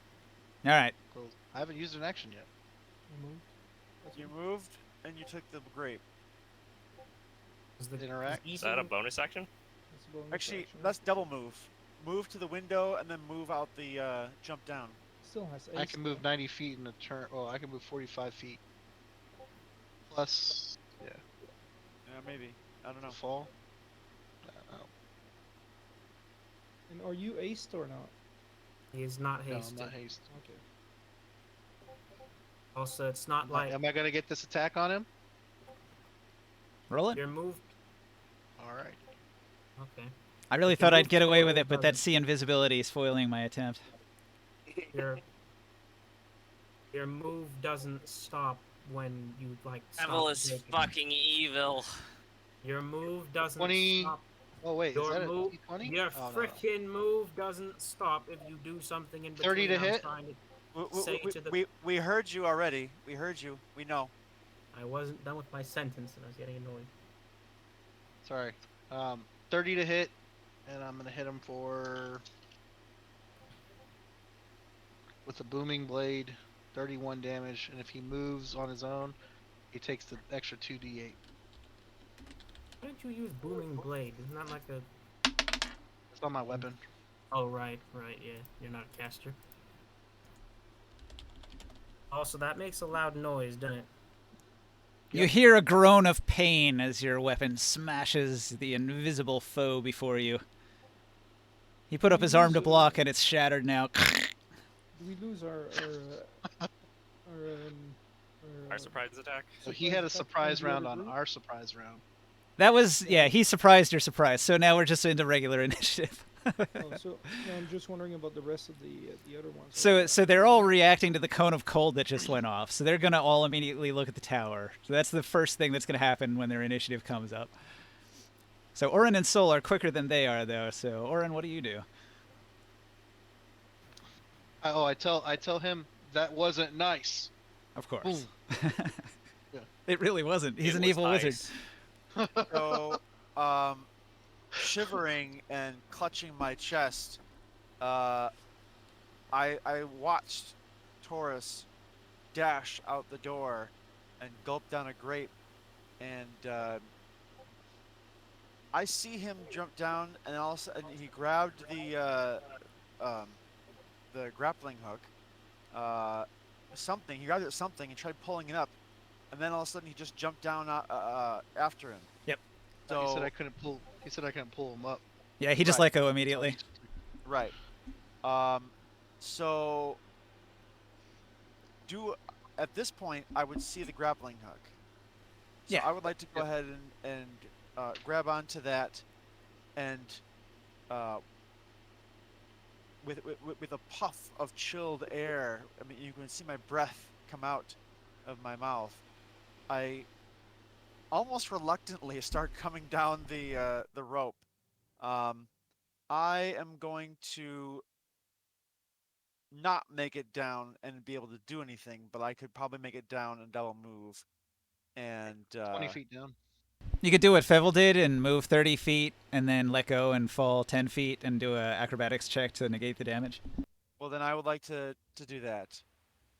All right. close. I haven't used an action yet. Removed. That's You what- moved and you took the grape. Is the, Interact. is Is that a eating- bonus action? that's a bonus Actually, action. let's double move. Move to the window and then move out the jump down. Still has I ace can though. move 90 feet in a turn. Oh, I can move 45 feet. Plus, yeah, Yeah, maybe. I don't the know. fall. No, And are you aced or not? He is not no, I'm hasted. not haste. Okay. Also, it's not like Am I gonna get this attack on him? Roll it. your move. All right. Okay. I really If you thought I'd move get away forward, with it, but that doesn't- sea invisibility is foiling my attempt. Your your move doesn't stop when you like. Devil stop is taking- fucking evil. Your move doesn't 20 stop. Oh wait, is Your that a move. D20? Your Oh, no. frickin' move doesn't stop if you do something in between. 30 to I'm hit? trying to- We, Say we, to the- we heard you already. We heard you. We know. I wasn't done with my sentence and I was getting annoyed. Sorry. 30 to hit, and I'm gonna hit him with the booming blade, 31 damage, and if he moves on his own, he takes the extra 2d8. Why don't you use booming blade? Isn't that like a? It's on my weapon. Oh right, yeah. You're not a caster. Also, that makes a loud noise, doesn't it? You hear a groan of pain as your weapon smashes the invisible foe before you. He put up his arm to block, and it's shattered now. Do we lose our Our surprise attack. So he had a Surprise surprise attack round on on the other our surprise round. That was, yeah, he surprised your surprise, so now we're just into regular initiative. Oh, so no, I'm just wondering about the rest of the other ones. So they're all reacting to the cone of cold that just went off. So they're gonna all immediately look at the tower. So that's the first thing that's gonna happen when their initiative comes up. So Orin and Sol are quicker than they are, though. So Orin, what do you do? I tell him that wasn't nice. Of course. Boom. Yeah. It really wasn't. He's It an was evil wizard. nice. So, shivering and clutching my chest, I watched Taurus dash out the door and gulp down a grape, and I see him jump down, and all of a sudden he grabbed the grappling hook, something. He grabbed it something and tried pulling it up, and then all of a sudden he just jumped down after him. Yep. So He said I couldn't pull. He said I couldn't pull him up. Yeah, he just Right. let go immediately. right. So at this point I would see the grappling hook. So Yeah. I would like to go ahead and grab onto that, and with a puff of chilled air, I mean, you can see my breath come out of my mouth. I almost reluctantly start coming down the rope. I am going to not make it down and be able to do anything, but I could probably make it down and double move. And 20 feet down. You could do what Fevel did and move 30 feet and then let go and fall 10 feet and do a acrobatics check to negate the damage. well, then I would like to do that.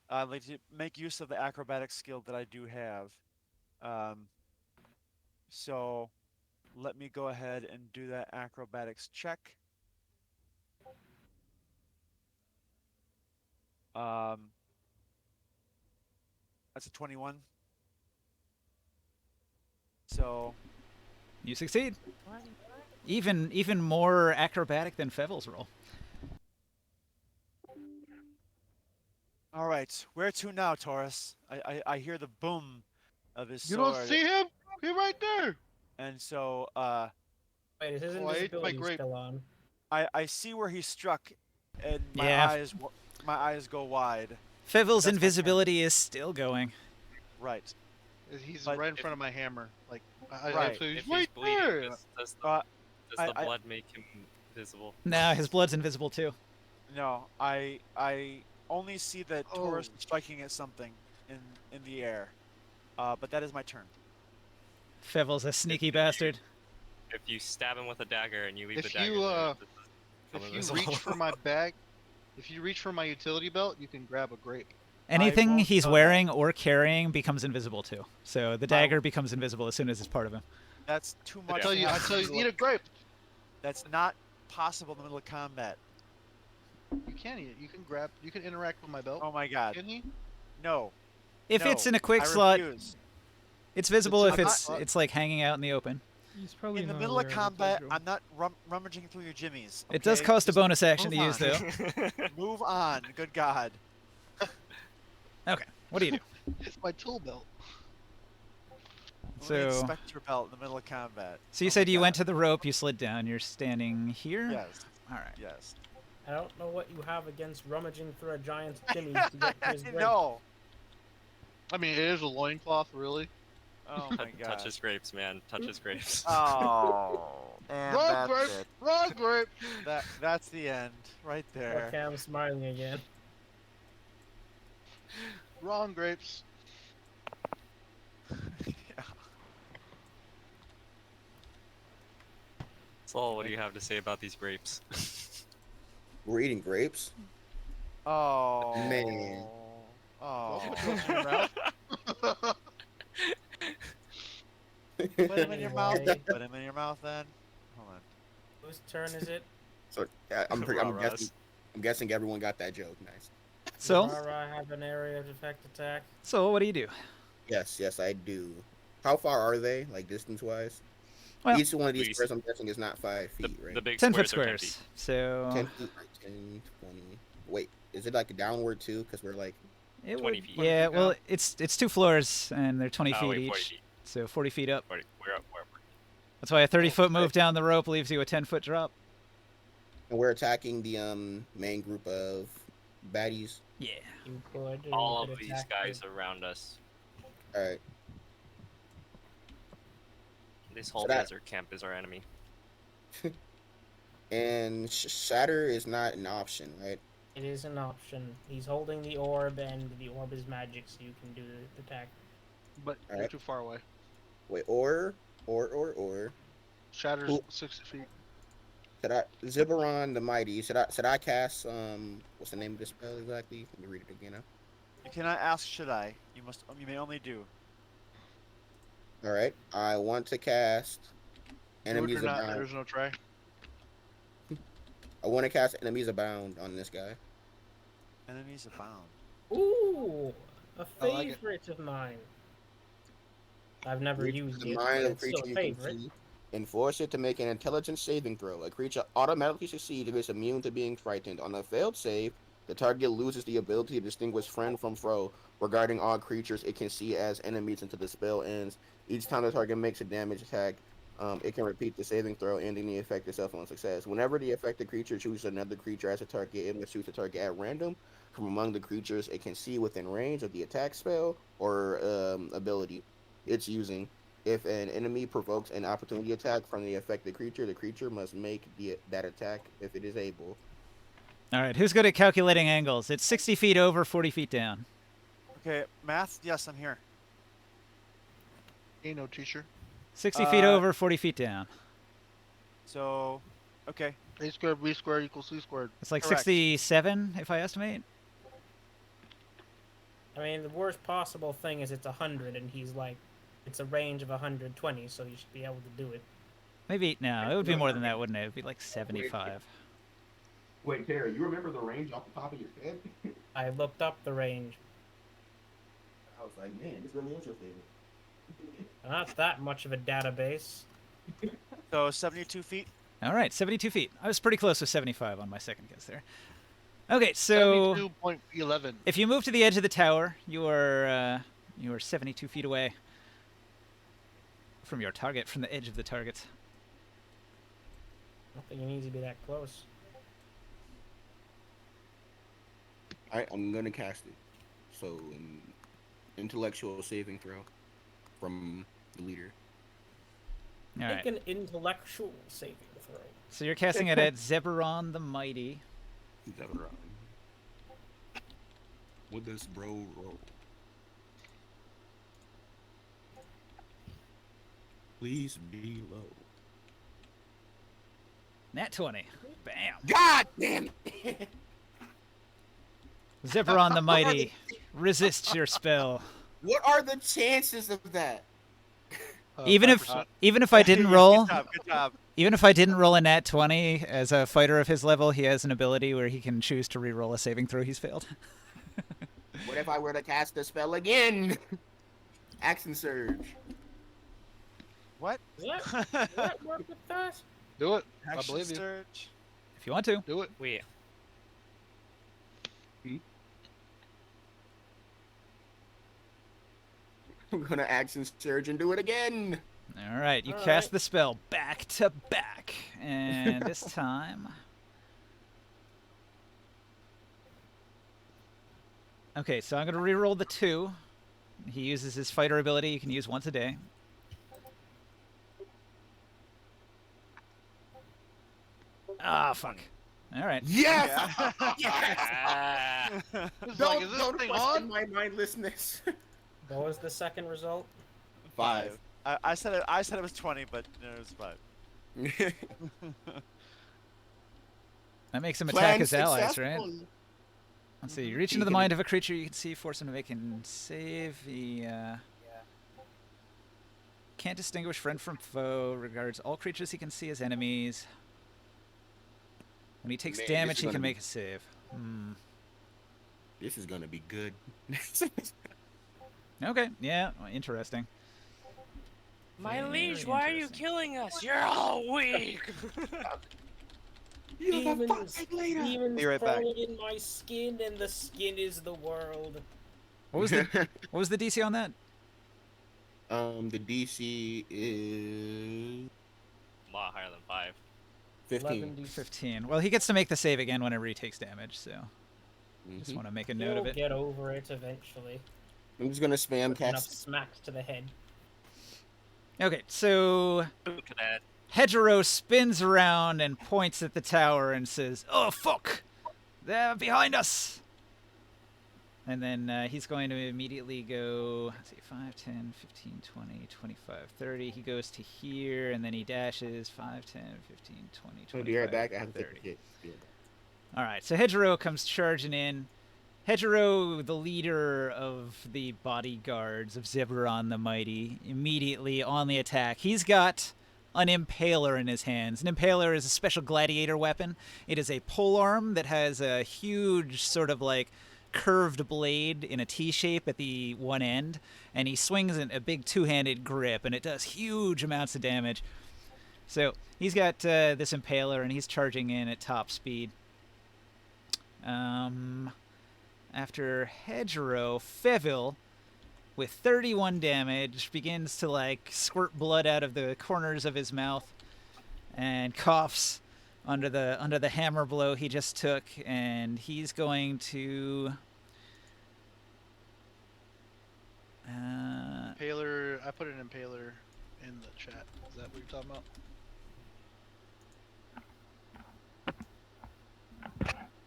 I'd like to make use of the acrobatics skill that I do have. So let me go ahead and do that acrobatics check. That's a 21. So You succeed. Even more acrobatic than Fevel's roll. all right, where to now, Taurus? I hear the boom of his You sword. don't see him? He's right there. And so Wait, is his Oh, I ate my invisibility grape. still on? I see where he struck, and my Yeah. eyes go wide. Fevel's That's my turn. invisibility is still going. Right. He's But right in if- front of my hammer. Like, Right. so he's If he's right bleeding, there. does Uh, the I- blood make him visible? Now his blood's invisible too. No, I only see that Taurus Oh. is striking at something in the air. But that is my turn. Fevel's a sneaky you- bastard. If you stab him with a dagger and you leave If the dagger you, there, uh, does it become If you invisible? reach for my bag, if you reach for my utility belt, you can grab a grape. Anything won't he's know that. wearing or carrying becomes invisible too. So the I- dagger becomes invisible as soon as it's part of him. That's too much. I tell to you, have in the middle eat a of- grape. That's not possible in the middle of combat. You can eat it. You can grab. You can interact with my belt. Oh my god. Can he? No. If it's No, in a quick I slot, refuse. it's visible if I'm it's like hanging out in the open. He's probably In the not middle of aware combat, Joe. I'm not rummaging through your jimmies. It does okay? cost a Just bonus action to move use on. though. Move on. Good God. Okay, what do you do? It's my tool belt. Let me So, inspect your belt in the middle of combat. so you Oh my said you went God. to the rope, you slid down, you're standing here? Yes. All right. Yes. I don't know what you have against rummaging through a giant's jimmies to get to his grape. No. I mean, it is a loincloth, really. Oh my God. Touch his grapes, man. Touch his grapes. Oh. And Wrong that's grape. it. Wrong grape. That's the end, right there. Okay, I'm smiling again. Wrong grapes. Yeah. Saul, what do you have to say about these grapes? We're eating grapes. Oh. Man. Oh. Put Put him in your mouth. Anyway. Put him in your mouth then. Hold on. Whose turn is it? So I'm Rah-rahs. guessing everyone got that joke. Nice. So, Rara have an area of effect attack. so what do you do? Yes, I do. How far are they, like distance-wise? Well, Each one of these we- squares, I'm guessing, is not 5 The, feet, right? the big 10-foot squares are 10 squares. feet. So 10 feet, right? 10, 20. Wait, is it like downward too? Because we're like, it 20 would, feet. yeah, 20 feet well, down. it's 2 floors and they're 20 Oh, feet wait, each. 40 feet. So 40 feet up. 40, we're up. That's why a 30-foot move down the rope leaves you a 10-foot drop. and we're attacking the main group of baddies. Yeah. You could. All you of could these attack guys the- around us. All right. This whole So that- desert camp is our enemy. And shatter is not an option, right? It is an option. He's holding the orb, and the orb is magic, so you can do the attack. But you're Alright. too far away. Wait, or Or. Shatters Cool. 60 feet. Should I Ziberon the Mighty? Should I cast what's the name of the spell exactly? Let me read it again. You cannot ask, should I? You must. You may only do. All right. I want to cast Do it Enemies or not, Abound. there's no try. I want to cast Enemies Abound on this guy. Enemies abound. Ooh, a I like it. favorite of mine. I've never Reach used the it, mind but of it's creature still a you can favorite. see and force it to make an intelligence saving throw. A creature automatically succeeds if it's immune to being frightened. On a failed save, the target loses the ability to distinguish friend from foe regarding all creatures it can see as enemies until the spell ends. Each time the target makes a damage attack, it can repeat the saving throw, ending the effect itself on success. Whenever the affected creature chooses another creature as a target, it must choose a target at random from among the creatures it can see within range of the attack spell or ability it's using. If an enemy provokes an opportunity attack from the affected creature, the creature must make that attack if it is able. All right, who's good at calculating angles? It's 60 feet over, 40 feet down. Okay, math. Yes, I'm here. Ain't no teacher. 60 feet over, 40 feet down. So, okay. A squared B squared equals C squared. It's like Correct. 67, if I estimate. I mean, the worst possible thing is it's 100, and he's like, it's a range of 120, so you should be able to do it. Maybe, no, it would be more than that, wouldn't it? It would be like 75. Wait, Terry, you remember the range off the top of your head? I looked up the range. I was like, man, this really is your favorite. Not that much of a database. So 72 feet. All right, 72 feet. I was pretty close with 75 on my second guess there. Okay, so 72.11. if you move to the edge of the tower, you are 72 feet away from your target, from the edge of the target. I don't think it needs to be that close. I'm gonna cast it. So, intellectual saving throw from the leader. All Make right, an intellectual saving throw. so you're casting it at Zeberon the Mighty. Zeberon. What does bro roll? Please be low. Nat 20. Bam. God damn it! Zeberon the Mighty resists your spell. What are the chances of that? Even if 5%. I didn't roll, Good job. Good job. even if I didn't roll a nat 20 as a fighter of his level, he has an ability where he can choose to re-roll a saving throw he's failed. What if I were to cast the spell again? Action surge. What? What worked with that? Do it. I Action believe you. surge. If you want to. Do it. Wait, I'm gonna action surge and do it again. All right, you All cast right. the spell back to back, and this time. Okay, so I'm gonna re-roll the 2. He uses his fighter ability. You can use once a day. Ah, fuck. All right. Yes. ah, It's like, is this Don't thing question on? my mindlessness. What was the second result? 5. I said it. I said it was 20, but no, it was 5. That makes him Plan attack his allies, right? successful. Let's see. You reach into the mind of a creature you can see, force him to make a save. He can't distinguish friend from foe, regards all creatures he can see as enemies. When he takes Man, damage, this is he gonna can be- make a save. Hmm. This is gonna be good. Okay, yeah, well, interesting. my Very liege, why are you interesting. killing us? You're all weak. Demons Be right back. crawling in my skin, and the skin is the world. What was the what was the DC on that? The DC is A lot higher than 5. 15. 11d6. 15. Well, he gets to make the save again whenever he takes damage, so just Mhm. want to make a note He'll of it. get over it eventually. I'm just gonna spam Enough cast. smacks to the head. Okay, so Look at that. Hedgerow spins around and points at the tower and says, "Oh, fuck! They're behind us!" And then he's going to immediately go, let's see, 5, 10, 15, 20, 25, 30. He goes to here, and then he dashes 5, 10, 15, 20, So be right 25, back. I have to 30. take a shit. Be right back. All right, so Hedgehero comes charging in. Hedgehero, the leader of the bodyguards of Zebron the Mighty, immediately on the attack. He's got an impaler in his hands. An impaler is a special gladiator weapon. It is a polearm that has a huge sort of like curved blade in a T shape at the one end, and he swings a big two-handed grip, and it does huge amounts of damage. So he's got this impaler, and he's charging in at top speed. After Hedgehero, Fevil, with 31 damage, begins to like squirt blood out of the corners of his mouth and coughs under the hammer blow he just took, and he's going to Impaler. I put an impaler in the chat. Is that what you're talking about?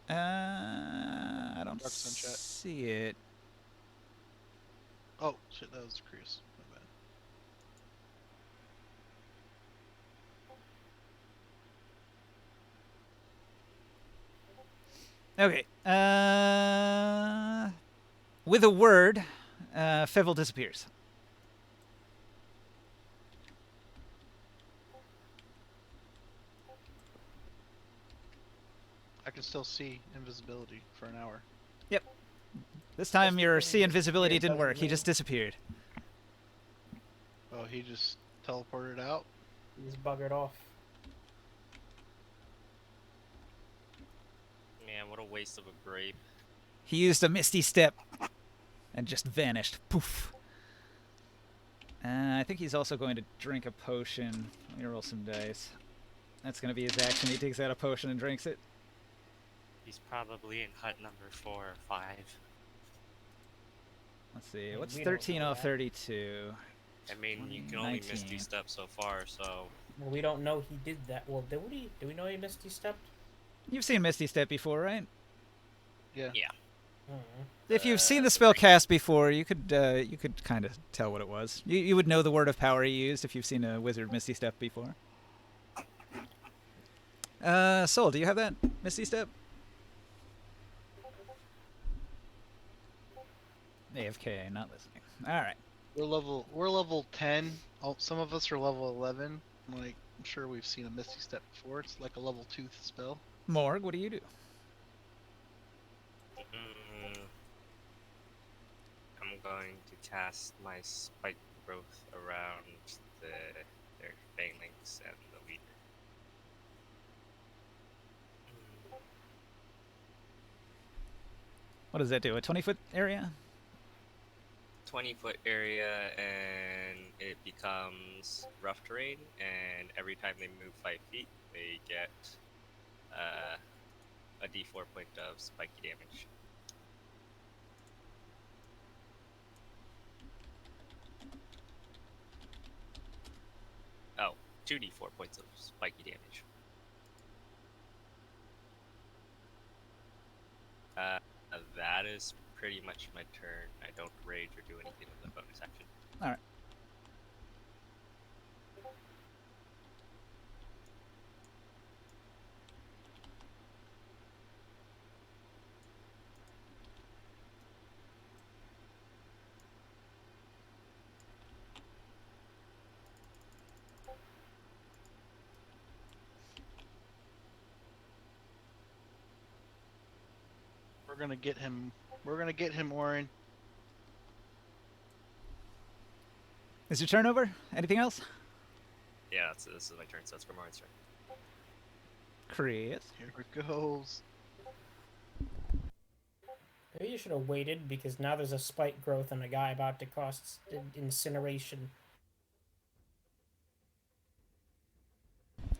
I don't Dark Sun chat. see it. Oh shit, that was Chris. My bad. Okay. With a word, Fevil disappears. I can still see invisibility for an hour. This time your Just see invisibility didn't doesn't work. He mean- just disappeared. Oh, he just teleported out. He's buggered off. Man, what a waste of a grape. He used a misty step and just vanished. Poof. I think he's also going to drink a potion. Let me roll some dice. That's going to be his action. He takes out a potion and drinks it. He's probably in hut number 4 or 5. Let's see. Yeah, What's we don't 13 know off that. 32? I mean, you can only 19. misty step so far, so Well, we don't know he did that. Well, did we? Do we know he misty stepped? You've seen Misty Step before, right? Yeah. yeah. If you've seen the spell cast before, you could kind of tell what it was. You would know the word of power he used if you've seen a wizard Misty Step before. Soul, do you have that Misty Step? AFK, not listening. All right. We're level 10. Oh, some of us are level 11. Like, I'm sure we've seen a Misty Step before. It's like a level 2 spell. Morg, what do you do? I'm going to cast my spike growth around their phalanx and the leader. What does that do? A 20-foot area? 20-foot area, and it becomes rough terrain, and every time they move 5 feet, they get a d4 point of spiky damage. Oh, 2d4 points of spiky damage. That is pretty much my turn. I don't rage or do anything with the bonus action. All right. We're gonna get him. We're gonna get him, Orin. Is your turn over? Anything else? Yeah, this is my turn, so that's Gramar's turn. Chris. Here it goes. Maybe you should have waited because now there's a spike growth and a guy about to cost incineration.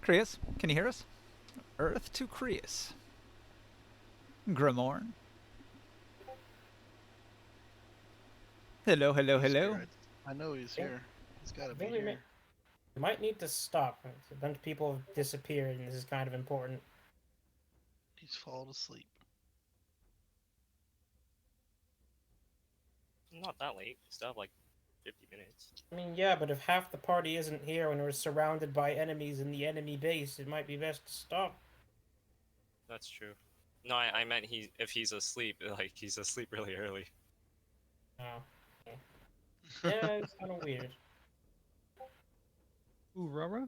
Chris, can you hear us? Earth to Chris. Grimorn. Hello, hello, He's hello. here. I know he's Yeah. here. He's gotta I be think we here. might need to stop. A bunch of people have disappeared, and this is kind of important. He's fallen asleep. Not that late. Still have like 50 minutes. I mean, yeah, but if half the party isn't here and we're surrounded by enemies in the enemy base, it might be best to stop. That's true. No, I meant if he's asleep, like he's asleep really early. Oh. Yeah, it's kind of weird. Ooh, Rara?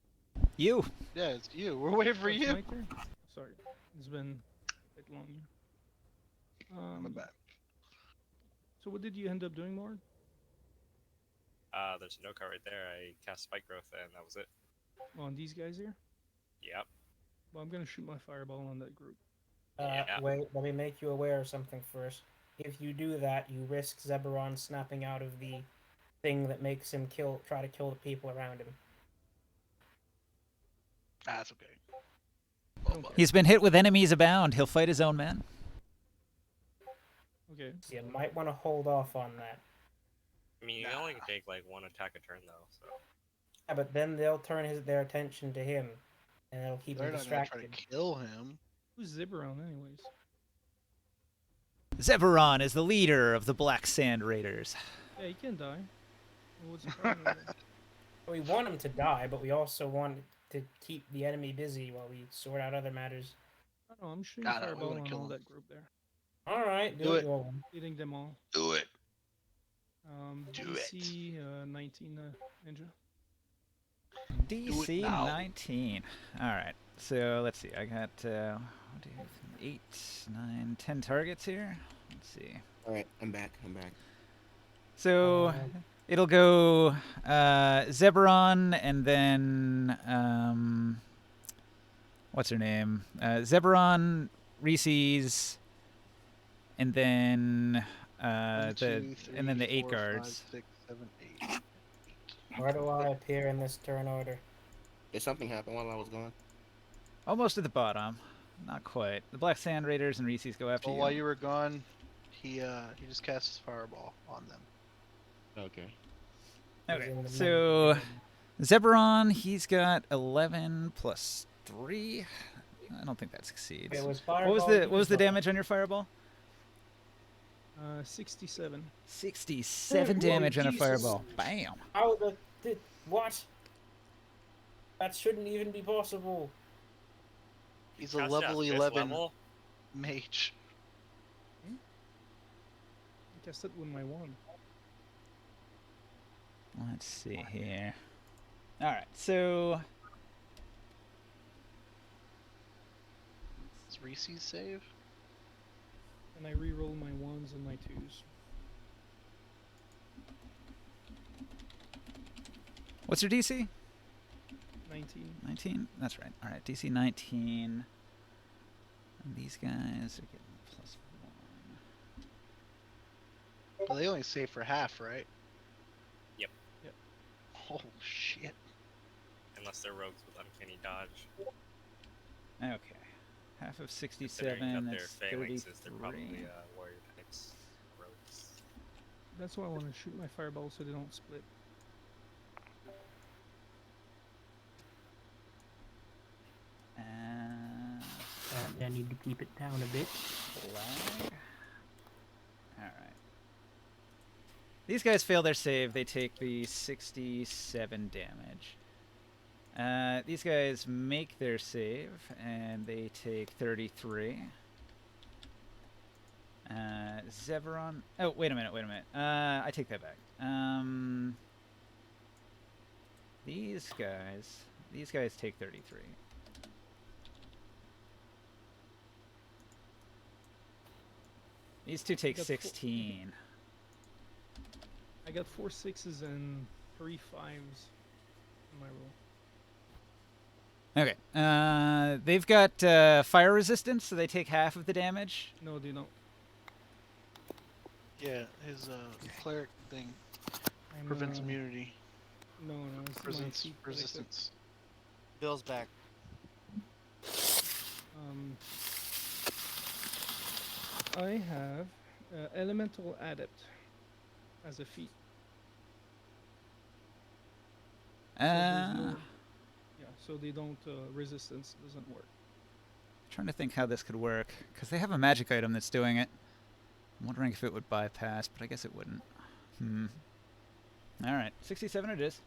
You. Yeah, it's you. We're waiting for It's you. my turn? Sorry, it's been a bit long. My bad. So what did you end up doing, Mord? There's no card right there. I cast Spike Growth and that was it. On these guys here? Yep. Well, I'm gonna shoot my fireball on that group. Yeah. Wait, let me make you aware of something first. If you do that, you risk Zeberon snapping out of the thing that makes him try to kill the people around him. That's okay. Okay. He's been hit with enemies abound. He'll fight his own men. Okay. So you might want to hold off on that. I mean, you only can take like one attack a turn though, so. Yeah, but then they'll turn their attention to him, and it'll keep They're him not gonna try distracted. to kill him. Who's Ziberon, anyways? Zeberon is the leader of the Black Sand Raiders. Yeah, he can die. What's the problem with that? We want him to die, but we also want to keep the enemy busy while we sort out other matters. I don't know, I'm shooting God, we fireball wanna on kill all him. that group there. All right, Do do it. it. Your one. Hitting them all. Do it. Do DC 19 ninja. DC now. 19. All right. So let's see. I got 8, 9, 10 targets here. Let's see. All right, I'm back. So it'll go Zeberon and then what's her name? Zeberon, Reese's, and then One, two, and then the three, 8 4, guards. 5, 6, 7, 8. Where do I appear in this turn order? Did something happen while I was gone? Almost at the bottom. Not quite. The Black Sand Raiders and Reese's go after Well, you. while you were gone, he just cast his fireball on them. Okay. Okay, in the so Zeberon, he's got 11 plus 3. I don't think that succeeds. It was What fireball. was the damage on your fireball? 67. 67 Oh, damage on a Jesus. fireball. Bam. How what? That shouldn't even be possible. He's a Cast level at fifth 11 level? mage. I cast it with my wand. Let's see here. All right, so Does Reese's save? And I re-roll my ones and my twos. what's your DC? 19. 19? That's right. All right, DC 19. And these guys are getting plus 1. Well, they only save for half, right? Yep. Yep. Oh shit. Unless they're rogues with uncanny dodge. Okay. Half of Considering 67, that that's they're phalanxes, they're 33. probably warrior types. Rogues. That's why I want to shoot my fireball so they don't split. I need to keep it down a bit. Flag. Alright. These guys fail their save. They take the 67 damage. These guys make their save, and they take 33. Zeberon... Oh, wait a minute. I take that back. These guys take 33. These two take Got four- 16. I got 4 6s and 3 5s in my roll. Okay. They've got fire resistance, so they take half of the damage. No, they don't. Yeah, his cleric thing I'm, prevents immunity. No, it's my Presents feat that I took. resistance. Bill's back. I have Elemental Adept as a feat. So there's no- yeah, so they don't resistance doesn't work. Trying to think how this could work, because they have a magic item that's doing it. I'm wondering if it would bypass, but I guess it wouldn't. All right, 67 it is.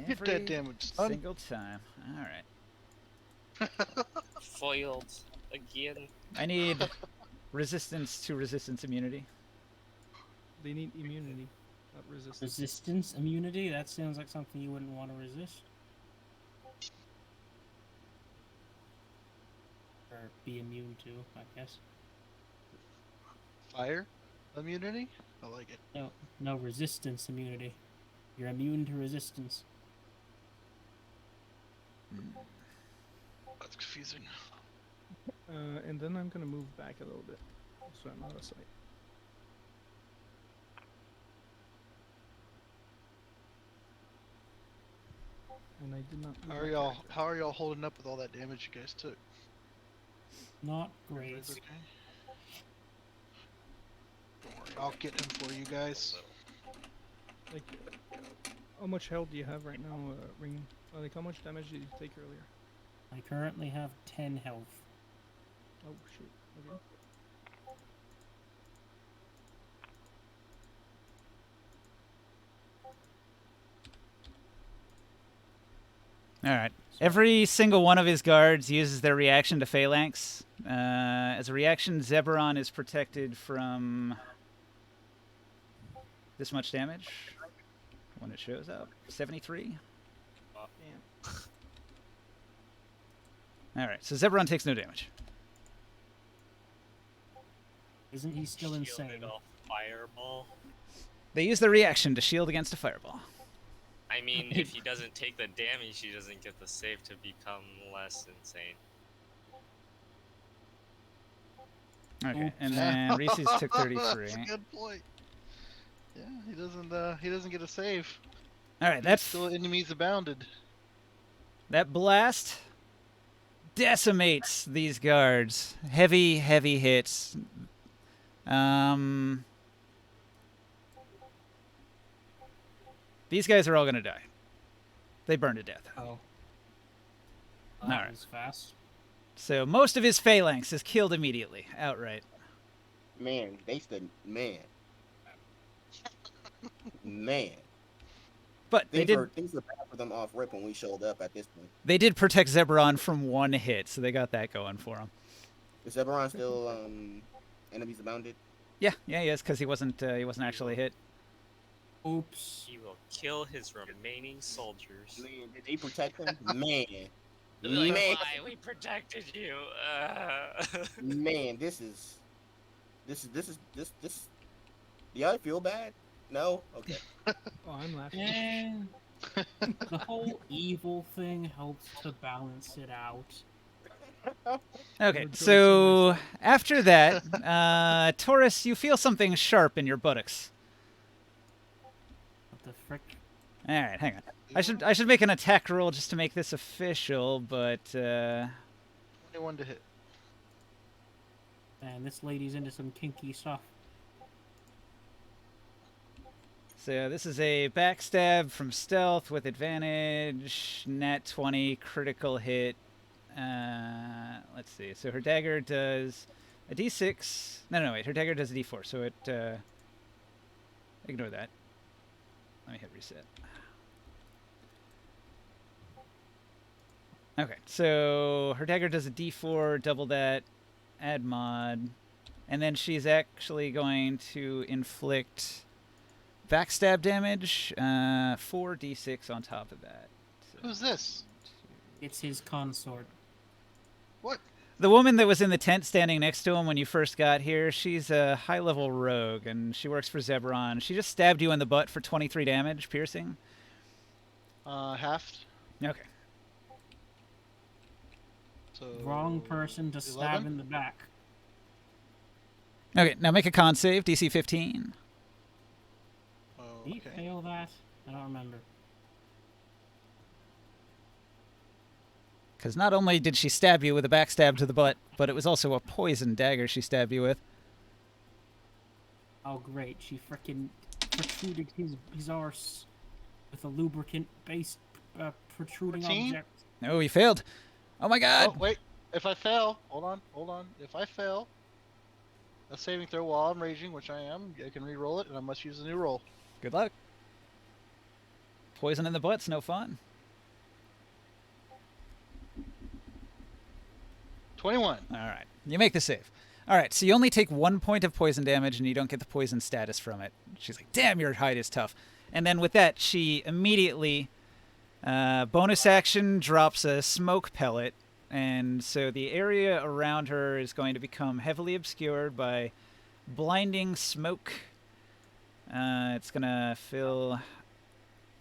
Get that Every damage, son. single time. All right. Foiled again. I need resistance to resistance immunity. They need immunity, not resistance. Resistance, immunity? That sounds like something you wouldn't want to resist. Or be immune to, I guess. Fire immunity? I like it. No resistance immunity. You're immune to resistance. That's confusing. And then I'm gonna move back a little bit, so I'm out of sight. And I did not. move How are my y'all? character. How are y'all holding up with all that damage you guys took? Not great. Everybody's okay? Don't worry, I'll get him for you guys. Like, how much health do you have right now, Ring? Like, how much damage did you take earlier? I currently have 10 health. Oh shit. Okay. All right. Every single one of his guards uses their reaction to Phalanx. As a reaction, Zeberon is protected from this much damage when it shows up. 73. Damn. All right. So Zeberon takes no damage. Isn't he still insane? Shielded off fireball. They use their reaction to shield against a fireball. I mean, if he doesn't take the damage, he doesn't get the save to become less insane. Okay. And then Reese's took 33. That's a good point. Yeah, he doesn't get a save. All right. That's Still enemies abounded. that blast decimates these guards. Heavy, heavy hits. These guys are all gonna die. They burn to death. Oh. All That right. was fast. So most of his phalanx is killed immediately, outright. Man, they stood. Man. Man. But they did Things were bad for them off rip when we showed up at this point. they did protect Zeberon from one hit, so they got that going for him. Is Zeberon still enemies abounded? Yeah, he is, because he wasn't actually hit. Oops. He will kill his remaining soldiers. Man, did they protect him? Man. Like, Man. why we protected you? Man, this. Do y'all feel bad? No? Okay. Oh, I'm laughing. And the whole evil thing helps to balance it out. Okay, Rejoice in so myself. after that, Taurus, you feel something sharp in your buttocks. What the frick? All right, hang on. I should make an attack roll just to make this official, but 21 to hit. Man, this lady's into some kinky stuff. so this is a backstab from stealth with advantage, nat 20 critical hit. Let's see. So her dagger does a d6. No, wait. Her dagger does a d4. So it ignore that. Let me hit reset. Okay, so her dagger does a d4, double that, add mod, and then she's actually going to inflict backstab damage, 4d6 on top of that. So Who's this? It's his consort. What? the woman that was in the tent standing next to him when you first got here, she's a high-level rogue, and she works for Zeberon. She just stabbed you in the butt for 23 damage, piercing. Halved. Okay. So Wrong person to stab 11? in the back. Okay, now make a con save, DC 15. Oh, Did he okay. fail that? I don't remember. Because not only did she stab you with a backstab to the butt, but it was also a poison dagger she stabbed you with. Oh great, she frickin' protruded his arse with a lubricant-based protruding 14? object. No, you failed. Oh my god! Oh wait, if I fail, hold on. If I fail, a saving throw while I'm raging, which I am. I can re-roll it, and I must use a new roll. Good luck. Poison in the butt's no fun. 21. All right. You make the save. All right, so you only take 1 point of poison damage, and you don't get the poison status from it. She's like, damn, your hide is tough. And then with that, she immediately, bonus action, drops a smoke pellet. And so the area around her is going to become heavily obscured by blinding smoke. It's going to fill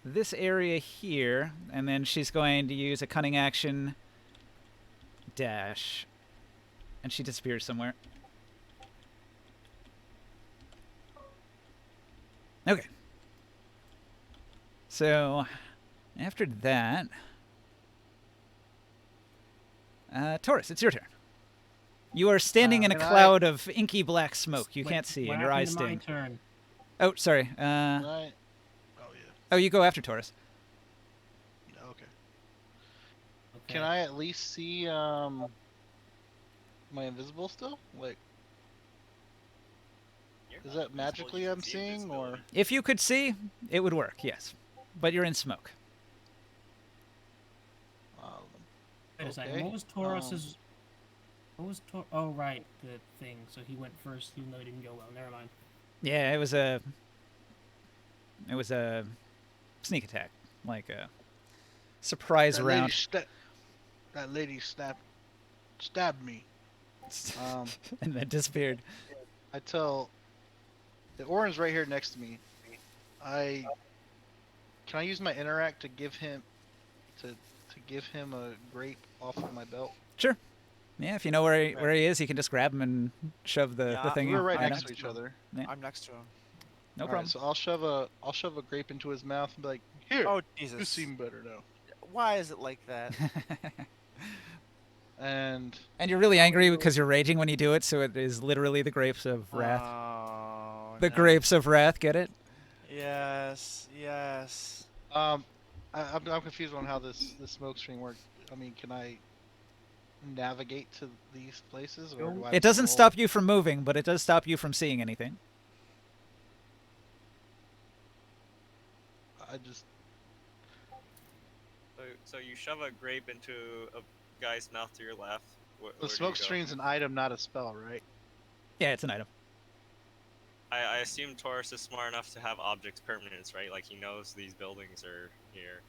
this area here, and then she's going to use a cunning action dash. And she disappears somewhere. Okay. So, after that... Taurus, it's your turn. You are standing in a can I- cloud of inky black smoke. You Wait, can't see, what and your happened eyes to my sting. turn? Oh, sorry. Can I... Oh, yeah. Oh, you go after Taurus. Okay. Okay. Can I at least see, my invisible still? Like, You're is not that invisible, magically you I'm can see seeing, or... invisibility. If you could see, it would work, yes. But you're in smoke. Wait a second. okay, What was Taurus's? What was Tor? Oh, right, the thing. So he went first, even though it didn't go well. Never mind. Yeah, it was a sneak attack, like a surprise that round. That lady stabbed me. And then disappeared. I tell... The Orin's right here next to me. Can I use my interact to give him... to give him a grape off of my belt? Sure. Yeah, if you know where he is, you can just grab him and shove the Yeah, thing. We're right in. next to each other. I'm next to him. No All problem. right, so I'll shove a grape into his mouth and be like, "Here, Oh you Jesus! seem better now." Why is it like that? And And you're really angry because you're raging when you do it, so it is literally the grapes of wrath. Oh, The no. grapes of wrath, get it? Yes. Yes. I'm confused on how this smoke screen works. I mean, can I navigate to these places, or do I It doesn't roll? stop you from moving, but it does stop you from seeing anything. I just So you shove a grape into a guy's mouth to your left. the smoke screen's an item, not a spell, right? Yeah, it's an item. I assume Taurus is smart enough to have object permanence, right? Like he knows these buildings are here.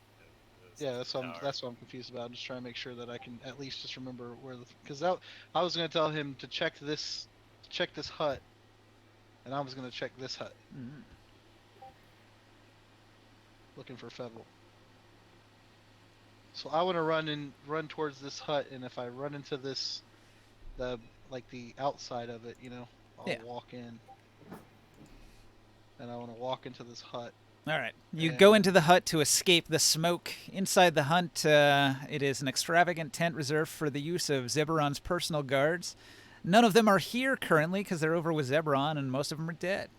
This Yeah, that's what tower. I'm confused about. I'm just trying to make sure that I can at least just remember where the because I was gonna tell him to check this hut, and I was gonna check this hut, looking for Fevil. So I want to run towards this hut, and if I run into the outside of it, I'll Yeah. walk in, and I want to walk into this hut. All right. You go And- into the hut to escape the smoke. Inside the hut, it is an extravagant tent reserved for the use of Zeberon's personal guards. None of them are here currently because they're over with Zeberon, and most of them are dead.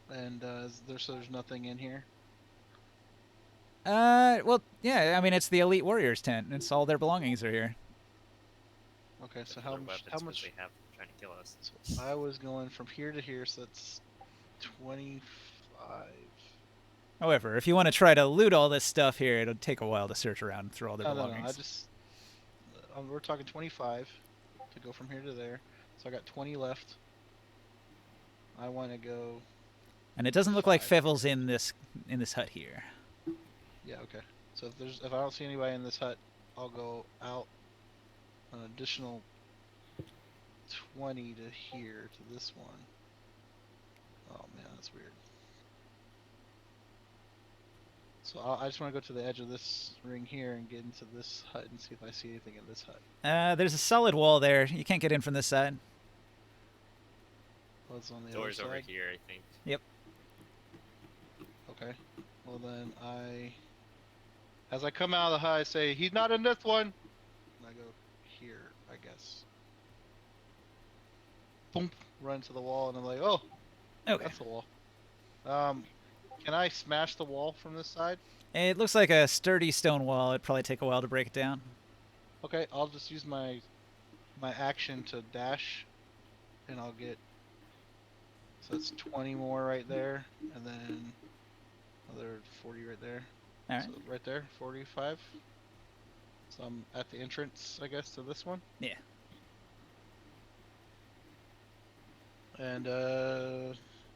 And there's nothing in here. Well, yeah. I mean, it's the elite warriors tent. It's all their belongings are here. Okay, so Their how weapons much? would they have trying to kill us? So I was going from here to here, so that's 25. However, if you want to try to loot all this stuff here, it'll take a while to search around through all their No, belongings. I just we're talking 25 to go from here to there. So I got 20 left. I want to go. And it doesn't look like 5. Fevel's in this hut here. Yeah, okay. So if I don't see anybody in this hut, I'll go out an additional 20 to here to this one. Oh man, that's weird. So I just want to go to the edge of this ring here and get into this hut and see if I see anything in this hut. There's a solid wall there. You can't get in from this side. What's on the Doors other over side? here, I think. Okay. Well then as I come out of the hut, I say, "He's not in this one." And I go here, I guess. Boom! Run to the wall, and I'm like, "Oh, Okay. that's the wall." Can I smash the wall from this side? It looks like a sturdy stone wall. It'd probably take a while to break it down. Okay, I'll just use my my action to dash, and I'll get. So that's 20 more right there, and then another 40 right there. All right. So right there, 45. So I'm at the entrance, I guess, to this one. Yeah. And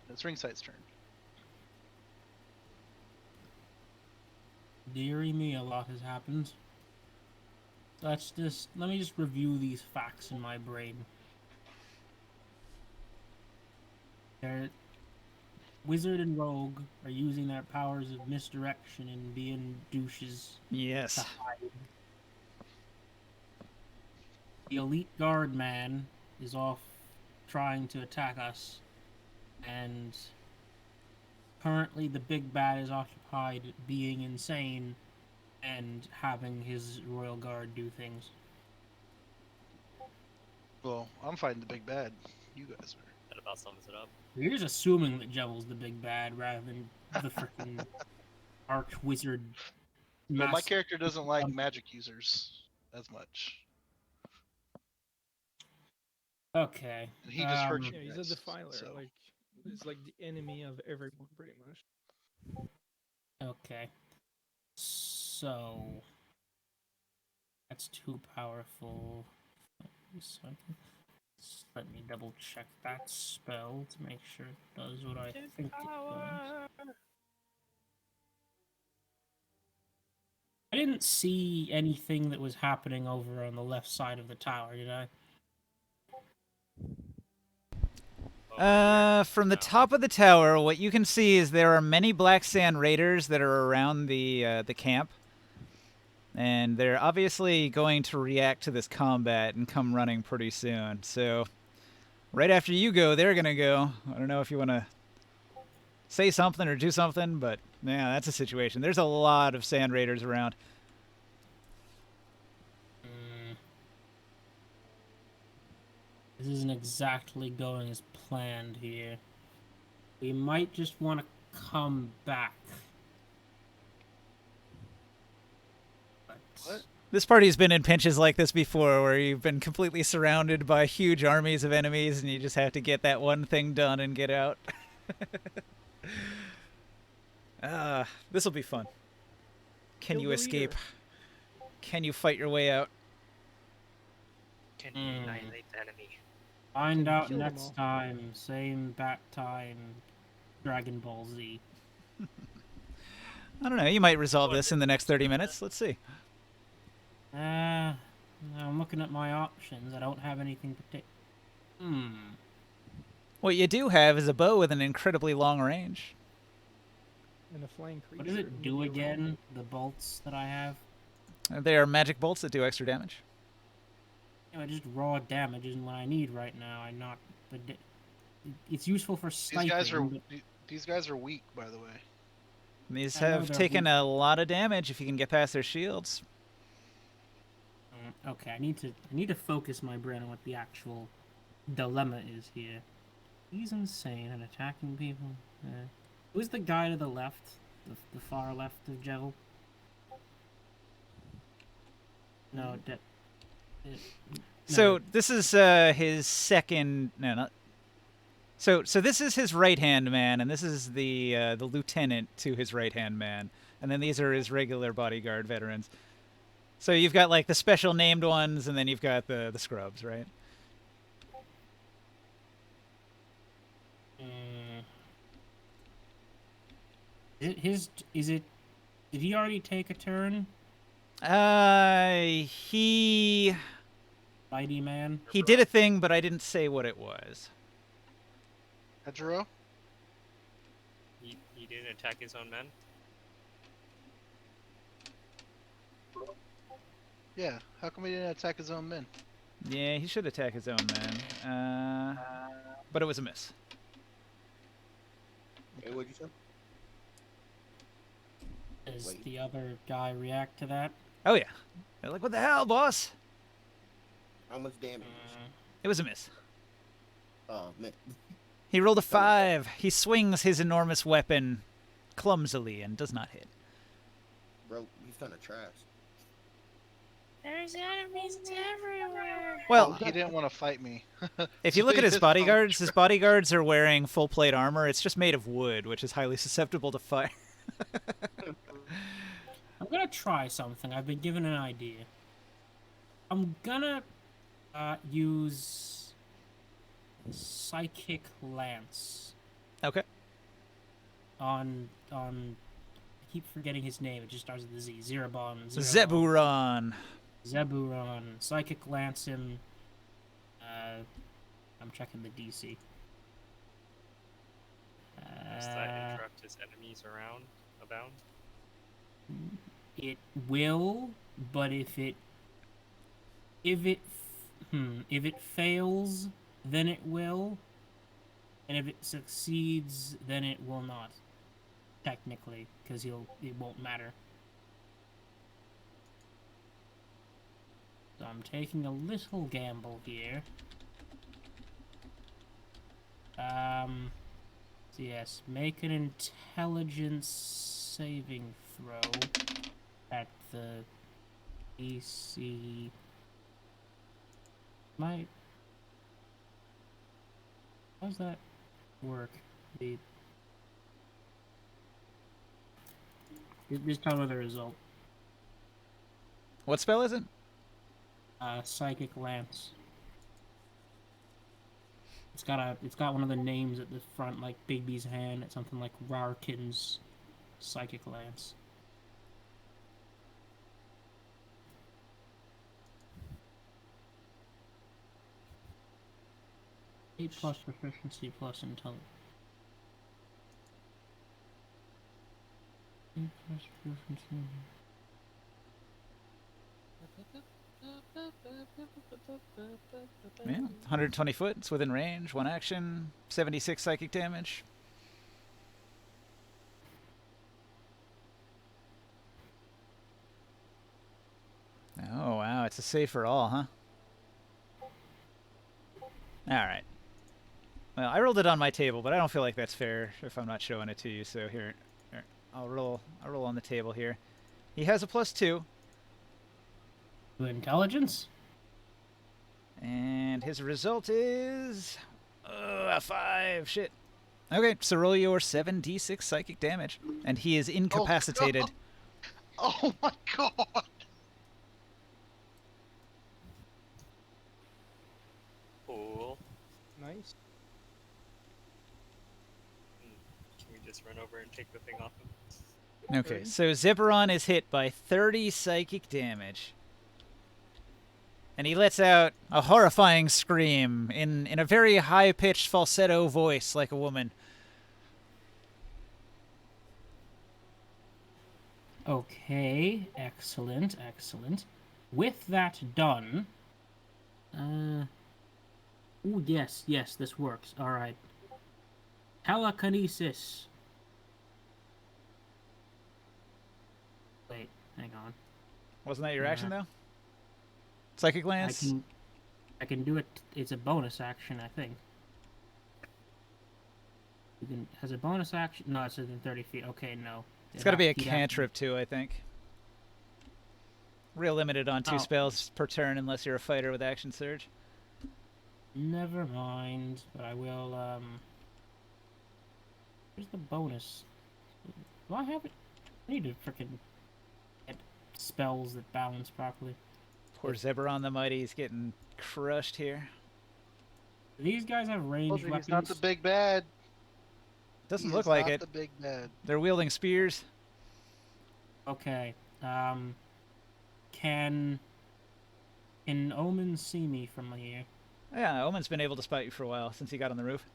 it's Ringsight's turn. Deary me, a lot has happened. Let me just review these facts in my brain. Wizard and Rogue are using their powers of misdirection and being douches to Yes. hide. The elite guard man is off trying to attack us, and currently the big bad is occupied being insane and having his royal guard do things. Well, I'm fighting the big bad. You guys are. That about sums it up. You're just assuming that Jevel's the big bad rather than the freaking arch wizard. Well, my master- character doesn't like magic users as much. Okay. And he just hurt you. Yeah, he's a guys, defiler. so. Like, he's like the enemy of everyone, pretty much. Okay. So that's too powerful. Let me double check that spell to make sure it does what I think it does. I didn't see anything that was happening over on the left side of the tower, did I? From the top of the tower, what you can see is there are many Black Sand Raiders that are around the camp, and they're obviously going to react to this combat and come running pretty soon. So, right after you go, they're gonna go. I don't know if you want to say something or do something, but yeah, that's a situation. There's a lot of Sand Raiders around. This isn't exactly going as planned here. We might just want to come back. But What? This party's been in pinches like this before, where you've been completely surrounded by huge armies of enemies, and you just have to get that one thing done and get out. This will be fun. Can Kill you the escape? leader. Can you fight your way out? Can you annihilate the enemy? Find out Kill 'em all. next time. Same bat time. Dragon Ball Z. I don't know. You might resolve this in the next 30 minutes. Let's see. I'm looking at my options. I don't have anything particular. What you do have is a bow with an incredibly long range. And a flying creature. What does it do maybe around. again? The bolts that I have? They are magic bolts that do extra damage. You know, just raw damage isn't what I need right now. I'm not. It's useful for sniping. These guys are weak, by the way. These I know have they're taken weak. a lot of damage if you can get past their shields. Okay, I need to focus my brain on what the actual dilemma is here. He's insane and attacking people. Who's the guy to the left? The far left of Jevel? No, So no. this is his second. No, not. So this is his right hand man, and this is the lieutenant to his right hand man, and then these are his regular bodyguard veterans. So you've got like the special named ones, and then you've got the scrubs, right? Did he already take a turn? He Mighty man. did a thing, but I didn't say what it was. Hedgerow? He didn't attack his own men? Yeah. How come he didn't attack his own men? Yeah, he should attack his own men. But it was a miss. Hey, what'd you say? Does Wait. the other guy react to that? Oh yeah. They're like, what the hell, boss? How much damage? It was a miss. Oh man. He rolled a 5. He swings his enormous weapon clumsily and does not hit. Bro, he's kind of trash. There's enemies everywhere. Well, he didn't want to fight me. if you So look he at his just hung bodyguards, true. his bodyguards are wearing full plate armor. It's just made of wood, which is highly susceptible to fire. I'm gonna try something. I've been given an idea. I'm gonna use Psychic Lance Okay. on I keep forgetting his name. It just starts with a Z. Zerabon. Zeburon. Zeburon. Psychic Lance him. I'm checking the DC. Does that interrupt his enemies abound? It will, but if it fails, then it will, and if it succeeds, then it will not. Technically, because it won't matter. So I'm taking a little gamble here. So yes, make an intelligence saving throw at the DC. How's that work? Just tell me the result. What spell is it? Psychic Lance. It's got one of the names at the front, like Bigby's hand. It's something like Rarkin's Psychic Lance. +8 proficiency plus intelligence. 8 plus proficiency. Yeah, 120 foot. It's within range. One action. 76 psychic damage. Oh, wow. It's a save for all, huh? Alright. Well, I rolled it on my table, but I don't feel like that's fair if I'm not showing it to you. So here I'll roll on the table here. He has a +2. To intelligence? And his result is a 5. Shit. Okay, so roll your 7d6 psychic damage, and he is incapacitated. Oh my god! Cool. Nice. Can we just run over and take the thing off him? Okay, so Zeburon is hit by 30 psychic damage. And he lets out a horrifying scream in a very high-pitched falsetto voice like a woman. Okay, excellent, excellent. With that done, ooh, yes, this works. All right. Telekinesis. Wait, hang on. Wasn't that your action, though? Psychic Lance? I can do it. It's a bonus action, I think. Has a bonus action? No, it's within 30 feet. Okay, no. It's got to be a cantrip, too, I think. Real limited on 2 spells per turn unless you're a fighter with action surge. Never mind, but I will, Where's the bonus? Do I have it? I need to frickin' get spells that balance properly. Poor Zeburon the Mighty is getting crushed here. Do these guys have ranged weapons? He's not the big bad. Doesn't He look is like not it. the big bad. They're wielding spears. Okay. Can Omen see me from here? Yeah, Omen's been able to spot you for a while since he got on the roof.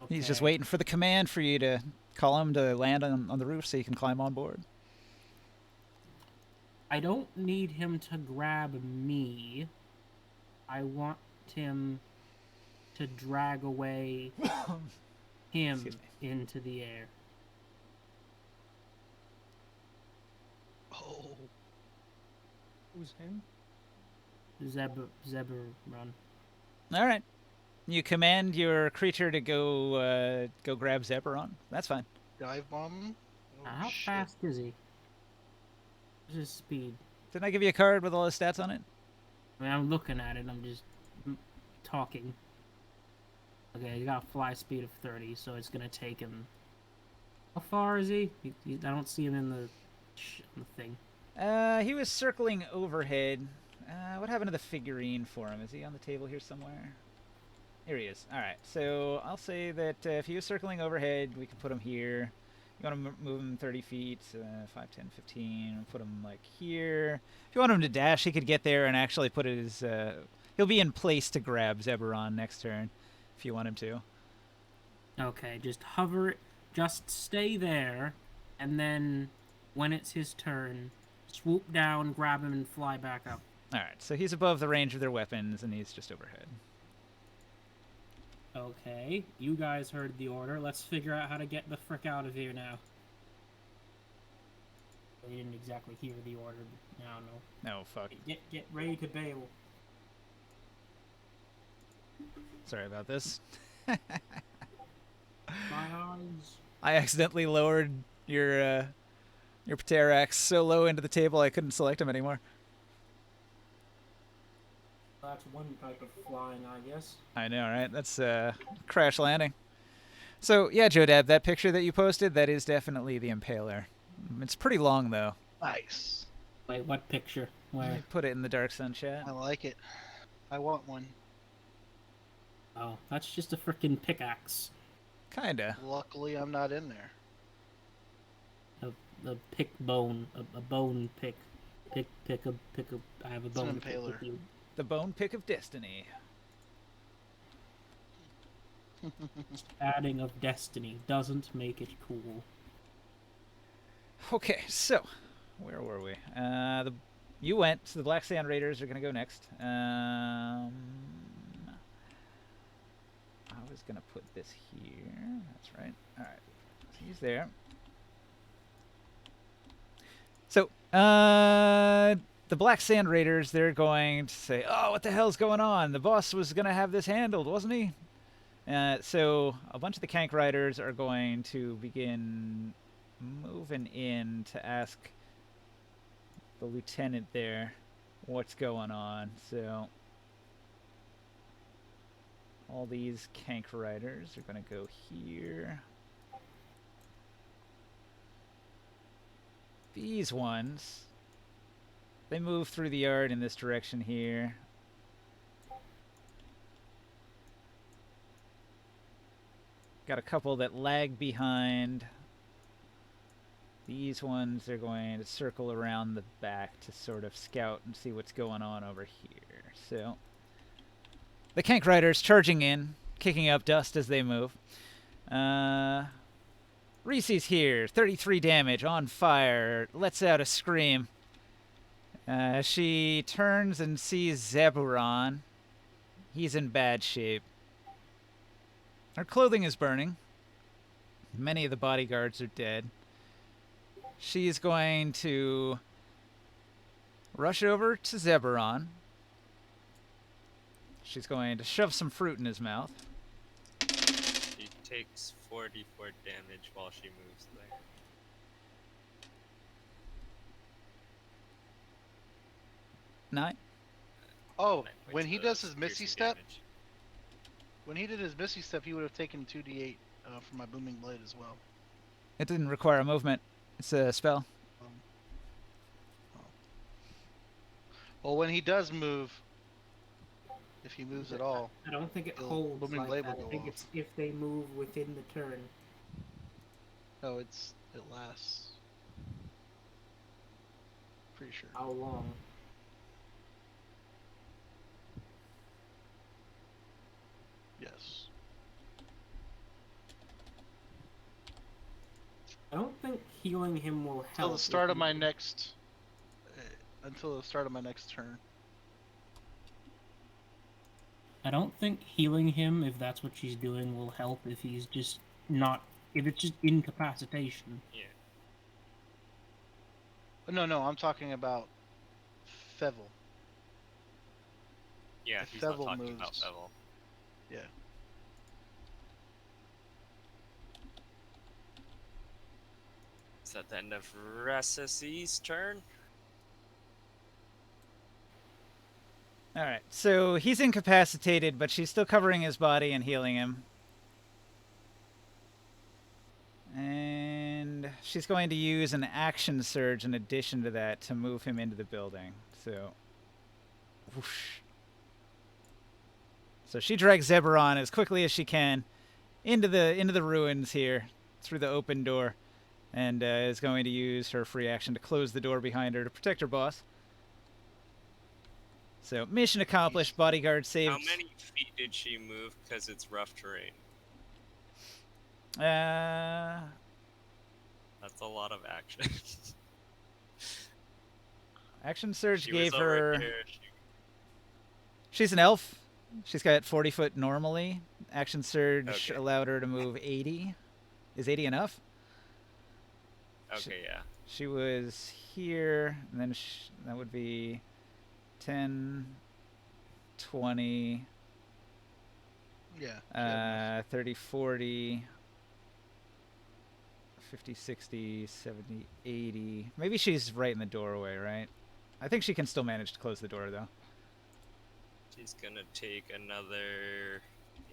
Okay. He's just waiting for the command for you to call him to land on the roof so you can climb on board. I don't need him to grab me. I want him to drag away him into the air. Oh. Who's him? Zeburon. All right. You command your creature to go grab Zeburon. That's fine. Dive bomb him? Oh, How shit. fast is he? What's his speed? Didn't I give you a card with all his stats on it? I mean, I'm looking at it. I'm just talking. Okay, he got a fly speed of 30, so it's gonna take him. How far is he? I don't see him in the thing. He was circling overhead. What happened to the figurine for him? Is he on the table here somewhere? Here he is. All right, so I'll say that if he was circling overhead, we can put him here. You want to move him 30 feet, 5, 10, 15. Put him like here. If you want him to dash, he could get there and actually put his. He'll be in place to grab Zeburon next turn, if you want him to. Okay, just hover. Just stay there, and then when it's his turn, swoop down, grab him, and fly back up. All right, so he's above the range of their weapons, and he's just overhead. Okay, you guys heard the order. Let's figure out how to get the frick out of here now. We didn't exactly hear the order. No. No, fuck. Get ready to bail. Sorry about this. My eyes. I accidentally lowered your Pterax so low into the table I couldn't select him anymore. That's one type of flying, I guess. I know, right? That's crash landing. So yeah, Jodab, that picture that you posted, that is definitely the Impaler. It's pretty long though. Nice. Wait, what picture? I Where? put it in the Dark Sun chat. I like it. I want one. Oh, that's just a frickin' pickaxe. Kinda. Luckily, I'm not in there. A pick bone, a bone pick. Pick a. I have a It's an bone to pick with impaler. you. The Bone Pick of Destiny. Adding of destiny doesn't make it cool. Okay, so where were we? You went. So the Black Sand Raiders are gonna go next. I was gonna put this here. That's right. All right. So he's there. So the Black Sand Raiders, they're going to say, "Oh, what the hell's going on? The boss was gonna have this handled, wasn't he?" So a bunch of the Kank Riders are going to begin moving in to ask the lieutenant there what's going on. So all these Kank Riders are going to go here. These ones, they move through the yard in this direction here. Got a couple that lag behind. These ones are going to circle around the back to sort of scout and see what's going on over here. So the Kank Riders charging in, kicking up dust as they move. Reese's here, 33 damage, on fire, lets out a scream. She turns and sees Zeburon. He's in bad shape. Her clothing is burning. Many of the bodyguards are dead. She's going to rush over to Zeburon. She's going to shove some fruit in his mouth. She takes 44 damage while she moves there. Nine. Oh, 9 points when he of does his Misty piercing Step, damage. when he did his Misty Step, he would have taken 2d8 for my Booming Blade as well. It didn't require a movement. It's a spell. Well, when he does move, if he moves at all, I don't think it The holds booming like blade that. will I go think off. it's if they move within the turn. no, it lasts. Pretty sure. How long? Yes. I don't think healing him will help. Until the start of my next. Until the start of my next turn. I don't think healing him, if that's what she's doing, will help if he's just not. If it's just incapacitation. Yeah. No, I'm talking about Fevil. Yeah, If he's not Fevil talking about moves. Fevil. Yeah. Is that the end of Ressacy's turn? All right, so he's incapacitated, but she's still covering his body and healing him. And she's going to use an action surge in addition to that to move him into the building. So, whoosh. So she drags Zeberon as quickly as she can into the ruins here through the open door, and is going to use her free action to close the door behind her to protect her boss. So mission accomplished. Bodyguard saved. How many feet did she move? Because it's rough terrain. That's a lot of action. Action surge She gave was over her. here, She's an elf. She's got 40 foot normally. Action surge Okay. allowed her to move 80. Is 80 enough? Okay, yeah. She was here, and then that would be 10, 20, Yeah. she had enough. 30, 40, 50, 60, 70, 80. Maybe she's right in the doorway, right? I think she can still manage to close the door, though. She's gonna take another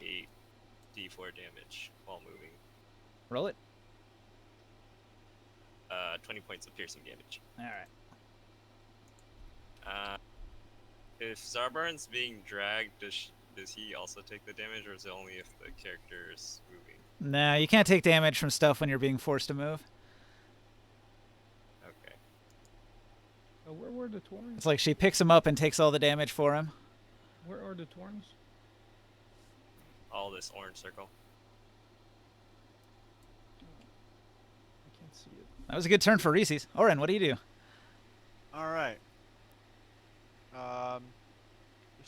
8 d4 damage while moving. Roll it. 20 points of piercing damage. All right. If Zarbarn's being dragged, does he also take the damage, or is it only if the character is moving? Nah, you can't take damage from stuff when you're being forced to move. Okay. Where were the Torns? It's like she picks him up and takes all the damage for him. Where are the Torns? All this orange circle. I can't see it. That was a good turn for Reese's. Oren, what do you do? All right. There's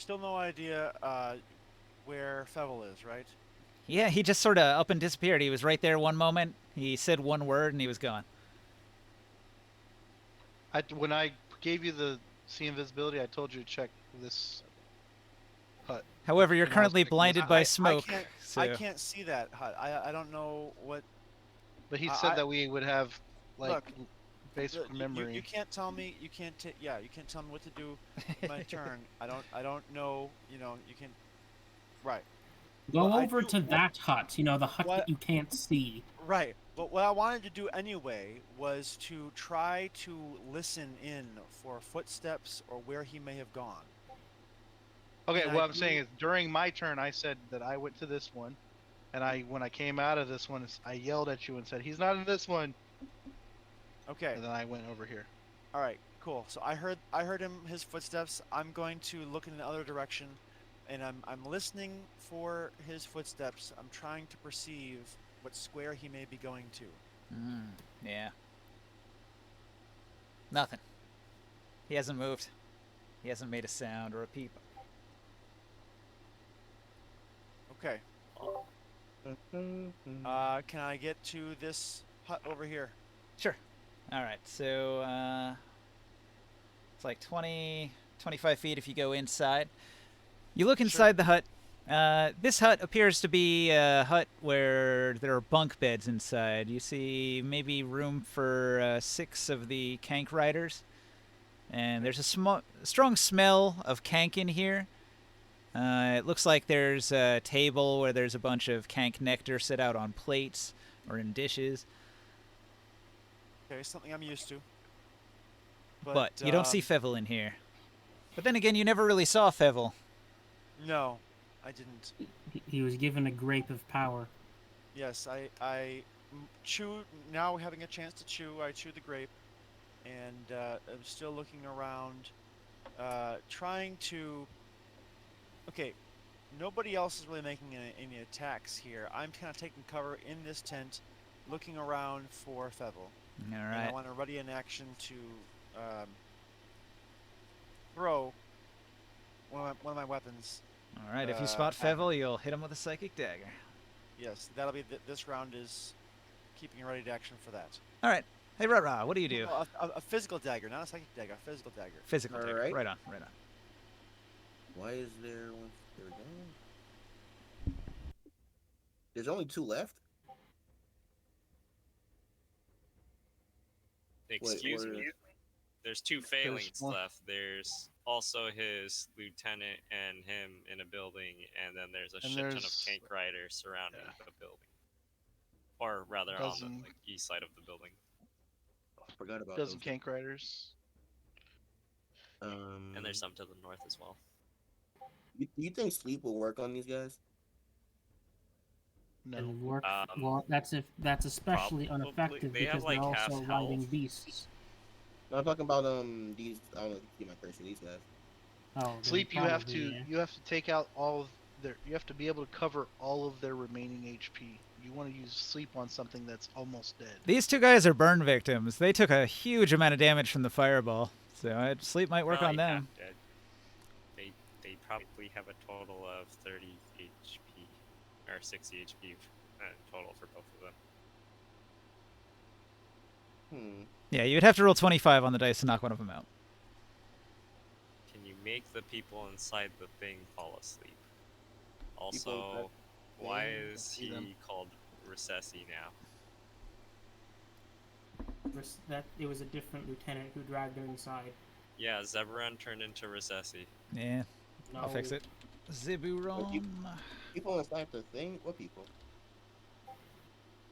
still no idea where Fevel is, right? Yeah, he just sort of up and disappeared. He was right there one moment. He said one word and he was gone. When I gave you the see invisibility, I told you to check this hut. However, you're And I was currently picking blinded this by up. smoke. I can't see that hut. I don't know what. But he I- said I- that we would have like Look, basic memory. You can't tell me. You can't. You can't tell me what to do. My turn. I don't know. You know. You can. Right. Go Well, I over do- to that hut. You know, the hut What- that you can't see. Right. But what I wanted to do anyway was to try to listen in for footsteps or where he may have gone. Okay, and what I I'm saying do- is during my turn, I said that I went to this one, and when I came out of this one, I yelled at you and said, "He's not in this one," Okay. and then I went over here. All right. Cool. So I heard his footsteps. I'm going to look in the other direction, and I'm listening for his footsteps. I'm trying to perceive what square he may be going to. Yeah. Nothing. He hasn't moved. He hasn't made a sound or a peep. Okay. Can I get to this hut over here? Sure. All right, so it's like 20, 25 feet if you go inside. You look inside the hut. This hut appears to be a hut where there are bunk beds inside. You see maybe room for 6 of the Kank riders. And there's a strong smell of Kank in here. It looks like there's a table where there's a bunch of Kank nectar set out on plates or in dishes. Okay, something I'm used to. But you don't see Fevel in here. But then again, you never really saw Fevel. No, I didn't. He was given a grape of power. Yes, I chew. Now having a chance to chew, I chew the grape, and I'm still looking around, trying to. Okay, nobody else is really making any attacks here. I'm kind of taking cover in this tent, looking around for Fevel. All And I right. want to ready an action to throw one of my weapons. All right, if you spot at him. Fevel, you'll hit him with a psychic dagger. Yes, that'll be this round is keeping ready to action for that. All right. Hey, Rah-Rah, what do you do? No, a physical dagger, not a psychic dagger. A physical dagger. Physical dagger. Alright. Right on, right on. Why is there one? There we go. There's only 2 left. Excuse what me. is- There's two There's Phalings one- left. There's also his lieutenant and him in a building, and then there's a And shit ton of there's- tank riders surrounding yeah. the building, or rather on the Dozen- east side of the building. I forgot about Dozen those. Kank Riders. And there's some to the north as well. Do you think sleep will work on these guys? No. And work. Um, Well, that's especially probably. ineffective They have, because like, they're half also riding health. beasts. No, I'm talking about these. I don't know if you see my cursor. These guys. Oh, then Sleep, you have to probably, yeah. you have to take out all of their. You have to be able to cover all of their remaining HP. You want to use sleep on something that's almost dead. These two guys are burn victims. They took a huge amount of damage from the fireball, so sleep might work on Probably them. half dead. They probably have a total of 30 HP or 60 HP total for both of them. Yeah, you'd have to roll 25 on the dice to knock one of them out. Can you make the people inside the thing fall asleep? Also, People why yeah, is see he them. called Recessi now? That it was a different lieutenant who dragged him inside. Yeah, Zeberon turned into Recessi. Yeah, No, I'll fix it. Ziburon. People inside the thing. What people?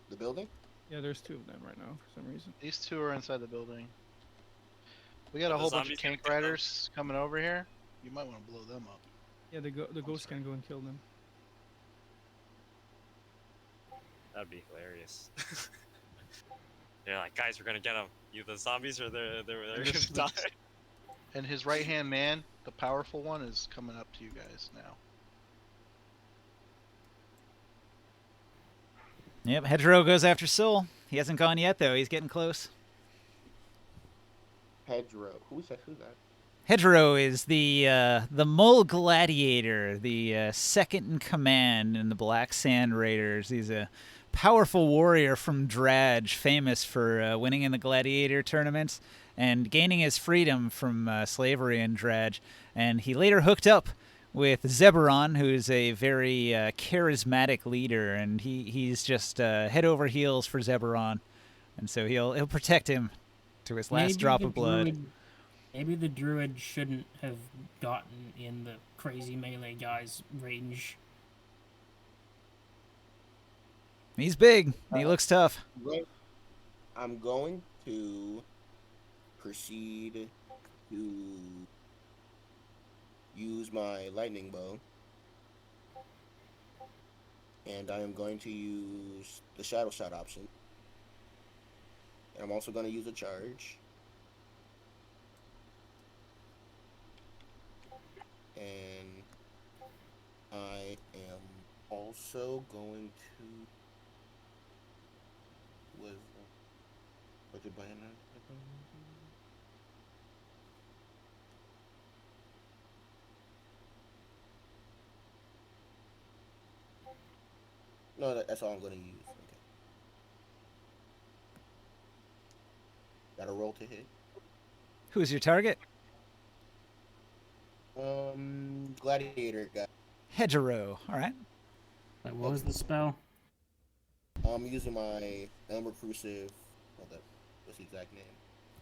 The building. Yeah, there's 2 of them right now for some reason. These two are inside the building. We got Are a the whole bunch of zombies gonna Kank get them? Riders coming over here. You might want to blow them up. Yeah, the ghost sorry. can go and kill them. That'd be hilarious. They're like, guys, we're gonna get them. You the zombies or they're gonna this- die. And his right hand man, the powerful one, is coming up to you guys now. Yep, Hedgerow goes after Soul. He hasn't gone yet, though. He's getting close. Hedgerow. Who's that? Hedgerow is the Mole Gladiator, the second in command in the Black Sand Raiders. He's a powerful warrior from Dradge, famous for winning in the gladiator tournaments and gaining his freedom from slavery in Dradge. And he later hooked up with Zeberon, who's a very charismatic leader, and he's just head over heels for Zeberon, and so he'll protect him to his last maybe drop the of blood. druid- Maybe the druid shouldn't have gotten in the crazy melee guy's range. He's big. He looks tough. I'm going to proceed to use my lightning bow, and I am going to use the shadow shot option, and I'm also going to use a charge, and I am also going to No, that's all I'm going to use. Okay. Got a roll to hit. Who's your target? Gladiator guy. Hedgerow. All right. Like, what was the spell? I'm using my Elm Reclusive. What's the exact name?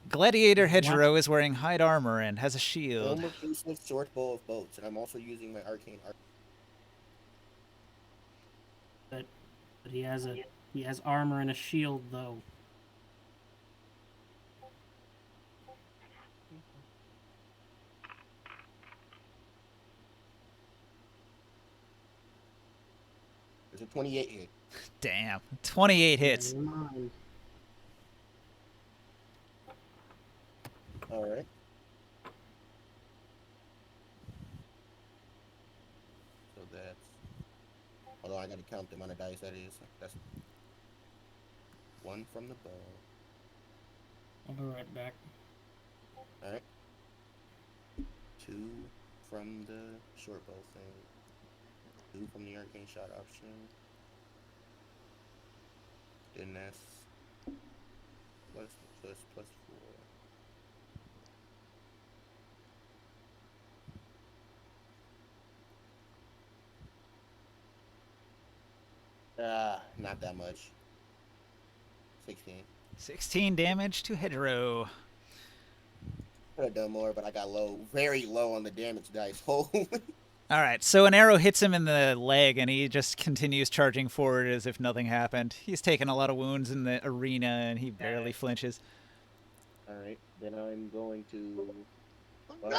Gladiator Hedgerow is wearing hide armor and has a shield. Elm Reclusive Short Bow of Boats, and I'm also using my Arcane Art. But he has armor and a shield though. There's a 28 hit. Damn. 28 hits. Never mind. Alright. So that's... Although I gotta count the amount of dice that is. That's 1 from the bow. I'll be right back. Alright. 2 from the short bow thing. 2 from the arcane shot option. Then that's plus 4. Not that much. 16. 16 damage to Hedgerow. Could have done more, but I got low, very low on the damage dice. Holy. All right, so an arrow hits him in the leg, and he just continues charging forward as if nothing happened. He's taken a lot of wounds in the arena, and he barely flinches. All right, then I'm going to. Run,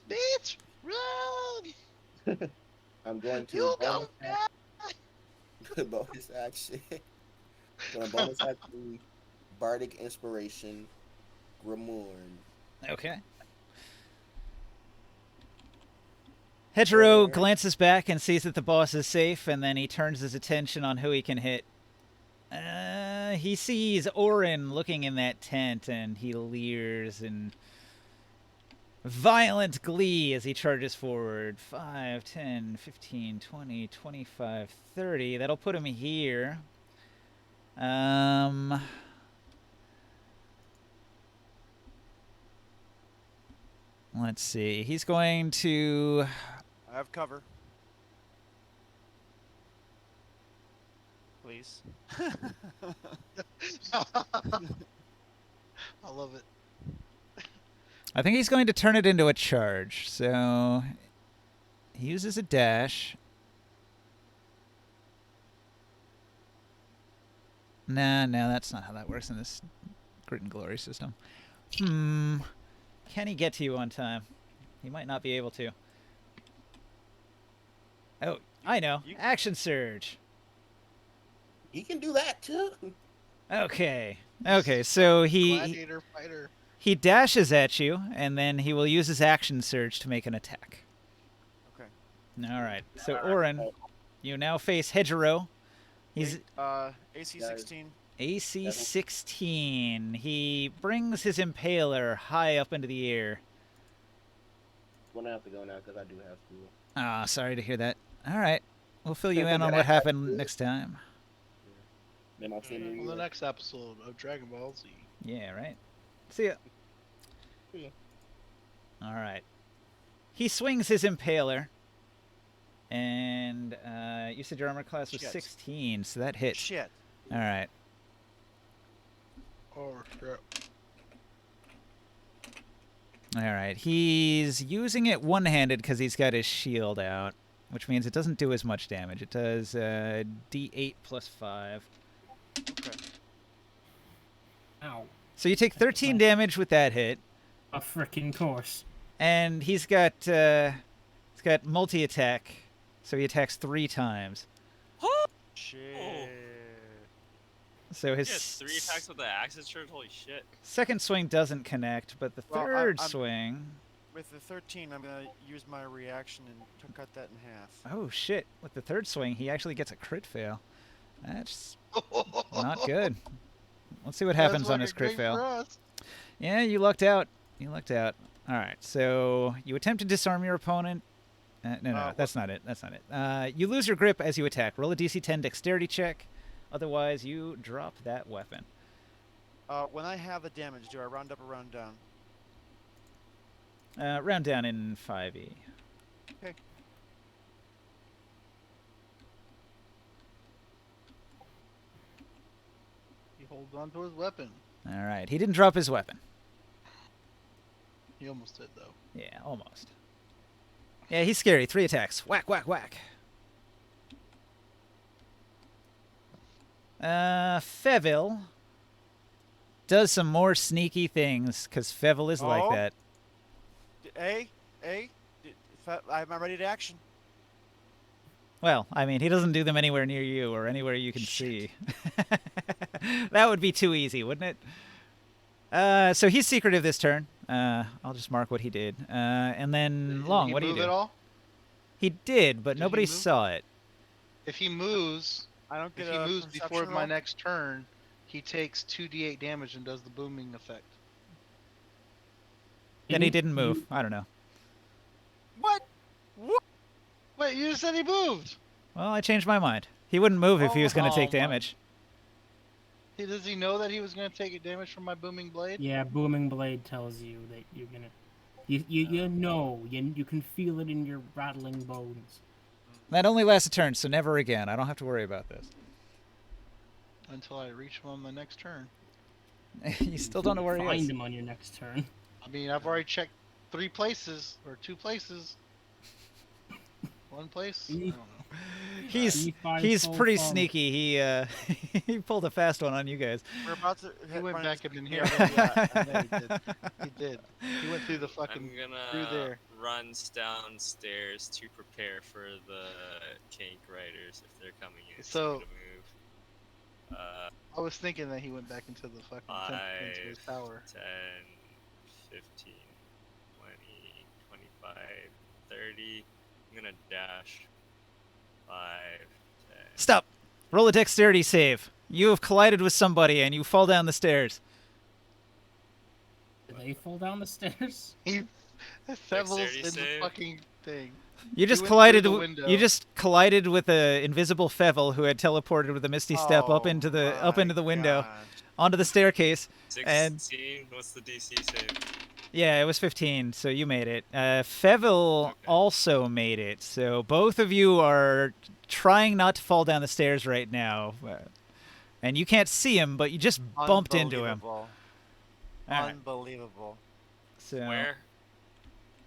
bitch! Run! I'm going to. You bonus go action- bonus action. Gonna bonus action. Bardic Inspiration. Grimorn. Okay. Hedgerow Alright. glances back and sees that the boss is safe, and then he turns his attention on who he can hit. He sees Orin looking in that tent, and he leers in violent glee as he charges forward. 5, 10, 15, 20, 25, 30. That'll put him here. Let's see. He's going to... I have cover. Please. I love it. I think he's going to turn it into a charge. So he uses a dash. No, that's not how that works in this Grit and Glory system. Can he get to you on time? He might not be able to. Oh, I know. Action Surge. He can do that too. Okay. Okay, so Gladiator fighter. he dashes at you, and then he will use his Action Surge to make an attack. Okay. All right. So, Orin, you now face Hedgerow. He's AC 16. AC 16. He brings his Impaler high up into the air. I'm gonna have to go now because I do have to. Ah, sorry to hear that. All right. We'll fill you in on what happened next time. Then I'll see you. On the next episode of Dragon Ball Z. Yeah, right. See ya. See ya. All right. He swings his Impaler. And you said your armor class was Shit. 16, so that hits. Shit. All right. Oh, shit. All right. He's using it one-handed because he's got his shield out, which means it doesn't do as much damage. It does D8 plus 5. Okay. Ow. So you take 13 damage with that hit, A frickin' course. and he's got multi-attack, so he attacks 3 times. Shit. So his Yeah, 3 attacks with the Action Surge. Holy shit. second swing doesn't connect, but the Well, third I'm- swing... With the 13, I'm gonna use my reaction and to cut that in half. Oh, shit. With the third swing, he actually gets a crit fail. That's not good. Let's see what happens That's on his crit fucking great for fail. us. Yeah, you lucked out. You lucked out. All right, so you attempt to disarm your opponent. No, that's not it. That's not it. You lose your grip as you attack. Roll a DC 10 dexterity check. Otherwise, you drop that weapon. When I have the damage, do I round up or round down? Round down in 5e. Okay. He holds on to his weapon. All right, he didn't drop his weapon. He almost did, though. Yeah, almost. Yeah, he's scary. 3 attacks. Whack, whack, whack. Fevil does some more sneaky things, because Fevil is like Oh. that. I'm ready to action. Well, I mean, he doesn't do them anywhere near you or anywhere you can see. That would be too easy, wouldn't it? So he's secretive this turn. I'll just mark what he did. And then Long, Did he what do you move do? at all? He did, but Did he nobody move? saw it. If he moves, I don't get if he a moves perception before my roll? next turn, he takes 2d8 damage and does the booming effect. Then he didn't move. I don't know. What? Wait, you just said he moved. Well, I changed my mind. He wouldn't move if he was going to take Oh my- damage. Does he know that he was going to take damage from my booming blade? Yeah, booming blade tells you that you're gonna. You know, you can feel it in your rattling bones. That only lasts a turn, so never again. I don't have to worry about this. Until I reach him on the next turn. You still don't know where he Find is. him on your next turn. I mean, I've already checked 3 places or 2 places. 1 place. I He- don't know. He's E5 he's so pretty far. sneaky. He he pulled a fast one on you guys. We're about to. He went run back into up in the here. camera. Yeah, I know he did. He did. He went through the I'm fucking gonna through there. run downstairs to prepare for the Kank riders if they're coming in. So- I'm gonna move. I was thinking that he went back into the fucking tent, into his 5, tower. 10, 15, 20, 25, 30. I'm gonna dash. 5, 10. Stop. Roll a dexterity save. You have collided with somebody and you fall down the stairs. Did they fall down the stairs? He Fevel's Dexterity in the save? fucking thing. You just went through collided. the You window. just collided with a invisible Fevel who had teleported with a misty step up into the window gosh. onto the staircase. 16. What's the DC save? Yeah, it was 15, so you made it. Fevel Okay. also made it, so both of you are trying not to fall down the stairs right now. And you can't see him, but you just bumped into him. Unbelievable. All right. Unbelievable. So Where?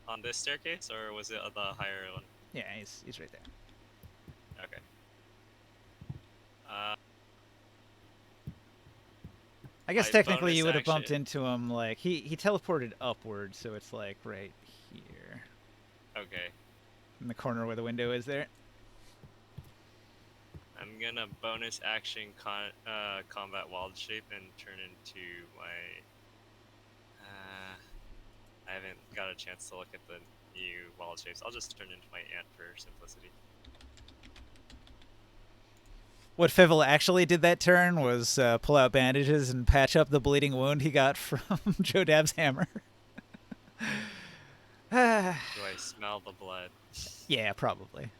On this staircase, or was it the higher one? yeah, he's right there. Okay. I guess My technically you bonus would have bumped action- into him like he teleported upward, so it's like right here Okay. in the corner where the window is there. I'm gonna bonus action combat wild shape and turn into my. I haven't got a chance to look at the new wild shapes. I'll just turn into my ant for simplicity. What Fevel actually did that turn was pull out bandages and patch up the bleeding wound he got from Joe Dab's hammer. Do I smell the blood? Yeah, probably.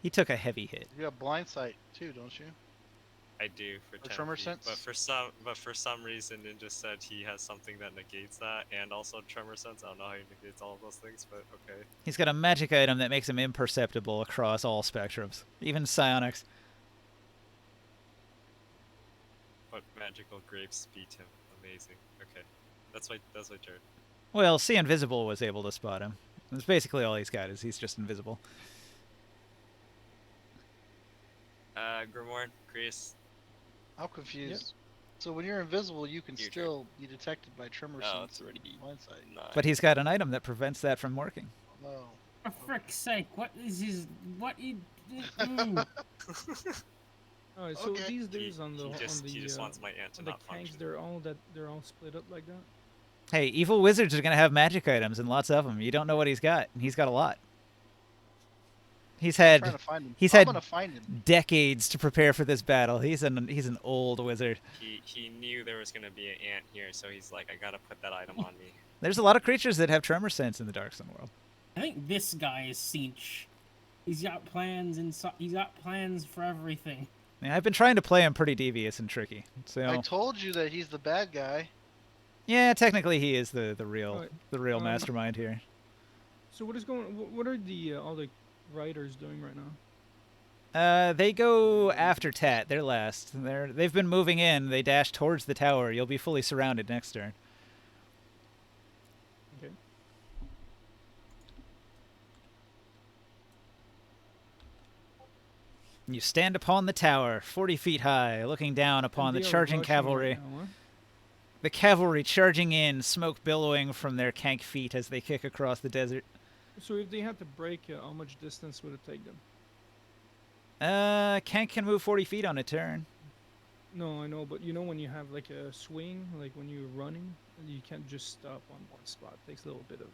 He took a heavy hit. You have blind sight too, don't you? I do for Or 10 tremor feet, sense? but for some reason it just said he has something that negates that, and also tremor sense. I don't know how he negates all of those things, but okay. He's got a magic item that makes him imperceptible across all spectrums, even psionics. But magical grapes beat him. Amazing. Okay, that's my turn. Well, See Invisible was able to spot him. That's basically all he's got, is he's just invisible. Grimoire, Chris. I'm confused. So when you're invisible, you can Your turn. still be detected by tremor Oh, sense it's and already blind sight. But he's got an item that prevents that from working. No. For frick's sake, what is his... What you... Ooh. Alright, so Okay. these days on the he just wants my ant to on the not Kanks, function. they're all split up like that. Hey, evil wizards are going to have magic items and lots of them. You don't know what he's got, and he's got a lot. He's I'm had trying to find him. he's I'm had- gonna find him. decades to prepare for this battle. He's an old wizard. He knew there was gonna be an ant here, so he's like, I gotta put that item on me. There's a lot of creatures that have tremor sense in the Darkstone world. I think this guy is Sinch. He's got plans he's got plans for everything. Yeah, I've been trying to play him pretty devious and tricky. So I told you that he's the bad guy. yeah, technically he is the real Alright, mastermind here. So what is going? What are the all the riders doing right now? They go after Tat. They're last. They've been moving in. They dash towards the tower. You'll be fully surrounded next turn. Okay. You stand upon the tower, 40 feet high, looking down upon the They are charging rushing cavalry. right now, huh? The cavalry charging in, smoke billowing from their Kank feet as they kick across the desert. So if they had to break, how much distance would it take them? Kank can move 40 feet on a turn. No, I know, but you know when you have like a swing, like when you're running, you can't just stop on one spot. It takes a little bit of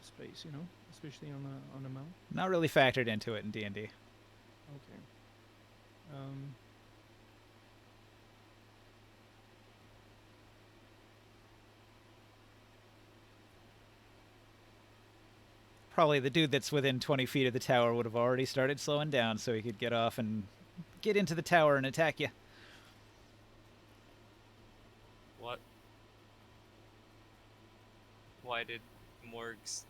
space, you know, especially on a mount. Not really factored into it in D&D. Okay. Probably the dude that's within 20 feet of the tower would have already started slowing down so he could get off and get into the tower and attack you. What? Why did Morgs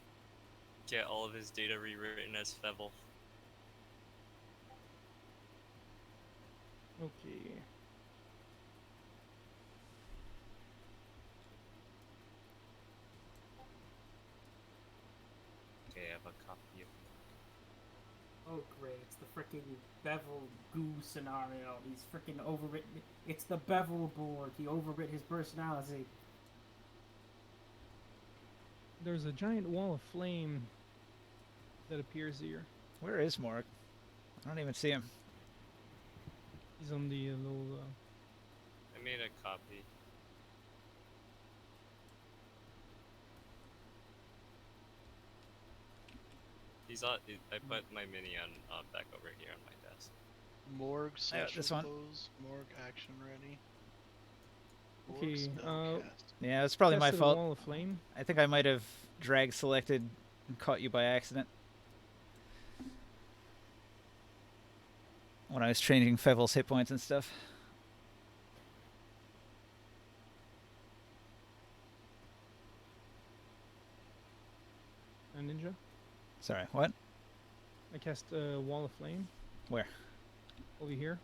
get all of his data rewritten as Fevel? Okay. so great. It's the freaking Bevel Goo scenario. He's freaking overwritten. It's the Bevel board. He overwrit his personality. There's a giant wall of flame that appears here. Where is Morg? I don't even see him. He's on the little. I made a copy. He's on. I put my mini on back over here on my desk. Morgue Yeah, session this one. close. Morgue action ready. Okay, Morgue spell cast. Yeah, it's probably my Casted a fault. wall of flame. I think I might have drag selected and caught you by accident. When I was changing Fevel's hit points and stuff. A ninja. Sorry, what? I cast a wall of flame. Where? Over here.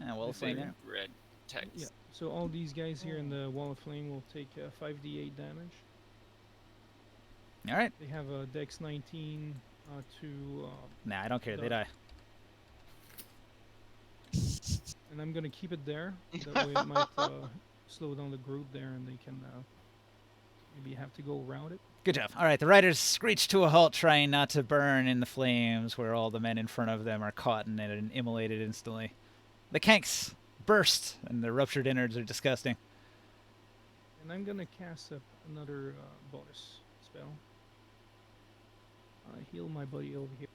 Well, This flame area. there. Red text. Yeah. So all these guys here in the wall of flame will take 5d8 damage. All right. They have a Dex 19 to, Nah, I don't care. They No. die. and I'm gonna keep it there. That way it might slow down the group there, and they can maybe have to go around it. Good job. All right, the riders screech to a halt, trying not to burn in the flames where all the men in front of them are caught in it and immolated instantly. The kanks burst, and the ruptured innards are disgusting. And I'm gonna cast up another bonus spell. Heal my buddy over here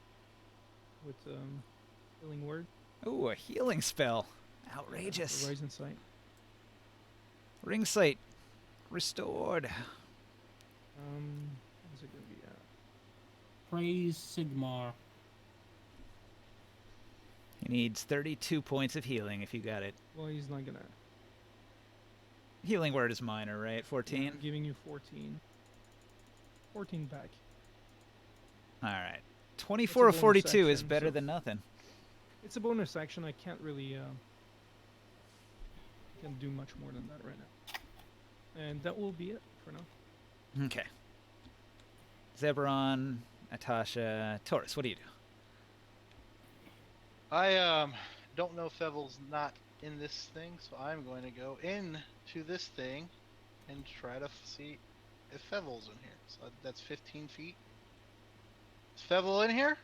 with healing word. Ooh, a healing spell. Yeah, Outrageous. Horizon Sight. Ring sight restored. What's it gonna be at? Praise Sigmar. He needs 32 points of healing if you got it. Well, he's not gonna. Healing word is minor, right? Yeah, 14? I'm giving you 14. 14 back. All right. 24 of bonus 42 is action, better so- than nothing. It's a bonus action. I can't really can do much more than that right now. And that will be it for now. Okay. Zebron, Natasha, Taurus, what do you do? I don't know if Fevel's not in this thing, so I'm going to go into this thing and try to see if Fevel's in here. So that's 15 feet. Is Fevel in here?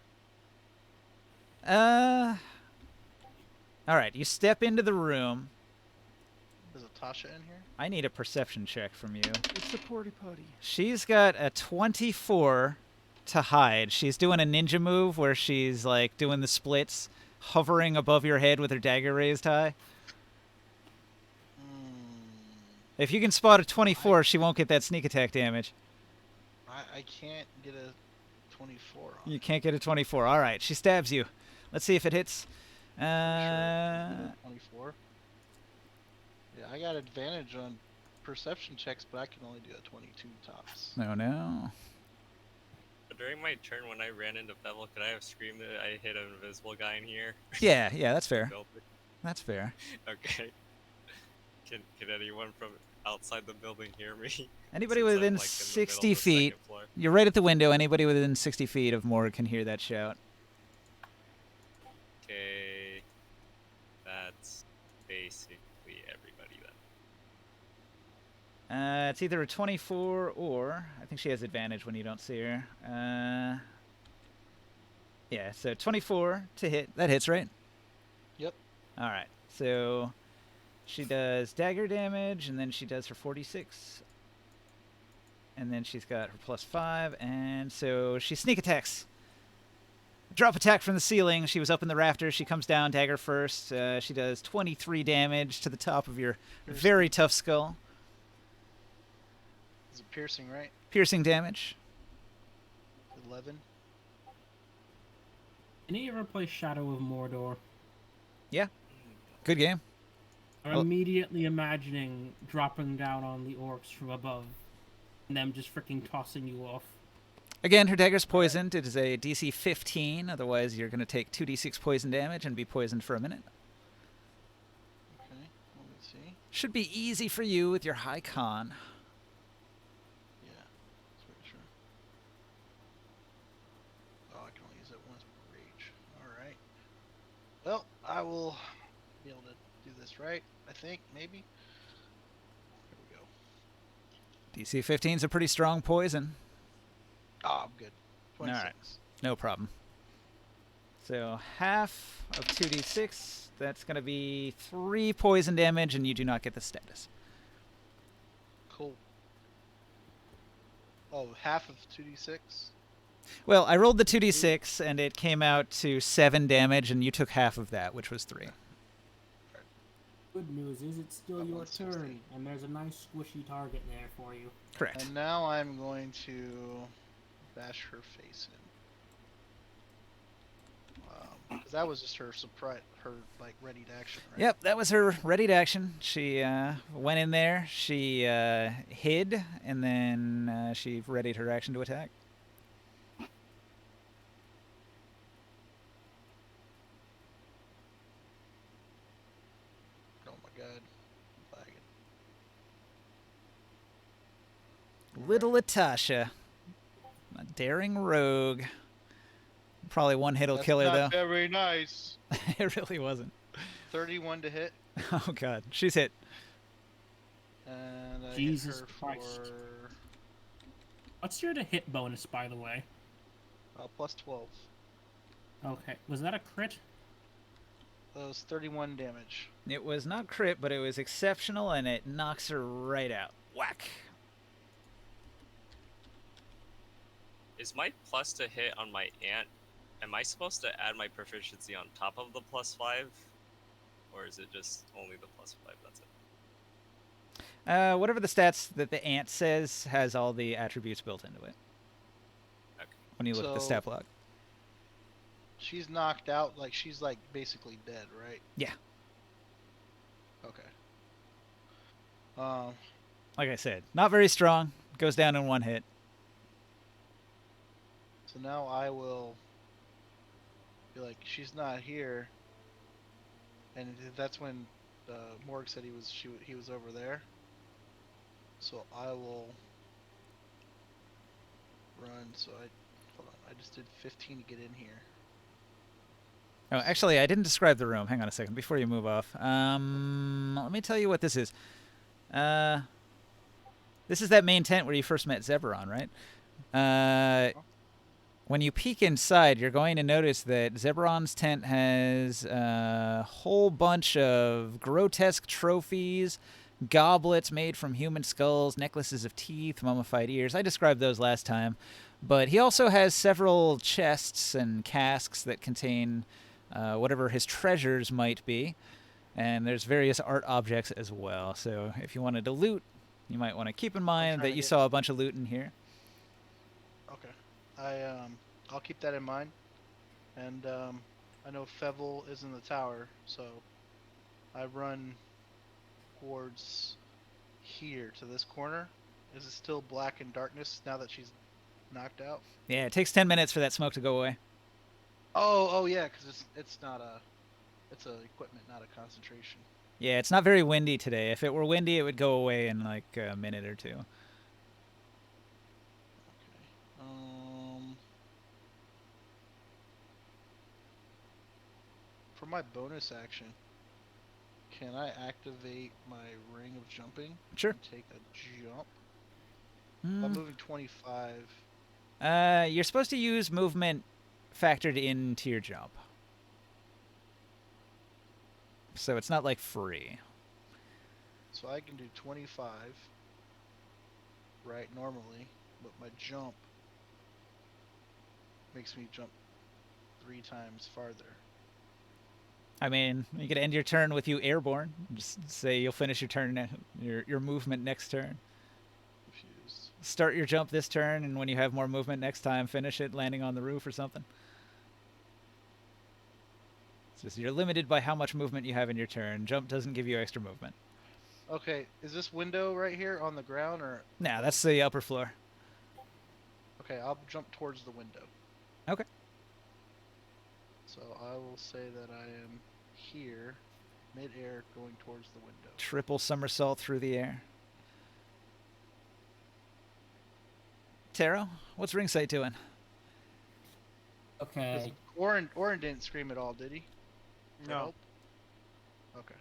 All right, you step into the room. Is Tasha in here? I need a perception check from you. It's a porty potty. She's got a 24 to hide. She's doing a ninja move where she's like doing the splits, hovering above your head with her dagger raised high. If you can spot a 24, she won't get that sneak attack damage. I can't get a 24 on. You can't get a 24. All right, she stabs you. Let's see if it hits. Sure. 24. Yeah, I got advantage on perception checks, but I can only do a 22 tops. No. During my turn when I ran into Bevel, could I have screamed that I hit an invisible guy in here? Yeah, that's fair. Building? That's fair. Okay. Can anyone from outside the building hear me? Anybody Since I'm, within like, in the 60 middle of the feet. second floor. You're right at the window. Anybody within 60 feet of Morg can hear that shout. Okay. That's basically everybody then. It's either a 24 or I think she has advantage when you don't see her. Yeah, so 24 to hit. That hits, right? Yep. All right. So she does dagger damage, and then she does her 46. And then she's got her +5, and so she sneak attacks. Drop attack from the ceiling. She was up in the rafters. She comes down, dagger first. She does 23 damage to the top of your very tough skull. Is it piercing, right? Piercing damage. 11. Any you ever play Shadow of Mordor? Good game. I'm Well- immediately imagining dropping down on the orcs from above and them just freaking tossing you off. Again, her dagger's poisoned. It is a DC 15. Otherwise, you're going to take 2d6 poison damage and be poisoned for a minute. Okay, let me see. Should be easy for you with your high con. Yeah, that's pretty sure. Oh, I can only use that once per rage. Well, I will be able to do this right. I think maybe. Here we go. DC 15 is a pretty strong poison. Ah, I'm good. All right. 26. No problem. So half of 2d6. That's going to be 3 poison damage, and you do not get the status. Cool. Oh, half of 2d6. Well, I rolled the 2d6, and it came out to 7 damage, and you took half of that, which was 3. Good news is it's still That your one's turn, 16. and there's a nice squishy target there for you. Correct. And now I'm going to bash her face in. Because that was just her surprise, her like ready to action, right? Yep, that was her ready to action. She went in there, she hid, and then she readied her action to attack. Oh my god. I'm lagging. Little Latasha. A daring rogue. Probably one hit will That's kill her, not though. very nice. It really wasn't. 31 to hit, Oh, God. She's hit. and I Jesus hit her Christ. for What's your to hit bonus, by the way? plus 12. Okay, was that a crit? That was 31 damage. It was not crit, but it was exceptional, and it knocks her right out. Whack. Is my plus to hit on my ant? Am I supposed to add my proficiency on top of the +5, or is it just only the +5? That's it. Whatever the stats that the ant says has all the attributes built into it. Okay. When you look at the So- stat block. She's knocked out, like she's like basically dead, right? Yeah. Okay. Like I said, not very strong. Goes down in one hit. So now I will be like, she's not here, and that's when Morg said he was over there. So I will run. So hold on. I just did 15 to get in here. Oh, actually, I didn't describe the room. Hang on a second before you move off. Let me tell you what this is. This is that main tent where you first met Zebron, right? When you peek inside, you're going to notice that Zebron's tent has a whole bunch of grotesque trophies, goblets made from human skulls, necklaces of teeth, mummified ears. I described those last time. But he also has several chests and casks that contain whatever his treasures might be. And there's various art objects as well. So if you wanted to loot, you might want to keep in mind trying that to you get- saw a bunch of loot in here. Okay. I'll keep that in mind. And I know Fevil is in the tower, so I run towards here to this corner. Is it still black in darkness now that she's knocked out? Yeah, it takes 10 minutes for that smoke to go away. Oh yeah, because it's not it's a equipment, not a concentration. Yeah, it's not very windy today. If it were windy, it would go away in like a minute or two. For my bonus action, can I activate my ring of jumping? Sure. And take a jump. I'm Mm. moving 25. You're supposed to use movement factored into your jump. So it's not like free. So I can do 25 right normally, but my jump makes me jump 3 times farther. I mean, you could end your turn with you airborne. Just say you'll finish your turn, your movement next turn. Confused. Start your jump this turn, and when you have more movement next time, finish it landing on the roof or something. It's just you're limited by how much movement you have in your turn. Jump doesn't give you extra movement. Okay, is this window right here on the ground or? Nah, that's the upper floor. Okay, I'll jump towards the window. Okay. So I will say that I am here, mid-air, going towards the window. Triple somersault through the air. Taro, what's Ringsight doing? 'Cause Okay. Orin didn't scream at all, did he? No. Nope. Okay.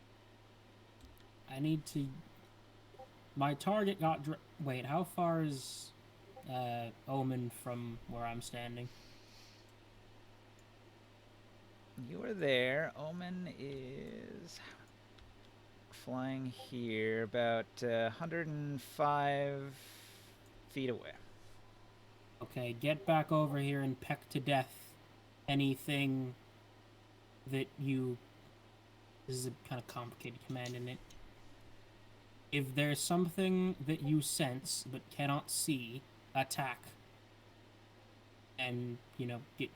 I need to. My target got. Wait, how far is Omen from where I'm standing? You are there. Omen is flying here about 105 feet away. Okay, get back over here and peck to death anything that you. This is a kind of complicated command, isn't it? If there's something that you sense but cannot see, attack. And,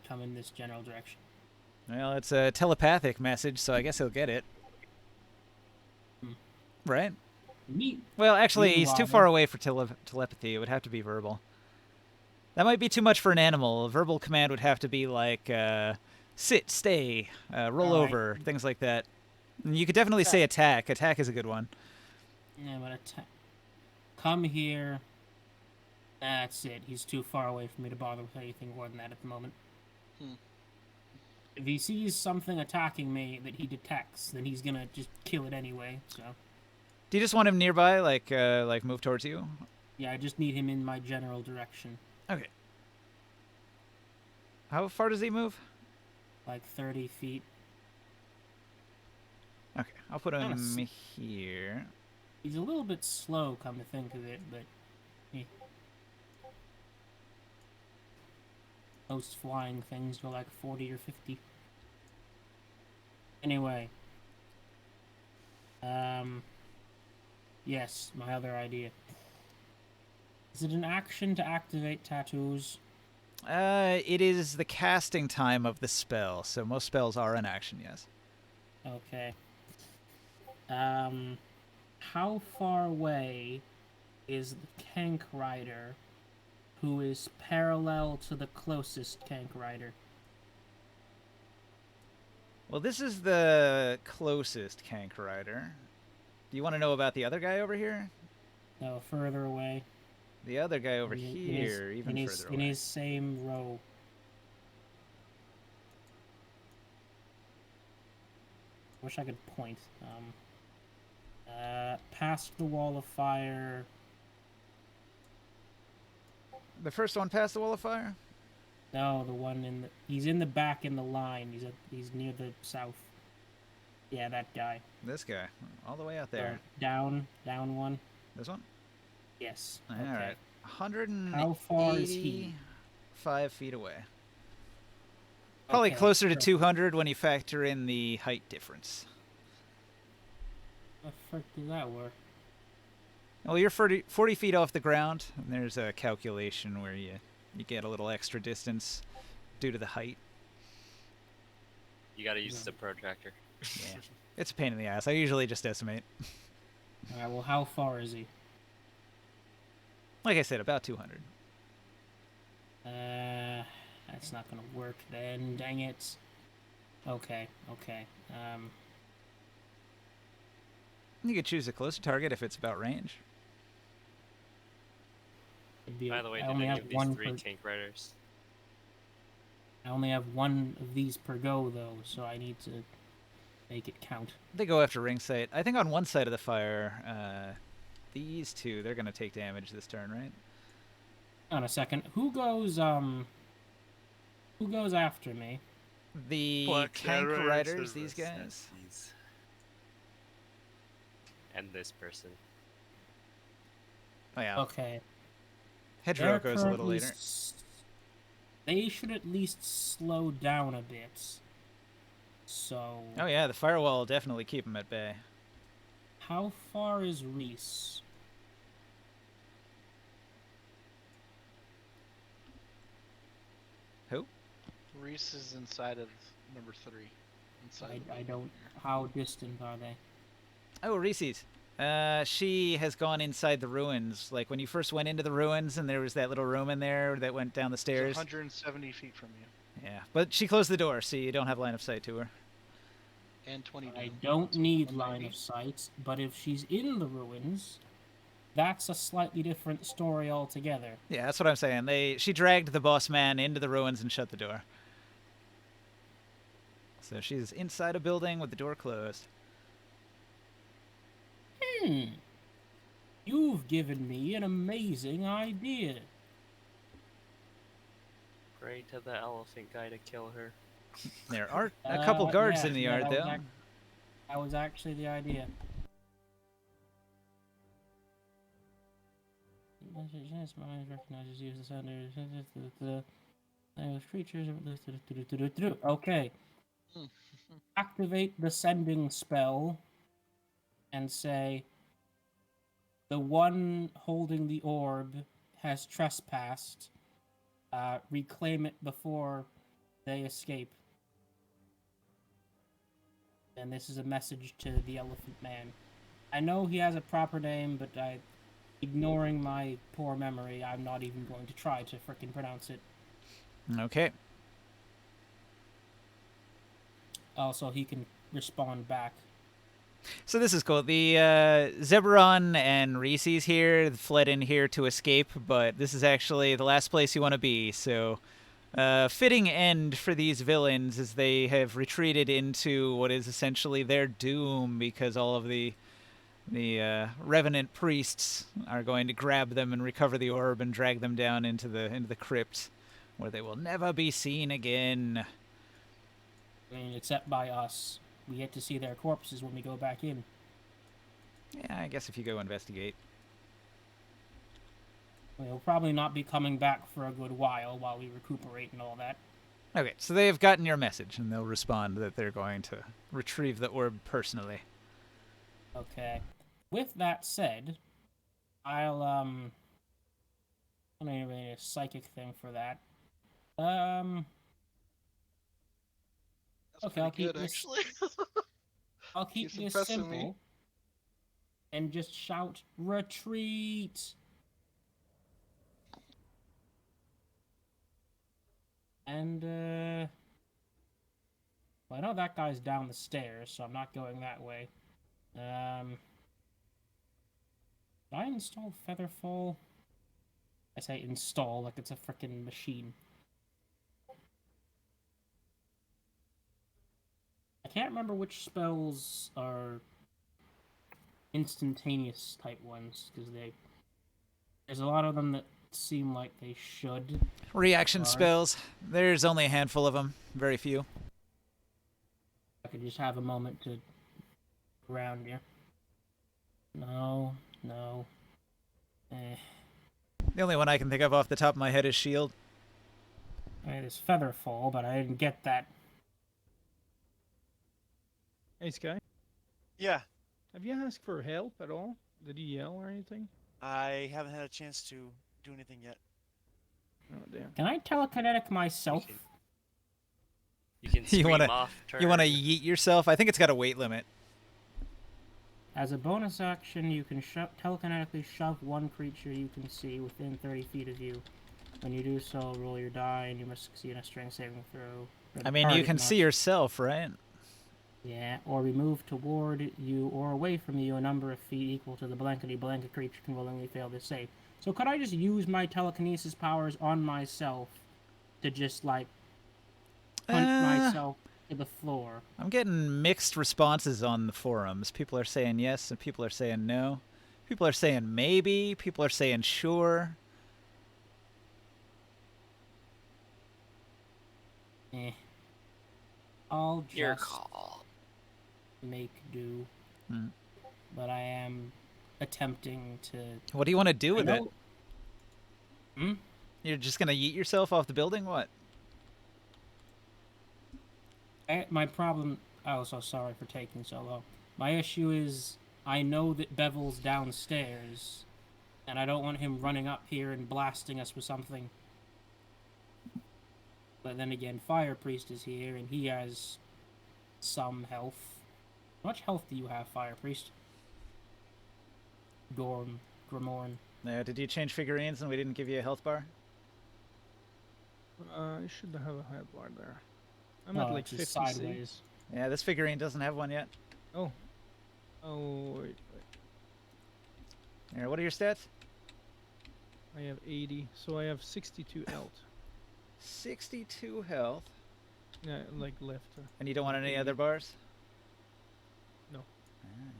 come in this general direction. Well, it's a telepathic message, so I guess he'll get it. Right? Well, actually, he's too far away for telepathy. It would have to be verbal. That might be too much for an animal. A verbal command would have to be like sit, stay, roll over, things like that. And you could definitely say attack. Attack is a good one. Yeah, but attack. Come here. That's it. He's too far away for me to bother with anything more than that at the moment. If he sees something attacking me that he detects, then he's gonna just kill it anyway, so... Do you just want him nearby, like move towards you? Yeah, I just need him in my general direction. Okay. How far does he move? Like 30 feet. Okay, I'll put him here. He's a little bit slow, come to think of it, but... Most flying things go like 40 or 50. Anyway. Yes, my other idea. Is it an action to activate tattoos? It is the casting time of the spell, so most spells are an action, yes. Okay. How far away is the Kank Rider who is parallel to the closest Kank Rider? Well, this is the closest Kank Rider. Do you want to know about the other guy over here? No, further away. The other guy over here, even further away. In his same row. Wish I could point. Past the wall of fire. The first one past the wall of fire? No, the one in the... He's in the back in the line. He's near the south. Yeah, that guy. This guy. All the way out there. Down one. This one? Yes. All okay. right. 185 How far is he? feet away. Probably Okay, closer to sure. 200 when you factor in the height difference. What the frick does that work? Well, you're 40 feet off the ground, and there's a calculation where you get a little extra distance due to the height. You gotta use the protractor. Yeah. It's a pain in the ass. I usually just estimate. Alright, well, how far is he? Like I said, about 200. That's not gonna work then, dang it. Okay. You could choose a closer target if it's about range. By the way, I did only any have of these one 3 per... tank riders? I only have one of these per go, though, so I need to make it count. They go after ring sight. I think on one side of the fire, these two, they're going to take damage this turn, right? On a second. Who goes after me? The tank riders, these guys. And this person. Oh, yeah. Okay. Hedgerow They're goes a little currently later. They should at least slow down a bit. So... Oh, yeah, the firewall will definitely keep them at bay. How far is Reese? Who? Reese is inside of number 3. Inside. I don't... How distant are they? Oh, Reese's. She has gone inside the ruins. Like when you first went into the ruins and there was that little room in there that went down the It's stairs. 170 feet from you. Yeah, but she closed the door, so you don't have line of sight to her. And 20 I down. don't So need 190. line of sight, but if she's in the ruins, that's a slightly different story altogether. Yeah, that's what I'm saying. She dragged the boss man into the ruins and shut the door. So she's inside a building with the door closed. You've given me an amazing idea. Pray to the elephant guy to kill her. There are a couple guards in the yard, that though. That was actually the idea. Recognizes you as the creatures. Okay. Activate the sending spell and say the one holding the orb has trespassed. Reclaim it before they escape. And this is a message to the Elephant Man. I know he has a proper name, but ignoring my poor memory, I'm not even going to try to frickin' pronounce it. Okay. Also, he can respond back. So this is cool. The Zeberon and Reese's here fled in here to escape, but this is actually the last place you want to be. So, fitting end for these villains as they have retreated into what is essentially their doom, because all of the revenant priests are going to grab them and recover the orb and drag them down into the crypt, where they will never be seen again. I mean, except by us. We get to see their corpses when we go back in. Yeah, I guess if you go investigate. We'll probably not be coming back for a good while we recuperate and all that. Okay, so they have gotten your message, and they'll respond that they're going to retrieve the orb personally. Okay. With that said, I'll, I don't even need a psychic thing for that. That's Okay, I'll pretty keep good, this. actually. I'll keep He's this impressing simple. me. And just shout, retreat! And, well, I know that guy's down the stairs, so I'm not going that way. Did I install Featherfall? I say install like it's a frickin' machine. I can't remember which spells are instantaneous type ones, because there's a lot of them that seem like they should. Reaction Sorry. spells. There's only a handful of them. Very few. I could just have a moment to around you. No. The only one I can think of off the top of my head is shield. It is Featherfall, but I didn't get that. Hey, Sky, Yeah, have you asked for help at all? Did he yell or anything? I haven't had a chance to do anything yet. Oh, damn. Can I telekinetic myself? You can You scream wanna- off turn. You want to yeet yourself? I think it's got a weight limit. As a bonus action, you can telekinetically shove one creature you can see within 30 feet of you. When you do so, roll your die, and you must succeed a strength saving throw. For the I mean, you target can must- see yourself, right? Yeah, or remove toward you or away from you a number of feet equal to the blankety-blanket creature can willingly fail this save. So could I just use my telekinesis powers on myself to just, like, punch myself to the floor? I'm getting mixed responses on the forums. People are saying yes, and people are saying no. People are saying maybe. People are saying sure. I'll Your just call. make do. Hmm. But I am attempting to... What do you want to do with it? Hmm? You're just gonna yeet yourself off the building? What? My problem... Oh, so sorry for taking so long. My issue is I know that Bevel's downstairs, and I don't want him running up here and blasting us with something. But then again, Fire Priest is here, and he has some health. How much health do you have, Fire Priest? Grimorn. Did you change figurines and we didn't give you a health bar? I should have a head bar there. I'm Oh, at like it's just 56. sideways. Yeah, this figurine doesn't have one yet. Oh, wait. Here, what are your stats? I have 80, so I have 62 health. 62 health. Yeah, like left. And you don't want any other bars? No. Alright.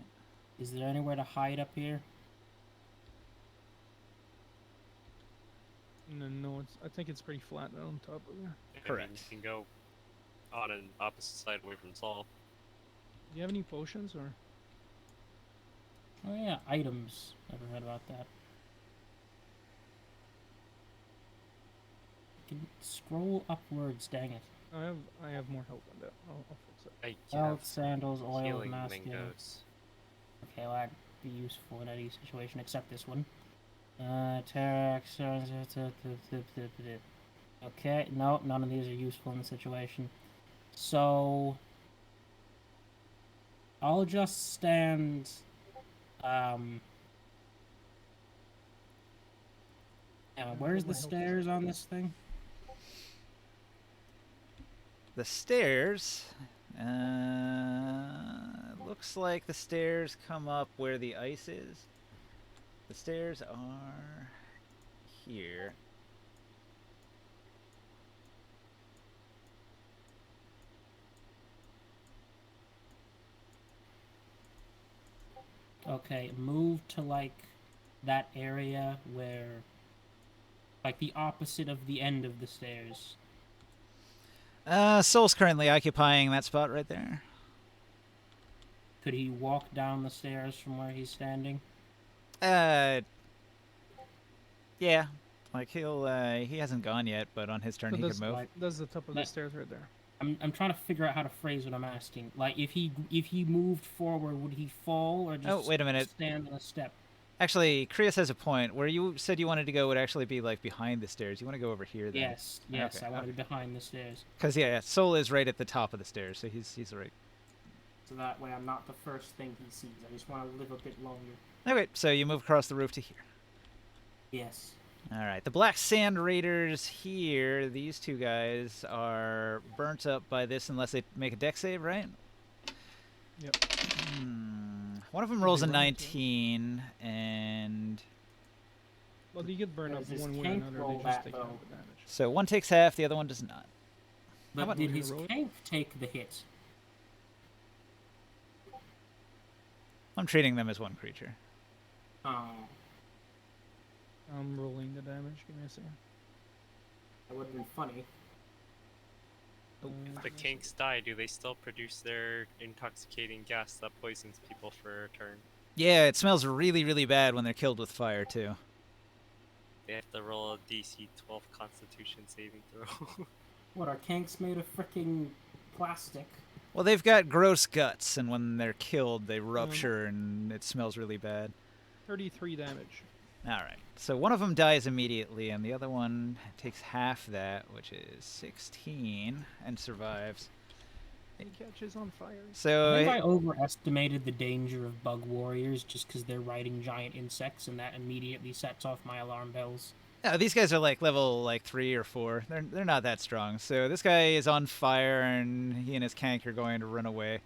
Is there anywhere to hide up here? No, I think it's pretty flat on top of there. I mean, Correct. you can go on an opposite side away from Saul. Do you have any potions or? Oh yeah, items. Never heard about that. Can scroll upwards, dang it. I have more help on that. I'll fix it. I Belt, sandals, oil, healing mask. mangoes. Okay, well that'd be useful in any situation except this one. Terex. Okay, no, none of these are useful in the situation. So I'll just stand. Where's the stairs on this thing? The stairs. Looks like the stairs come up where the ice is. The stairs are here. Okay, move to like that area where, like the opposite of the end of the stairs. Soul's currently occupying that spot right there. Could he walk down the stairs from where he's standing? Yeah. Like he hasn't gone yet, but on his turn So he could move. That's the top of the That- stairs right there. I'm trying to figure out how to phrase what I'm asking. Like, if he moved forward, would he fall or just Oh, wait a minute. stand on a step? Actually, Krios has a point. Where you said you wanted to go would actually be like behind the stairs. You want to go over here then? Yes, Okay, I want to be behind the stairs, Because yeah, Soul is right at the top of the stairs, so he's right. so that way I'm not the first thing he sees. I just want to live a bit longer. Okay, so you move across the roof to here. Yes. All right, the Black Sand Raiders here. These two guys are burnt up by this unless they make a deck save, right? Yep. One of them rolls a They run into it. 19, and Well, you get burned up Does this one way or tank another. roll They that, just take half though? the damage. so one takes half, the other one does not. But about did we his roll it? tank take the hit? I'm treating them as one creature. Oh, I'm rolling the damage. Give me a second. that would have been funny. If the kinks die, do they still produce their intoxicating gas that poisons people for a turn? Yeah, it smells really, really bad when they're killed with fire too. They have to roll a DC 12 Constitution saving throw. What, are tanks made of freaking plastic? Well, they've got gross guts, and when they're killed, they rupture, and it smells really bad. 33 damage. All right, so one of them dies immediately, and the other one takes half that, which is 16, and survives. He catches on fire. So I think I overestimated the danger of bug warriors just because they're riding giant insects, and that immediately sets off my alarm bells. yeah, these guys are like level 3 or 4. They're not that strong. So this guy is on fire, and he and his kank are going to run away.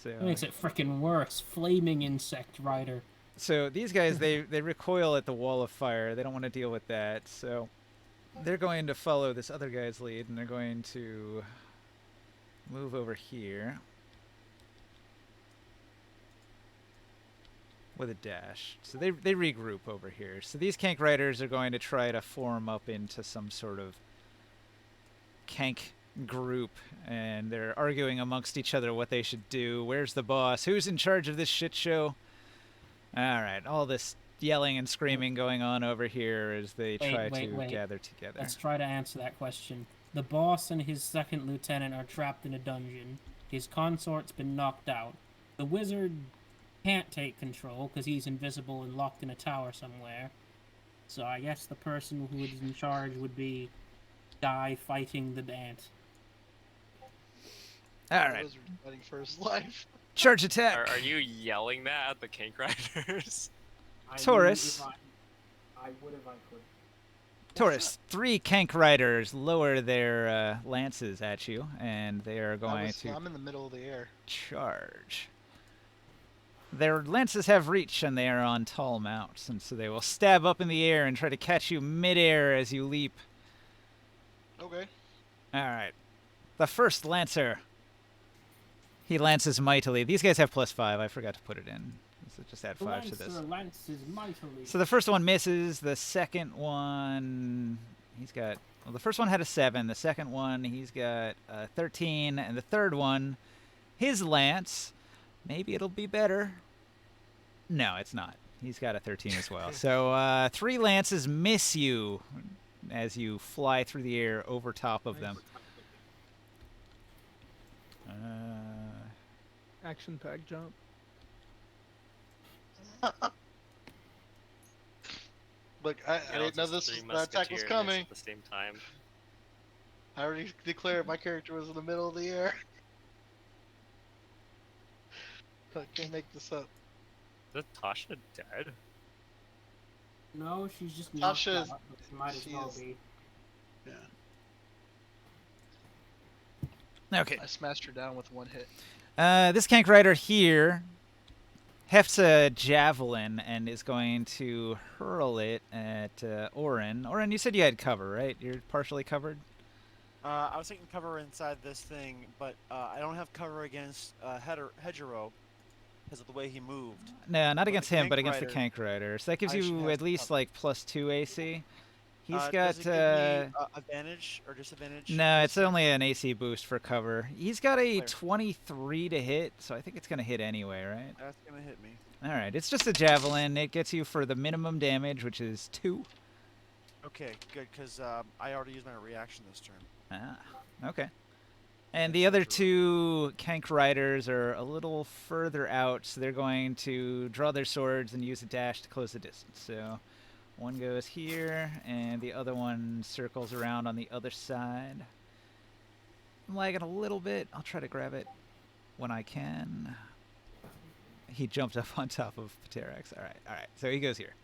So That makes it freaking worse. Flaming insect rider. So these guys, they recoil at the wall of fire. They don't want to deal with that. So they're going to follow this other guy's lead, and they're going to move over here with a dash. So they regroup over here. So these Kank Riders are going to try to form up into some sort of Kank group, and they're arguing amongst each other what they should do. Where's the boss? Who's in charge of this shit show? All right, all this yelling and screaming going on over here as they try to gather together. Let's try to answer that question. The boss and his second lieutenant are trapped in a dungeon. His consort's been knocked out. The wizard can't take control because he's invisible and locked in a tower somewhere. So I guess the person who is in charge would be Guy fighting the ant. All The right, wizard's fighting for his life. charge attack. Are you yelling that at the Kank Riders? Taurus. I would if I could. Taurus, 3 Kank Riders lower their lances at you, and they are going to I'm in the middle of the air. charge. Their lances have reach, and they are on tall mounts, and so they will stab up in the air and try to catch you midair as you leap. Okay. All right. The first Lancer. He lances mightily. These guys have +5. I forgot to put it in. So just add 5 to this. Lances mightily. So the first one misses. The second one, he's got... Well, the first one had a 7. The second one, he's got a 13. And the third one, his lance, maybe it'll be better. No, it's not. He's got a 13 as well. So 3 lances miss you as you fly through the air over top of them. Action pack jump. Look, I didn't know this that attack was coming. At the same time. I already declared my character was in the middle of the air. I can't make this up. Is Tasha dead? No, she's just knocked Tasha is- out, but she might as she well is- be. Yeah. Okay. I smashed her down with 1 hit. This Kank Rider here hefts a javelin and is going to hurl it at Orin. Orin, you said you had cover, right? You're partially covered? I was taking cover inside this thing, but I don't have cover against Hedgero because of the way he moved. No, not But against the him, but Kank against the Rider, Kank Rider. So that gives I should you have at some least cover. like +2 AC. He's Does got it give me, advantage or disadvantage? no, it's Just- only an AC boost for cover. He's got a Clear. 23 to hit, so I think it's gonna hit anyway, right? That's gonna hit me. All right, it's just a javelin. It gets you for the minimum damage, which is 2. Okay, good, because I already used my reaction this turn. Ah, okay. And the other 2 Kank Riders are a little further out, so they're going to draw their swords and use a dash to close the distance. So one goes here, and the other one circles around on the other side. I'm lagging a little bit. I'll try to grab it when I can. He jumped up on top of Pterax. All right. So he goes here.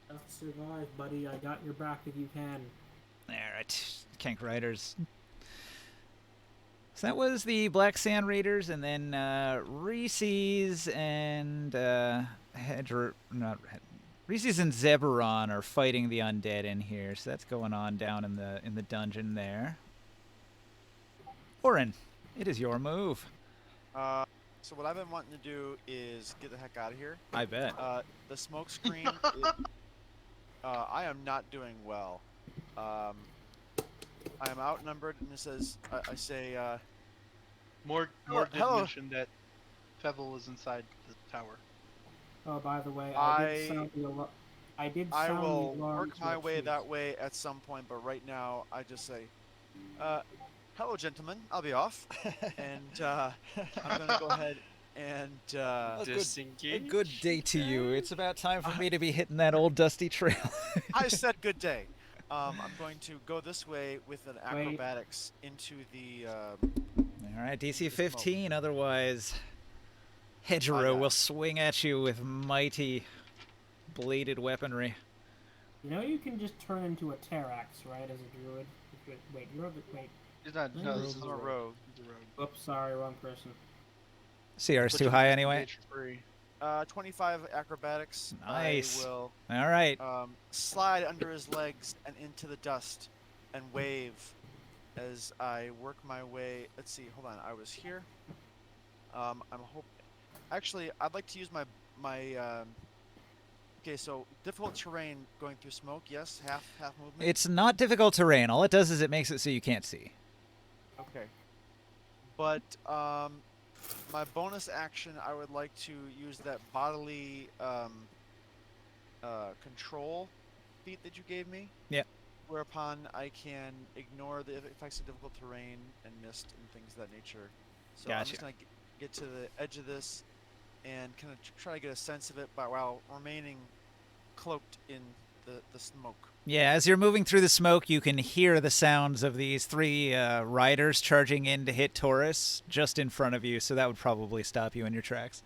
Just survive, buddy. I got your back if you can. All right, Kank Riders. So that was the Black Sand Raiders, and then Reese's and Reese's and Zeberon are fighting the undead in here. So that's going on down in the dungeon there. Orin, it is your move. So what I've been wanting to do is get the heck out of here. I bet. The smoke screen. I am not doing well. I am outnumbered, and it says, I say, More Hello- did hello. mention that Fevel was inside the tower. Oh, by the way, I did sound the alarm. I did I sound will the alarm work to my a way chief. that way at some point, but right now I just say, hello, gentlemen, I'll be off, and I'm gonna go ahead and A Disengage. good day to you. It's about time for me to be hitting that old dusty trail. I said good day. I'm going to go this way with an Wait. acrobatics into the. All right, DC 15. Otherwise, Hedgero got will it. swing at you with mighty bladed weaponry. You know you can just turn into a Terax, right, as a druid? Wait, you're the wait. He's not. No, No, this this is I'm a a rogue. rogue. He's a rogue. Oops, sorry, wrong person. CR's Put too you high in anyway. cage for free. 25 acrobatics. Nice. I will All right. slide under his legs and into the dust and wave as I work my way. Let's see. Hold on. I was here. I'm hoping. Actually, I'd like to use my. Okay, so difficult terrain going through smoke. Yes, half movement. It's not difficult terrain. All it does is it makes it so you can't see. Okay. But my bonus action, I would like to use that bodily control feat that you gave me. Yep. Whereupon I can ignore the effects of difficult terrain and mist and things of that nature. So I'm Gotcha. just gonna get to the edge of this and kind of try to get a sense of it, but while remaining cloaked in the smoke. Yeah, as you're moving through the smoke, you can hear the sounds of these 3 riders charging in to hit Taurus just in front of you, so that would probably stop you in your tracks.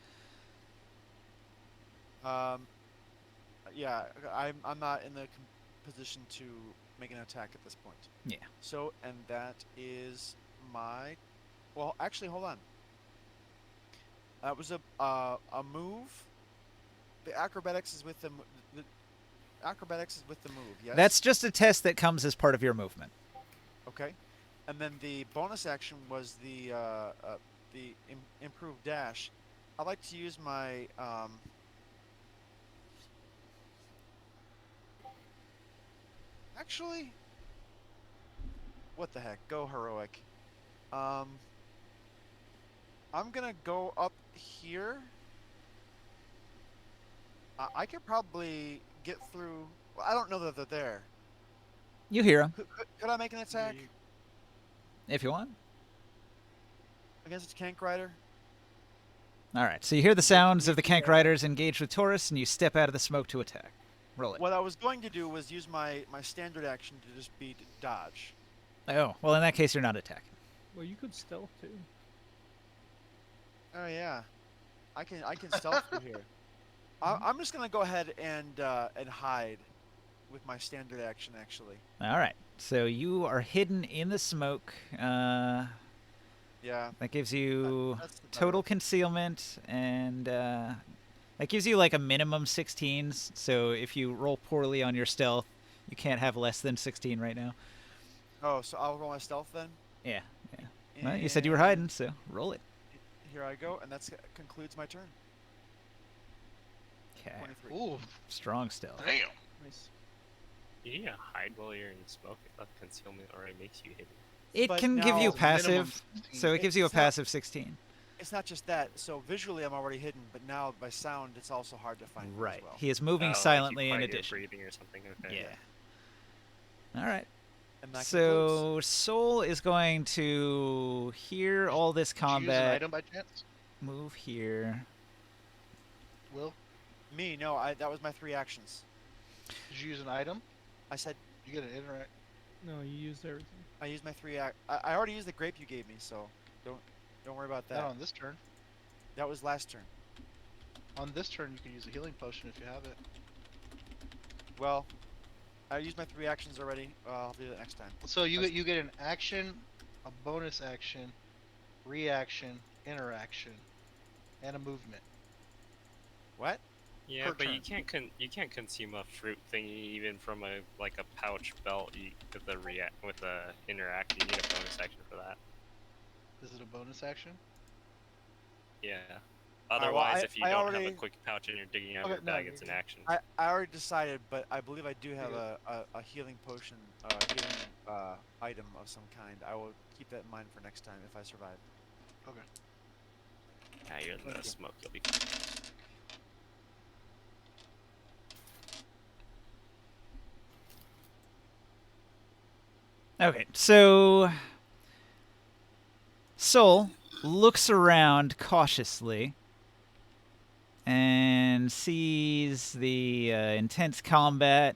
Yeah, I'm not in the position to make an attack at this point. Yeah. So, and that is my. Well, actually, hold on. That was a move. The acrobatics is with the acrobatics is with the move. Yes. That's just a test that comes as part of your movement. Okay. And then the bonus action was the improved dash. I'd like to use my actually, what the heck? Go heroic. I'm gonna go up here. I could probably get through. Well, I don't know that they're there. You hear him Could I make an attack if you want. against a tank rider? All right. So you hear the sounds of the Kank Riders engaged with Taurus, and you step out of the smoke to attack. Roll it. What I was going to do was use my standard action to just be dodge. Oh, well, in that case, you're not attacking. Well, you could stealth too. Oh yeah, I can stealth through here. I'm just gonna go ahead and hide with my standard action actually. All right. So you are hidden in the smoke. Yeah. That gives you That's the total concealment, and that gives you like a minimum 16s. So if you roll poorly on your stealth, you can't have less than 16 right now. Oh, so I'll roll my stealth then. Yeah. Well, you said you were hiding, so roll it. Here I go, and that concludes my turn. Okay. 23. Ooh, Strong stealth. damn. Nice. You need to hide while you're in smoke. I thought concealment already makes you hidden. It But can give you now- passive, so it gives you a It's not- passive 16. It's not just that. So visually, I'm already hidden, but now by sound, it's also hard to find. me Right. As well. He is moving Oh, like you silently in quiet your addition. breathing or something. Okay. Yeah. All right. And that concludes. So Soul is going to hear all this Did you use an combat. item by chance? Move here. Will, Me, no. That was my 3 actions. did you use an item? I said You get an interact. No, you used everything. I used my 3 I already used the grape you gave me, so don't worry about that. Not on this turn. That was last turn. On this turn, you can use a healing potion if you have it. Well, I used my 3 actions already. I'll do that next time. So you get an action, a bonus action, reaction, interaction, and a movement. What? Yeah, Per but you turn. can't consume a fruit thingy even from a pouch belt. With the interact, you need a bonus action for that. Is it a bonus action? Yeah. well, Otherwise, if you I don't already- have a quick pouch and you're digging out Okay, your no, bag, you're it's an good. action. I already decided, but I believe I do have a healing potion, healing item of some kind. I will keep that in mind for next time if I survive. Yeah, you're in the Okay. smoke. You'll be fine. Okay, so Soul looks around cautiously and sees the intense combat.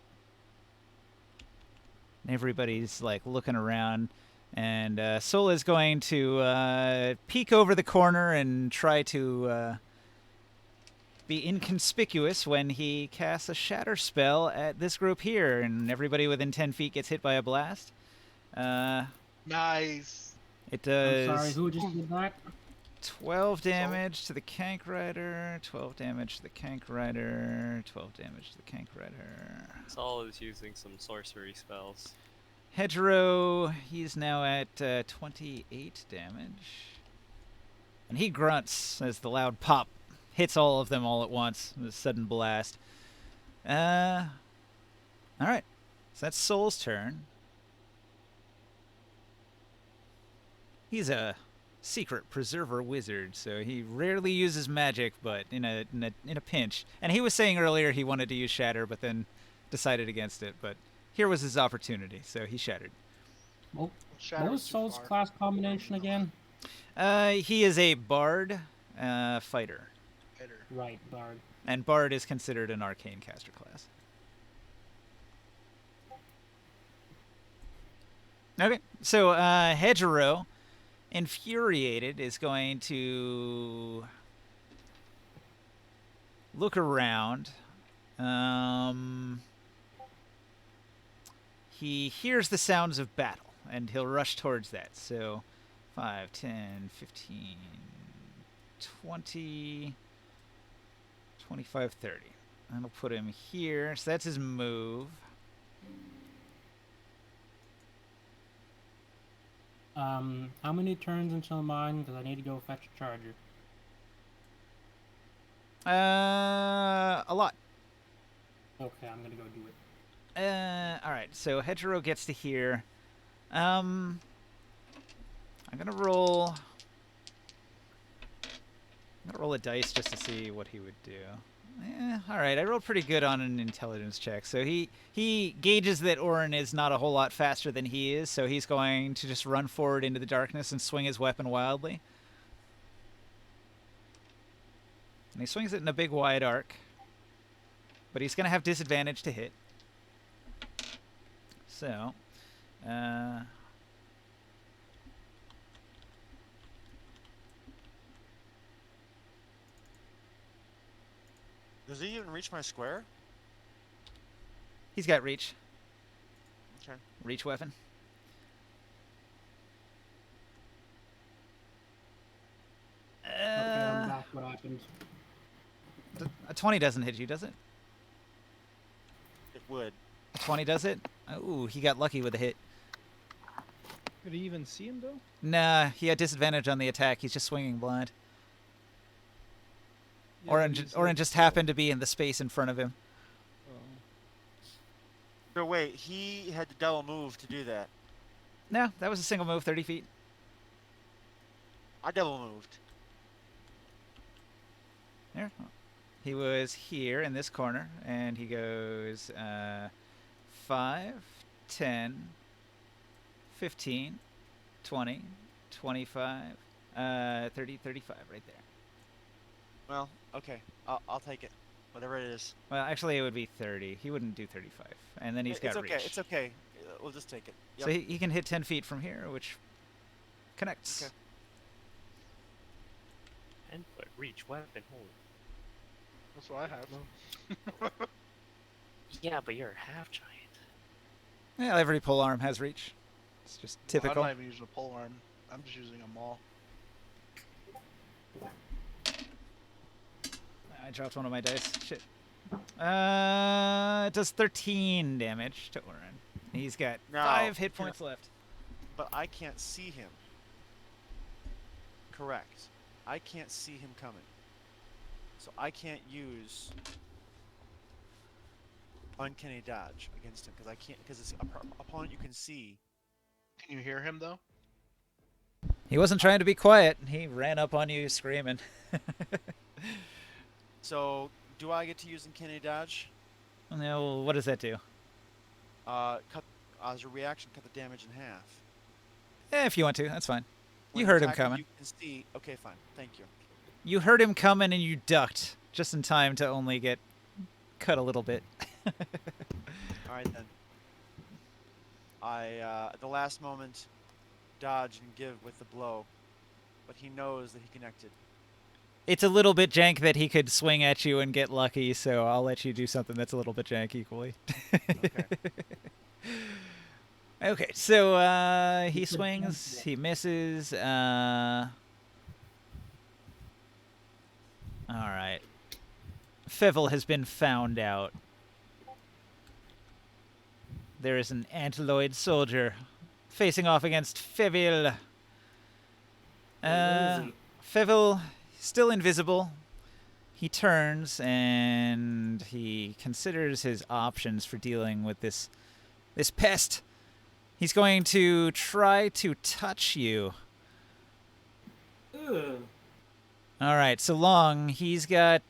Everybody's like looking around, and Soul is going to peek over the corner and try to be inconspicuous when he casts a shatter spell at this group here, and everybody within 10 feet gets hit by a blast. Nice. It does I'm sorry, who just did that? 12 damage to the Kank Rider, 12 damage to the Kank Rider, 12 damage to the Kank Rider. Saul is using some sorcery spells. Hedgerow, he's now at 28 damage. And he grunts as the loud pop hits all of them all at once with a sudden blast. Alright. So that's Soul's turn. He's a secret preserver wizard, so he rarely uses magic, but in a pinch. And he was saying earlier he wanted to use Shatter, but then decided against it. But here was his opportunity, so he shattered. What Shatter was too Soul's far. class combination again? He is a bard fighter, Hitter. Right, Bard. and bard is considered an arcane caster class. Okay, so Hedgerow, infuriated, is going to look around. He hears the sounds of battle, and he'll rush towards that. So 5, 10, 15, 20, 25, 30. That'll put him here. So that's his move. How many turns until mine? Because I need to go fetch a charger. A lot. Okay, I'm gonna go do it. All right. So Hedgerow gets to here. I'm gonna roll. I'm gonna roll a dice just to see what he would do. All right. I rolled pretty good on an intelligence check. So he gauges that Orin is not a whole lot faster than he is, so he's going to just run forward into the darkness and swing his weapon wildly. And he swings it in a big wide arc. But he's going to have disadvantage to hit. So, Does he even reach my square? he's got reach. Okay. Reach weapon. Okay, I'm back. What happened? A 20 doesn't hit you, does it? It would. A 20 does it? Ooh, he got lucky with a hit. Could he even see him though? Nah, he had disadvantage on the attack. He's just swinging blind. Yeah, Orin, but he's Orin like, just happened to be in the space in front of him. oh. So wait, he had to double move to do that. No, that was a single move, 30 feet. I double moved. There. He was here in this corner, and he goes 5, 10, 15, 20, 25, 30, 35 right there. Well, okay. I'll take it. Whatever it is. Well, actually, it would be 30. He wouldn't do 35. And then he's got It's okay. reach. It's okay. We'll just take it. Yep. So he can hit 10 feet from here, which connects. Okay. 10-foot reach weapon. Holy. That's what I have. Yeah, but you're a half giant. Yeah, every pole arm has reach. It's just typical. I'm not even using a pole arm. I'm just using a maul. I dropped one of my dice. Shit. It does 13 damage to Orin. He's got Now, 5 hit points left. But I can't see him. Correct. I can't see him coming. So I can't use uncanny dodge against him because I can't because it's a opponent you can see. Can you hear him though? He wasn't trying to be quiet. He ran up on you screaming. So do I get to use uncanny dodge? No, what does that do? Cut as a reaction, cut the damage in half. If you want to, that's fine. When You heard him attacking, coming. You can see. Okay, fine. Thank you. You heard him coming and you ducked just in time to only get cut a little bit. All right then. I at the last moment dodge and give with the blow, but he knows that he connected. It's a little bit jank that he could swing at you and get lucky, so I'll let you do something that's a little bit jank equally. Okay. Okay, so he swings, he misses. All right. Fevil has been found out. There is an Antiloid soldier facing off against Fevil. Where is he? Fevil, still invisible. He turns and he considers his options for dealing with this pest. He's going to try to touch you. Ugh. All right, so Long, he's got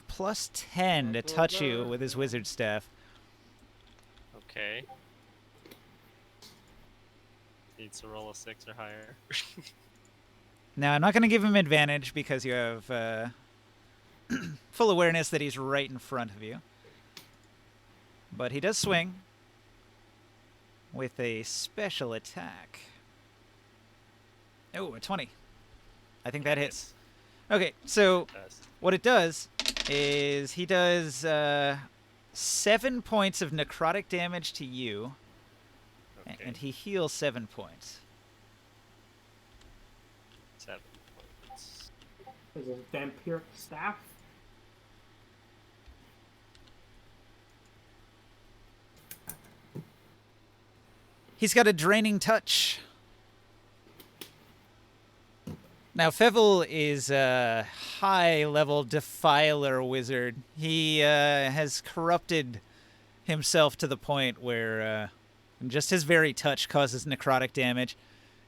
plus 10 to touch you with his wizard staff. Okay. Needs to roll a 6 or higher. Now, I'm not going to give him advantage because you have full awareness that he's right in front of you. But he does swing with a special attack. Oh, a 20. I think that hits. Okay, so what it does is he does 7 points of necrotic damage to you, Okay. and he heals 7 points. 7 points. Is it a vampiric staff? He's got a draining touch. Now, Fevil is a high-level defiler wizard. He has corrupted himself to the point where just his very touch causes necrotic damage.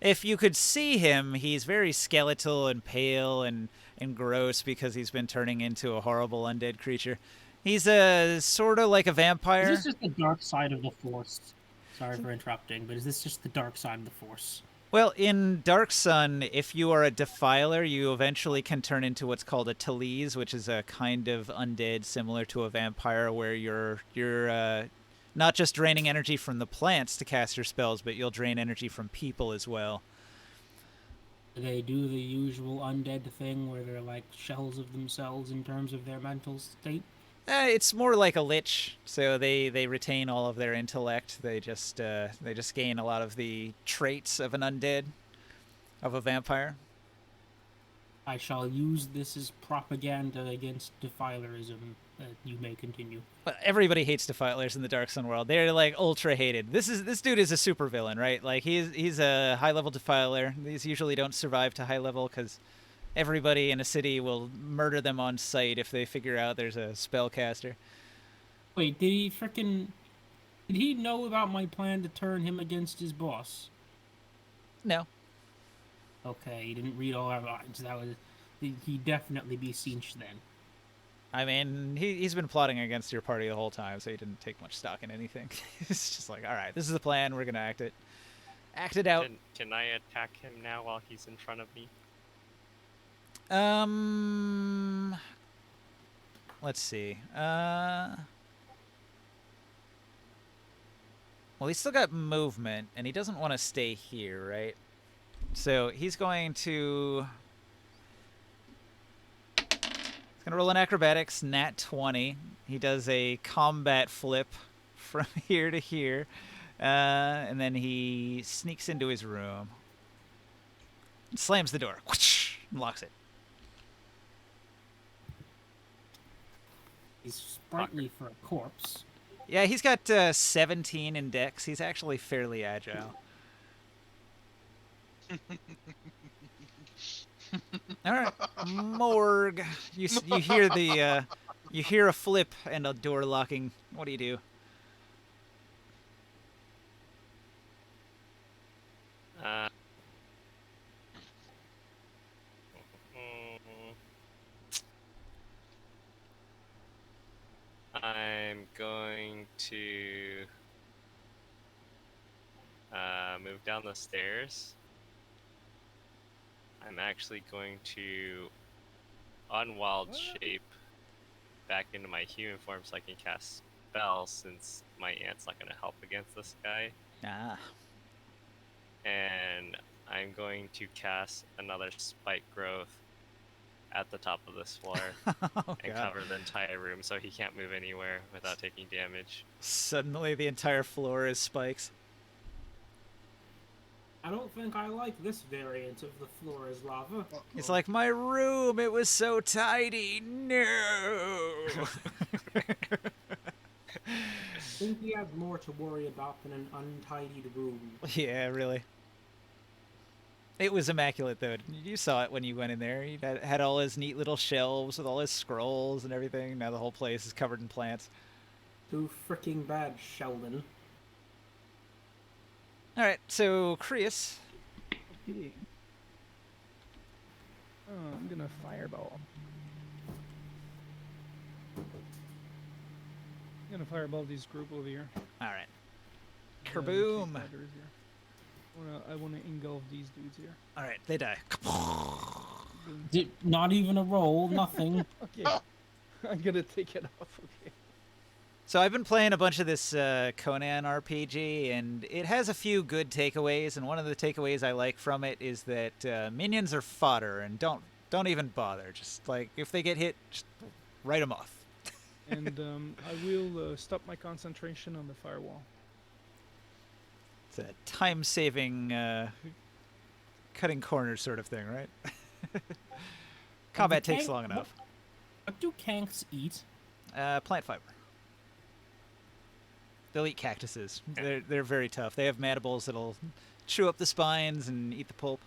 If you could see him, he's very skeletal and pale and gross because he's been turning into a horrible undead creature. He's sort of like a vampire. Is this just the dark side of the Force? Sorry for interrupting, but is this just the dark side of the Force? Well, in Dark Sun, if you are a defiler, you eventually can turn into what's called a Talese, which is a kind of undead similar to a vampire, where you're not just draining energy from the plants to cast your spells, but you'll drain energy from people as well. Do they do the usual undead thing where they're like shells of themselves in terms of their mental state? It's more like a lich, so they retain all of their intellect. They just gain a lot of the traits of an undead, of a vampire. I shall use this as propaganda against defilerism. You may continue. But everybody hates defilers in the Dark Sun world. They're like ultra hated. This dude is a super villain, right? Like he's a high level defiler. These usually don't survive to high level because everybody in a city will murder them on sight if they figure out there's a spellcaster. Wait, did he know about my plan to turn him against his boss? No. Okay, he didn't read all our lines. That was he'd definitely be Sinch then. I mean, he's been plotting against your party the whole time, so he didn't take much stock in anything. He's just like, all right, this is the plan. We're gonna act it. Act it out. Can I attack him now while he's in front of me? Let's see. Well, he's still got movement, and he doesn't want to stay here, right? So he's going to roll an acrobatics, nat 20. He does a combat flip from here to here, and then he sneaks into his room, slams the door, whoosh, and locks it. He's sprightly for a corpse. Yeah, he's got 17 in dex. He's actually fairly agile. All right, Morg. You hear the you hear a flip and a door locking. What do you do? I'm going to move down the stairs. I'm actually going to unwild shape back into my human form so I can cast spells, since my aunt's not going to help against this guy. Ah. And I'm going to cast another spike growth at the top of this floor Oh, and God. cover the entire room so he can't move anywhere without taking damage. Suddenly the entire floor is spikes. I don't think I like this variant of the floor is lava. He's like, my room, it was so tidy. No. I think he had more to worry about than an untidied room. Yeah, really. It was immaculate, though. You saw it when you went in there. He had all his neat little shelves with all his scrolls and everything. Now the whole place is covered in plants. Too freaking bad, Sheldon. All right, so Krius. Okay. I'm gonna fireball. I'm gonna fireball this group over here. All right. The Kaboom. fighters here. I wanna engulf these dudes here. All right, they die. Boom. Not even a roll, nothing. Okay. I'm gonna take it off. Okay. So I've been playing a bunch of this Conan RPG, and it has a few good takeaways. And one of the takeaways I like from it is that minions are fodder, and don't even bother. Just like if they get hit, just write them off. And I will stop my concentration on the firewall. It's a time-saving, cutting corners sort of thing, right? Combat takes long enough. What do kanks eat? Plant fiber. They'll eat cactuses. They're very tough. They have mandibles that'll chew up the spines and eat the pulp.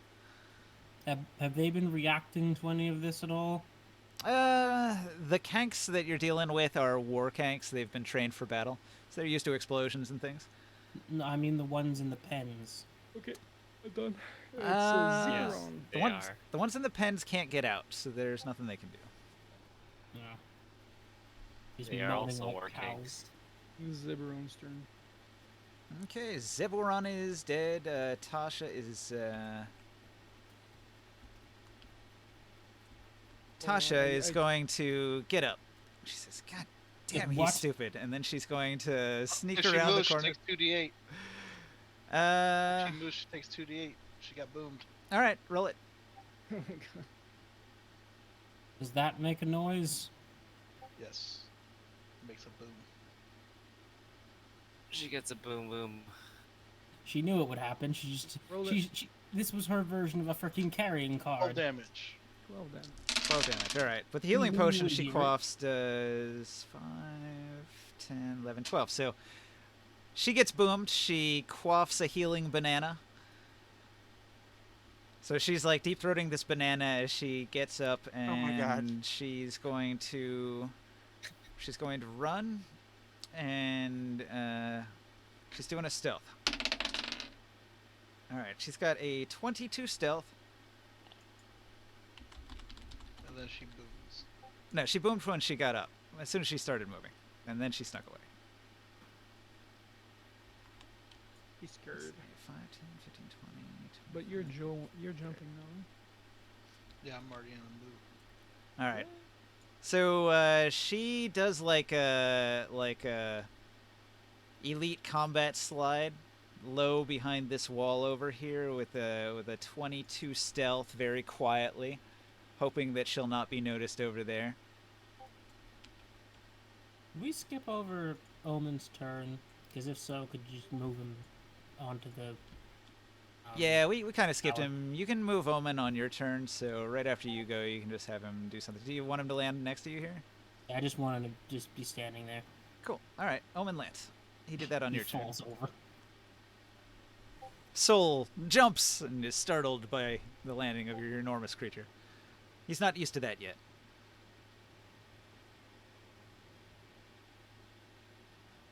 Have they been reacting to any of this at all? The kanks that you're dealing with are war kanks. They've been trained for battle, so they're used to explosions and things. No, I mean the ones in the pens. Okay, I'm done. It's Yes. Zeberon. The ones in the pens can't get out, so there's nothing they can do. Yeah. Just They are moaning also like war cows. kanks. Zeberon's turn. Okay, Zeboron is dead. Tasha is. Tasha is going to get up. She says, "God damn, he's What? stupid," and then she's going to sneak If she around moves, the she corner. takes 2d8. Uh, If she moves, she takes 2d8. She got boomed. all right, roll it. Oh my god. Does that make a noise? Yes. Makes a boom. She gets a boom boom. She knew it would happen. She just Roll it. she this was her version of a freaking carrying 12 card. damage. 12 damage. 12 damage. All right. But the healing Ooh, potion she dear. quaffs does 5, 10, 11, 12. So she gets boomed. She quaffs a healing banana. So she's like deep throating this banana as she gets up, and Oh my God. she's going to run, and she's doing a stealth. All right, she's got a 22 stealth. And then she booms. No, she boomed when she got up, as soon as she started moving, and then she snuck away. He's Let's scared. see, 5, 10, 15, 20, But you're 25. you're jumping now. Yeah, I'm already in the move. All right. So she does like a elite combat slide low behind this wall over here with a 22 stealth very quietly, hoping that she'll not be noticed over there. Can we skip over Omen's turn? Because if so, could you just move him onto the? Yeah, we kind of skipped tower. him. You can move Omen on your turn, so right after you go, you can just have him do something. Do you want him to land next to you here? I just wanted to just be standing there. Cool. All right, Omen lands. He did that on He your turn. falls over. Soul jumps and is startled by the landing of your enormous creature. He's not used to that yet.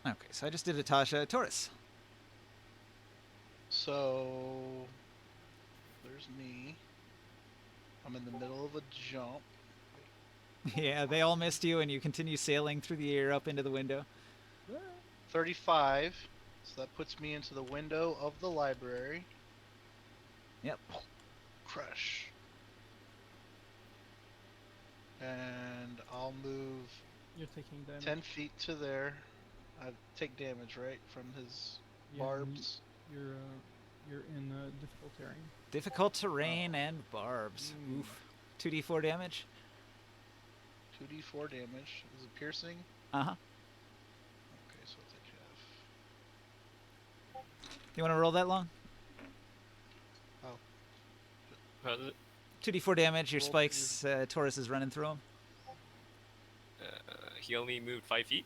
Okay, so I just did a Tasha Taurus. So there's me. I'm in the middle of a jump. Yeah, they all missed you, and you continue sailing through the air up into the window. 35. So that puts me into the window of the library. Yep. Crush. And I'll move You're taking damage. 10 feet to there. I take damage, right? From his Yeah, barbs. You're in difficult terrain. Difficult terrain and barbs. Oof. 2d4 damage. 2d4 damage. Is it piercing? Uh-huh. Okay, so I'll take half. You want to roll that long? What was it? 2d4 damage, your Roll spikes, Taurus is running through them. He only moved 5 feet.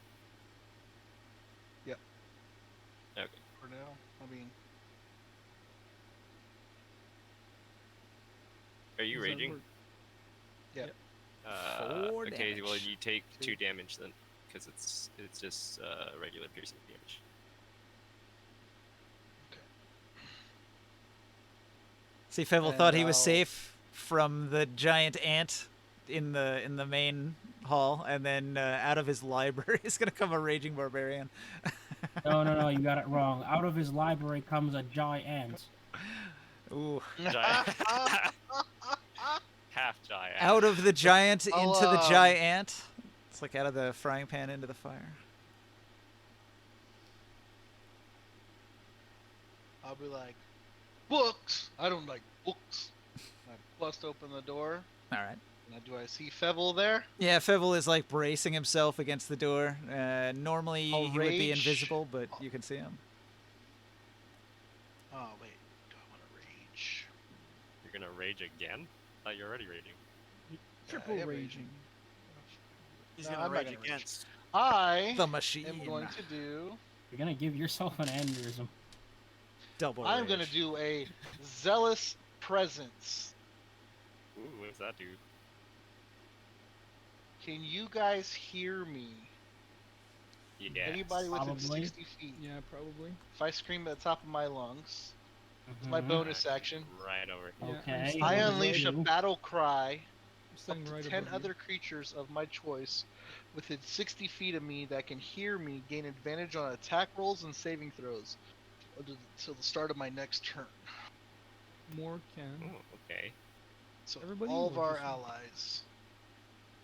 For now. I mean, Are you Does that raging? work? yeah. Four Okay, well damage. you take Two. 2 damage then, because it's just regular piercing damage. See, Fevil And thought he was I'll- safe from the giant ant in the main hall, and then out of his library is gonna come a raging barbarian. No, you got it wrong. Out of his library comes a giant. Ooh. Giant. Half giant. Out of the giant I'll, into the giant. It's like out of the frying pan into the fire. I'll be like, books! I don't like books. I bust open the door. All right. Do I see Fevil there? Yeah, Fevil is like bracing himself against the door. Normally I'll he would be rage. invisible, but you can see him. Oh, wait. Do I want to rage? You're gonna rage again? Thought you're already raging. Triple I am raging. He's No, gonna I'm not rage gonna rage. against. I The machine. am going to do. You're gonna give yourself an aneurysm. Double I'm going rage. to do a zealous presence. Ooh, what does that do? Can you guys hear me? Yeah. Anybody within Probably. 60 feet? Yeah, probably. If I scream at the top of my lungs, it's my Mhm. bonus action. Right over Yeah, here. I'm Okay. standing I what does it unleash a do? battle cry I'm up standing to right 10 above you. other creatures of my choice within 60 feet of me that can hear me gain advantage on attack rolls and saving throws until the start of my next turn. More can. Oh, okay. So Everybody all of or our just you? allies.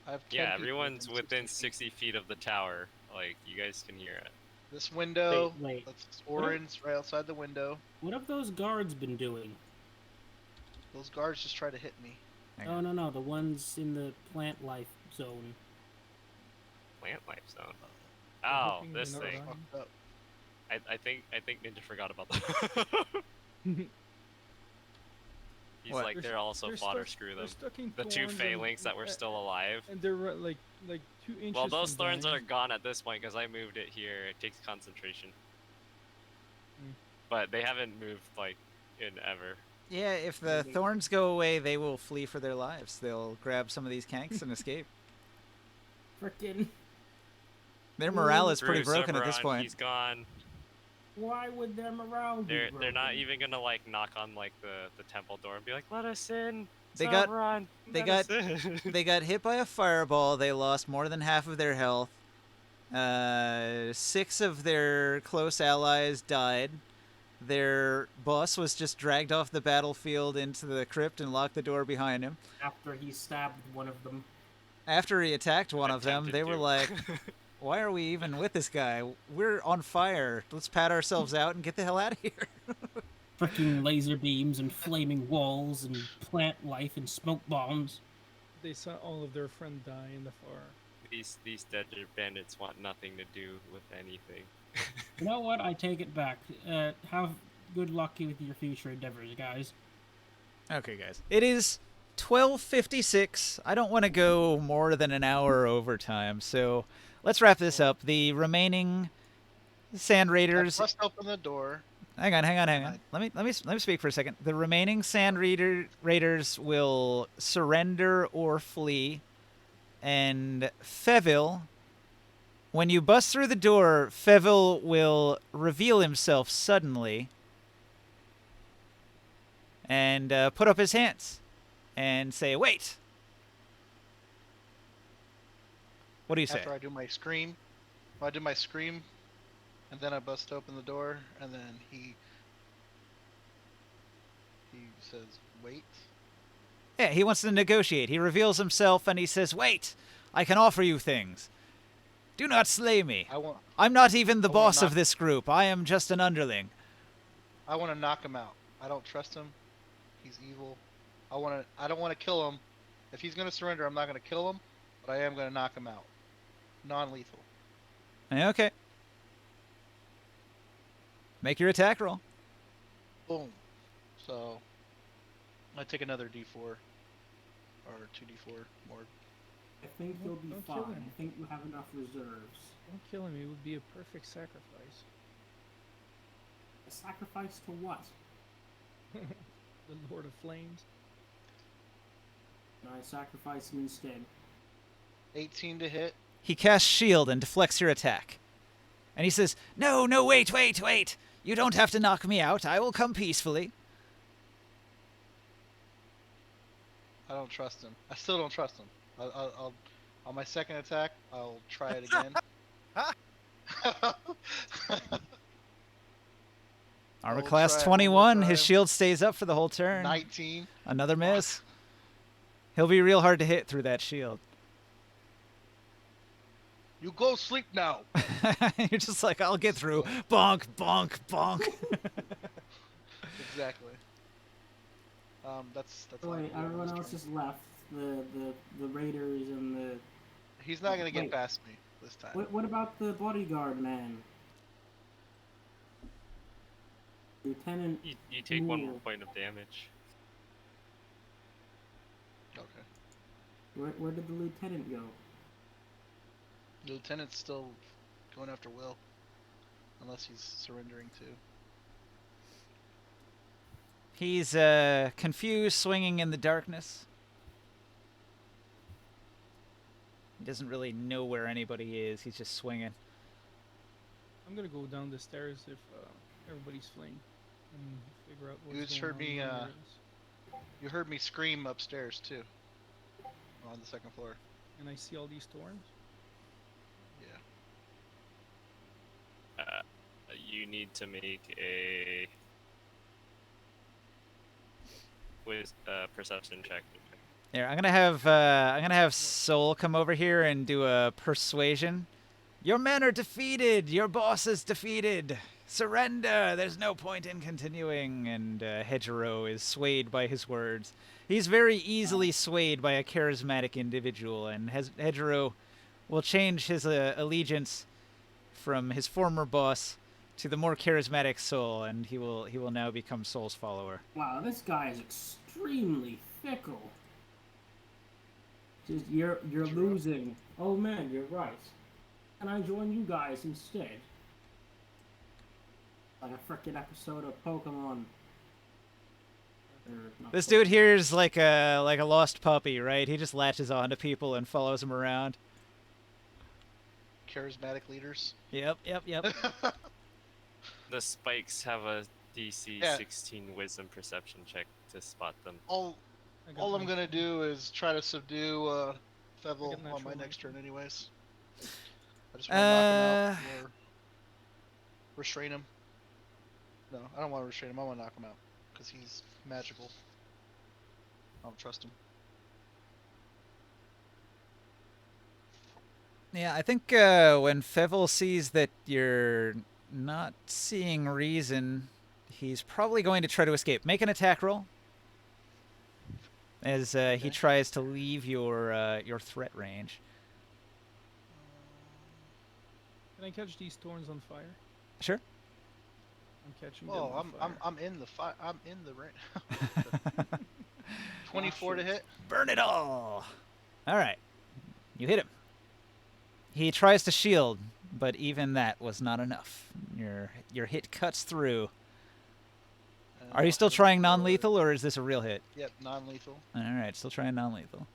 I have 10 Yeah, people everyone's within 60 feet. 60 feet of the tower. Like, you guys can hear it. This window, Wait. that's Orin's right outside the window. What have those guards been doing? Those guards just try to hit me. Hang Oh, on. no, the ones in the plant life zone. Plant life zone. They're Oh, hoping this they're not thing. dying. Fucked up. I think Ninja forgot about that. He's What? like, they're also They're fodder. stuck- Screw they're them. stuck in The two thorns phalanx that were and- still alive. And they're like 2 inches. Well, those from thorns dying. are gone at this point because I moved it here. It takes concentration. Mm. But they haven't moved like in ever. Yeah, if the thorns go away, they will flee for their lives. They'll grab some of these kanks and escape. Frickin'. Their morale is Screw pretty broken at this Cerberon, point. He's gone. Why would their morale be They're not broken? even gonna like knock on like the temple door and be like, let us in. They got- Cerberon, they let us in." They got hit by a fireball. They lost more than half of their health. 6 of their close allies died. Their boss was just dragged off the battlefield into the crypt and locked the door behind him. After he stabbed one of them. After he attacked one of them, Attempted they were to. like, why are we even with this guy? We're on fire. Let's pat ourselves out and get the hell out of here. Frickin' laser beams and flaming walls and plant life and smoke bombs. They saw all of their friends die in the fire. These dead bandits want nothing to do with anything. You know what? I take it back. Have good luck with your future endeavors, guys. Okay, guys. It is 12:56. I don't want to go more than an hour overtime, so let's wrap this up. The remaining Sand I Raiders. bust open the door. Hang on. Let me speak for a second. The remaining Sand Raiders will surrender or flee, and Fevil. When you bust through the door, Fevil will reveal himself suddenly and put up his hands and say, "Wait." What do you say? After I do my scream. I do my scream, and then I bust open the door, and then he says, "Wait." Yeah, he wants to negotiate. He reveals himself and he says, "Wait, I can offer you things. Do not slay me. I want I'm not even the I wanna boss of knock- this group. I am just an underling." to knock him out. I don't trust him. He's evil. I don't want to kill him. If he's gonna surrender, I'm not gonna kill him, but I am gonna knock him out. Non-lethal. Okay. Make your attack roll. Boom. So I take another D4 or 2D4 more. I think you'll be Don't kill fine. him. I think you have enough reserves. Don't kill him. It would be a perfect sacrifice. A sacrifice to what? The Lord of Flames. I sacrifice him instead. 18 to hit. He casts shield and deflects your attack. And he says, No, wait. You don't have to knock me out. I will come peacefully." I don't trust him. I still don't trust him. I'll on my second attack, I'll try it again. Armor I'll class try it 21. one more His time. shield stays up for the whole turn. 19. Another miss. He'll be real hard to hit through that shield. You go sleep now. You're just like, I'll get through. Bonk, bonk, bonk. Exactly. That's Oh, wait, like the end of everyone his else turn. is left. The raiders and the. He's not gonna get Wait. past me this time. What about the bodyguard man? Lieutenant. You take one more Ooh. point of damage. Okay. Where did the lieutenant go? The lieutenant's still going after Will, unless he's surrendering too. He's confused, swinging in the darkness. He doesn't really know where anybody is. He's just swinging. I'm gonna go down the stairs if everybody's fleeing and figure out what's You just going heard on. me, where it is. You heard me scream upstairs too. On the second floor. And I see all these thorns. Yeah. You need to make a perception check. Here, I'm gonna have Soul come over here and do a persuasion. Your men are defeated. Your boss is defeated. Surrender. There's no point in continuing. And Hedgerow is swayed by his words. He's very easily swayed by a charismatic individual, and Hedgerow will change his allegiance from his former boss to the more charismatic Soul, and he will now become Soul's follower. Wow, this guy is extremely fickle. Just you're losing. Oh man, you're right. Can I join you guys instead? Like a frickin' episode of Pokemon. This dude here is like a lost puppy, right? He just latches onto people and follows them around. Charismatic leaders. Yep. The spikes have a DC Yeah. 16 Wisdom Perception check to spot them. All I'm gonna do is try to subdue Fevil got on my natural next turn, 19. anyways. I just want to knock him out or restrain him. No, I don't want to restrain him. I want to knock him out because he's magical. I don't trust him. Yeah, I think when Fevil sees that you're not seeing reason, he's probably going to try to escape. Make an attack roll as he tries to leave your threat range. Can I catch these thorns on fire? Sure. I'm catching them Oh, on fire. I'm in the fire. I'm in the range. 24 to hit. Burn it all! All right. You hit him. He tries to shield, but even that was not enough. Your hit cuts through. Are you still trying non-lethal, or is this a real hit? Yep, non-lethal. All right, still trying non-lethal.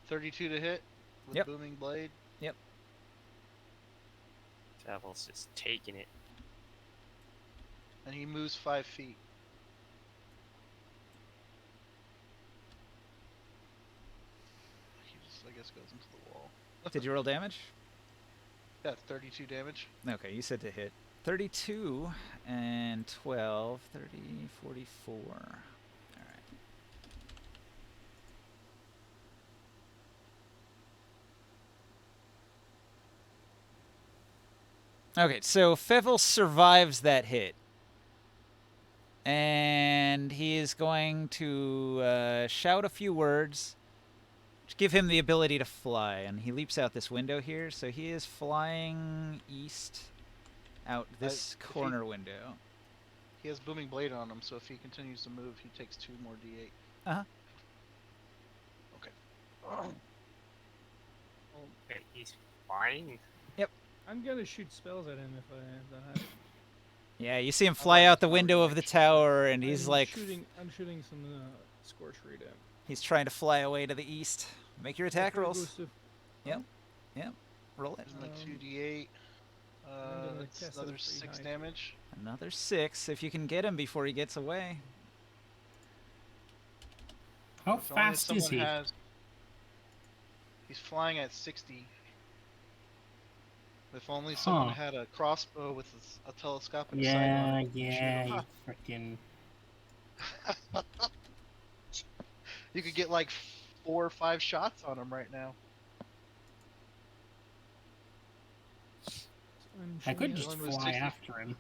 32 to hit with Yep. booming blade. Devil's just taking it. And he moves 5 feet. He just, I guess, goes into the wall. Did you roll damage? Yeah, 32 damage. Okay, you said to hit. 32 and 12, 30, 44. All right. Okay, so Fevil survives that hit. And he is going to shout a few words to give him the ability to fly. And he leaps out this window here, so he is flying east out this if he- corner window. He has booming blade on him, so if he continues to move, he takes 2 more d8. Uh-huh. Okay. Okay, he's flying. I'm gonna shoot spells at him if that happens. Yeah, you see him fly out the window of the tower, and he's I'm like, I'm shooting some scorch ray at him. he's trying to fly away to the east. Make your attack Before it rolls. goes to- Yep. Yep. Roll it. Isn't like Um, 2d8. I'm gonna That's cast it another at pretty 6 high. damage. Another 6 if you can get him before he gets away. How If only fast is someone he? has- He's flying at 60. If only someone Huh. had a crossbow with a telescopic sight Yeah, on it. yeah, Shoot you 'em. freaking. You could get like 4 or 5 shots on him right now. I'm I could shooting just at one was fly 60. after him.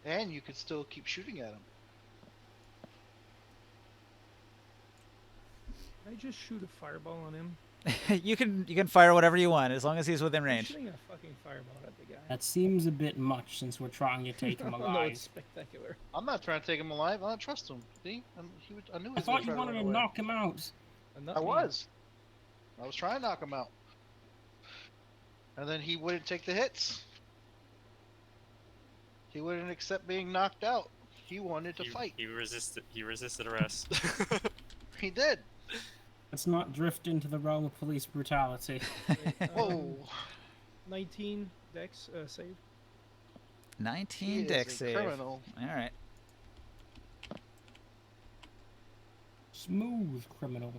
And you could still keep shooting at him. Can I just shoot a fireball on him? you can fire whatever you want as long as he's within I'm range. shooting a fucking fireball at the guy. That seems a bit much since we're trying to take him No, alive. it's spectacular. I'm not trying to take him alive. I don't trust him. See? I knew he I was thought gonna you try wanted run to away. knock him out. And not I me. was. I was trying to knock him out. And then he wouldn't take the hits. He wouldn't accept being knocked out. He wanted to fight. He resisted. He resisted arrest. He did. Let's not drift into the realm of police brutality. Okay, Whoa. 19 dex save. 19 He dex is a save. criminal. All right. Smooth criminal.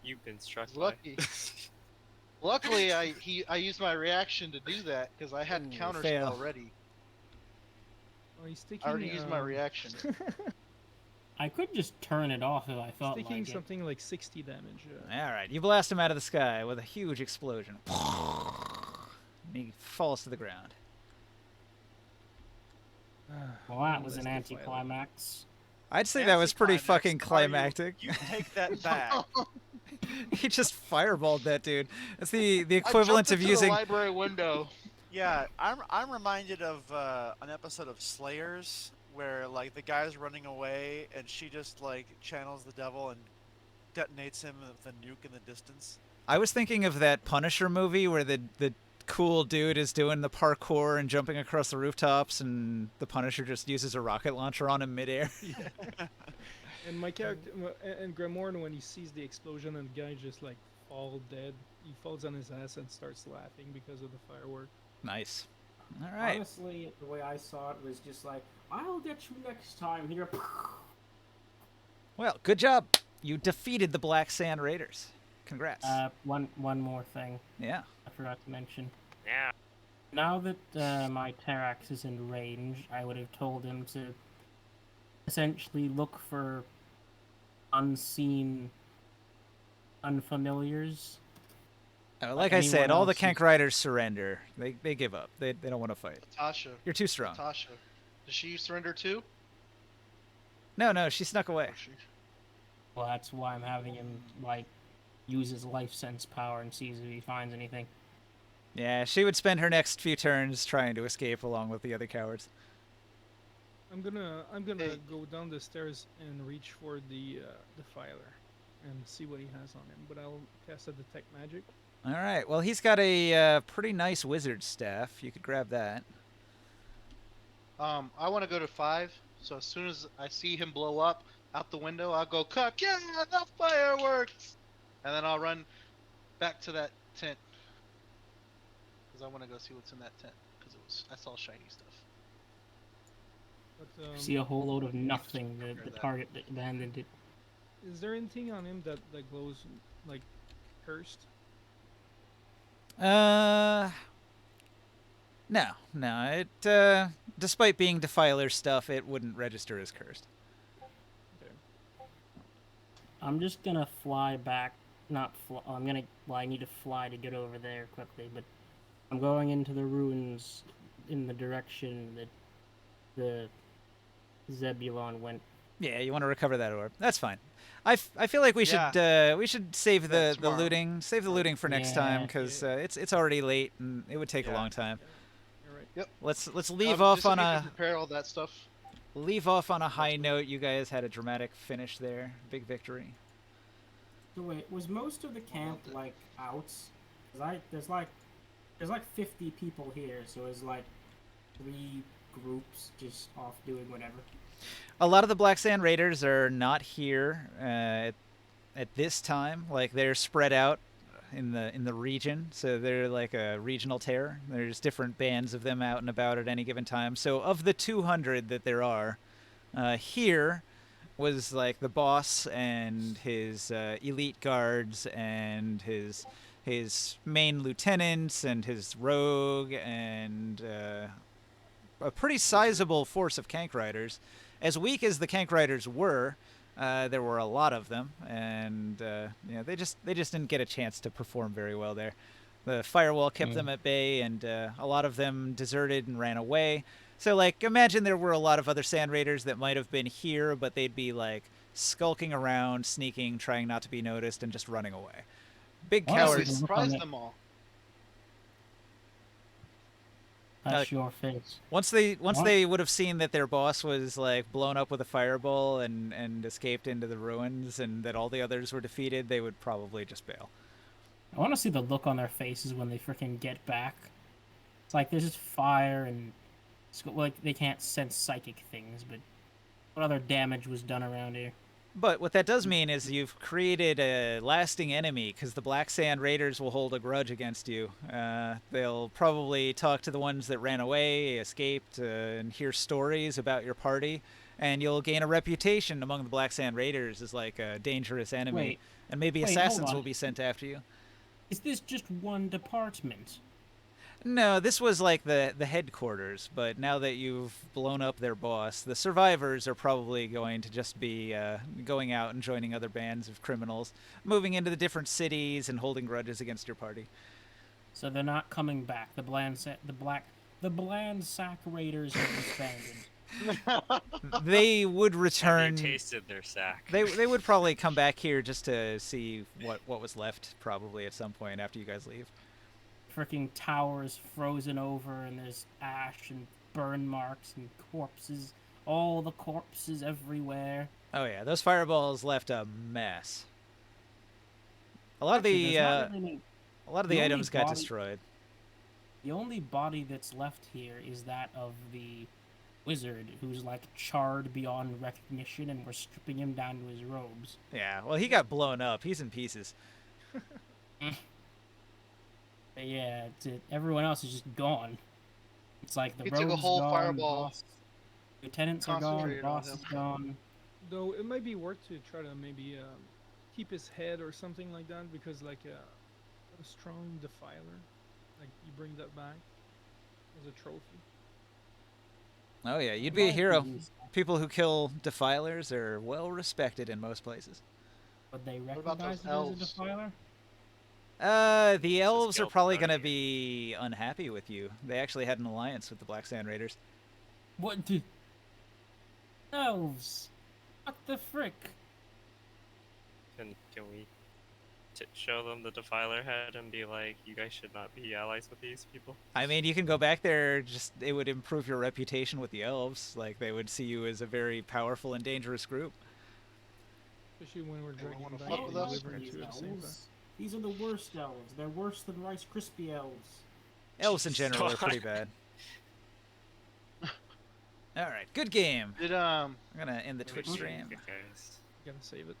You've been struck Lucky. by. Luckily, I used my reaction to do that because I had Ooh, counterspell fail. ready. Oh, he's taking. I already used my reaction. I could just turn it off if I He's felt taking like it. something like 60 damage. All right. You blast him out of the sky with a huge explosion. And he falls to the ground. Well, that was Let's an defile it. anticlimax. I'd say that was pretty Anticlimax. fucking Mario, climactic. You take that back. He just fireballed that dude. That's the I equivalent jumped of into using. the library window. Yeah, I'm reminded of an episode of Slayers where like the guy's running away and she just like channels the devil and detonates him with a nuke in the distance. I was thinking of that Punisher movie where the cool dude is doing the parkour and jumping across the rooftops, and the Punisher just uses a rocket launcher on him midair. And my character, and Gremorn, when he sees the explosion and the guy just like fall dead, he falls on his ass and starts laughing because of the firework. Nice. All right. Honestly, the way I saw it was just like, I'll get you next time. Here. Well, good job. You defeated the Black Sand Raiders. Congrats. One more thing Yeah. I forgot to mention. Yeah. Now that my Terax is in range, I would have told him to essentially look for unseen unfamiliars. Like I said, anyone all the else Kank Riders surrender. They give up. They don't want to fight. Tasha. You're too strong. Tasha. Does she surrender too? No, she snuck away. Or she- Well, that's why I'm having him like use his life sense power and sees if he finds anything. Yeah, she would spend her next few turns trying to escape along with the other cowards. I'm gonna Hey. go down the stairs and reach for the defiler and see what he has on him. But I'll cast a detect magic. All right. Well, he's got a pretty nice wizard staff. You could grab that. I want to go to 5. So as soon as I see him blow up out the window, I'll go, "Cuck, yeah, the fireworks!" And then I'll run back to that tent because I want to go see what's in that tent because I saw shiny stuff. But See a whole load of nothing. Hear The that. target that abandoned it. is there anything on him that glows like cursed? No. It despite being Defiler stuff, it wouldn't register as cursed. I'm just gonna fly back. Not fly. I'm gonna. Well, I need to fly to get over there quickly, but I'm going into the ruins in the direction that the Zebulon went. Yeah, you want to recover that orb. That's fine. I feel like we should save the tomorrow. looting. Save the looting for next time Yeah. because it's already late and it would take a Yeah. long time. You're right. Yep. Let's leave Just off so on you can a prepare all that stuff. high note. You guys had a dramatic finish there. Big victory. So wait, was most of the camp that. like outs? Cause there's like 50 people here, so it's like 3 groups just off doing whatever. A lot of the Black Sand Raiders are not here at this time. Like they're spread out in the region, so they're like a regional terror. There's different bands of them out and about at any given time. So of the 200 that there are, here was like the boss and his elite guards and his main lieutenants and his rogue and a pretty sizable force of Kank Riders. As weak as the Kank Riders were, there were a lot of them, and they just didn't get a chance to perform very well there. The firewall kept them at bay, and a lot of them deserted and ran away. So, like, imagine there were a lot of other Sand Raiders that might have been here, but they'd be like skulking around, sneaking, trying not to be noticed, and just running away. Big Honestly, Cowards. cowards. Surprise them all. That's your face. Once they What? would have seen that their boss was like blown up with a fireball and escaped into the ruins, and that all the others were defeated, they would probably just bail. I want to see the look on their faces when they freaking get back. It's like there's just fire and like they can't sense psychic things, but what other damage was done around here? But what that does mean is you've created a lasting enemy, because the Black Sand Raiders will hold a grudge against you. They'll probably talk to the ones that ran away, escaped, and hear stories about your party, and you'll gain a reputation among the Black Sand Raiders as like a dangerous enemy. Wait. And maybe Wait, hold assassins on. will be sent after you. Is this just one department? No, this was like the headquarters, but now that you've blown up their boss, the survivors are probably going to just be going out and joining other bands of criminals, moving into the different cities and holding grudges against your party. So they're not coming back. The bland sack raiders have disbanded. They would Have return. you tasted their sack? They would probably come back here just to see what was left, probably at some point after you guys leave. Freaking towers frozen over, and there's ash and burn marks and corpses. All the corpses everywhere. Oh yeah, those fireballs left a mess. A lot Actually, there's of not really any- the the only items got body- destroyed. The only body that's left here is that of the wizard, who's like charred beyond recognition, and we're stripping him down to his robes. Yeah, well he got blown up. He's in pieces. But yeah, everyone else is just gone. It's like the He robes took a whole gone, fireball, boss, lieutenants are gone, concentrated on boss him. is gone. Though it might be worth to try to maybe keep his head or something like that, because like a strong defiler, like you bring that back as a trophy. Oh yeah, you'd I be a might hero. use that, People who kill defilers are well respected in most places. But they What about recognize those it as a elves? defiler? The elves are guild probably without going to you. be unhappy with you. They actually had an alliance with the Black Sand Raiders. What the elves? What the frick? Can we show them the defiler head and be like, you guys should not be allies with these people? I mean, you can go back there, just it would improve your reputation with the elves. Like, they would see you as a very powerful and dangerous group. Especially when we're Anyone dragging wanna back fuck and with us? delivering These to at the same time. elves. These are the worst elves. They're worse than Rice Krispie elves. Elves in Jeez. general are pretty bad. Alright, good game. Did I'm going to end the Twitch Good stream. guys. Gotta save it.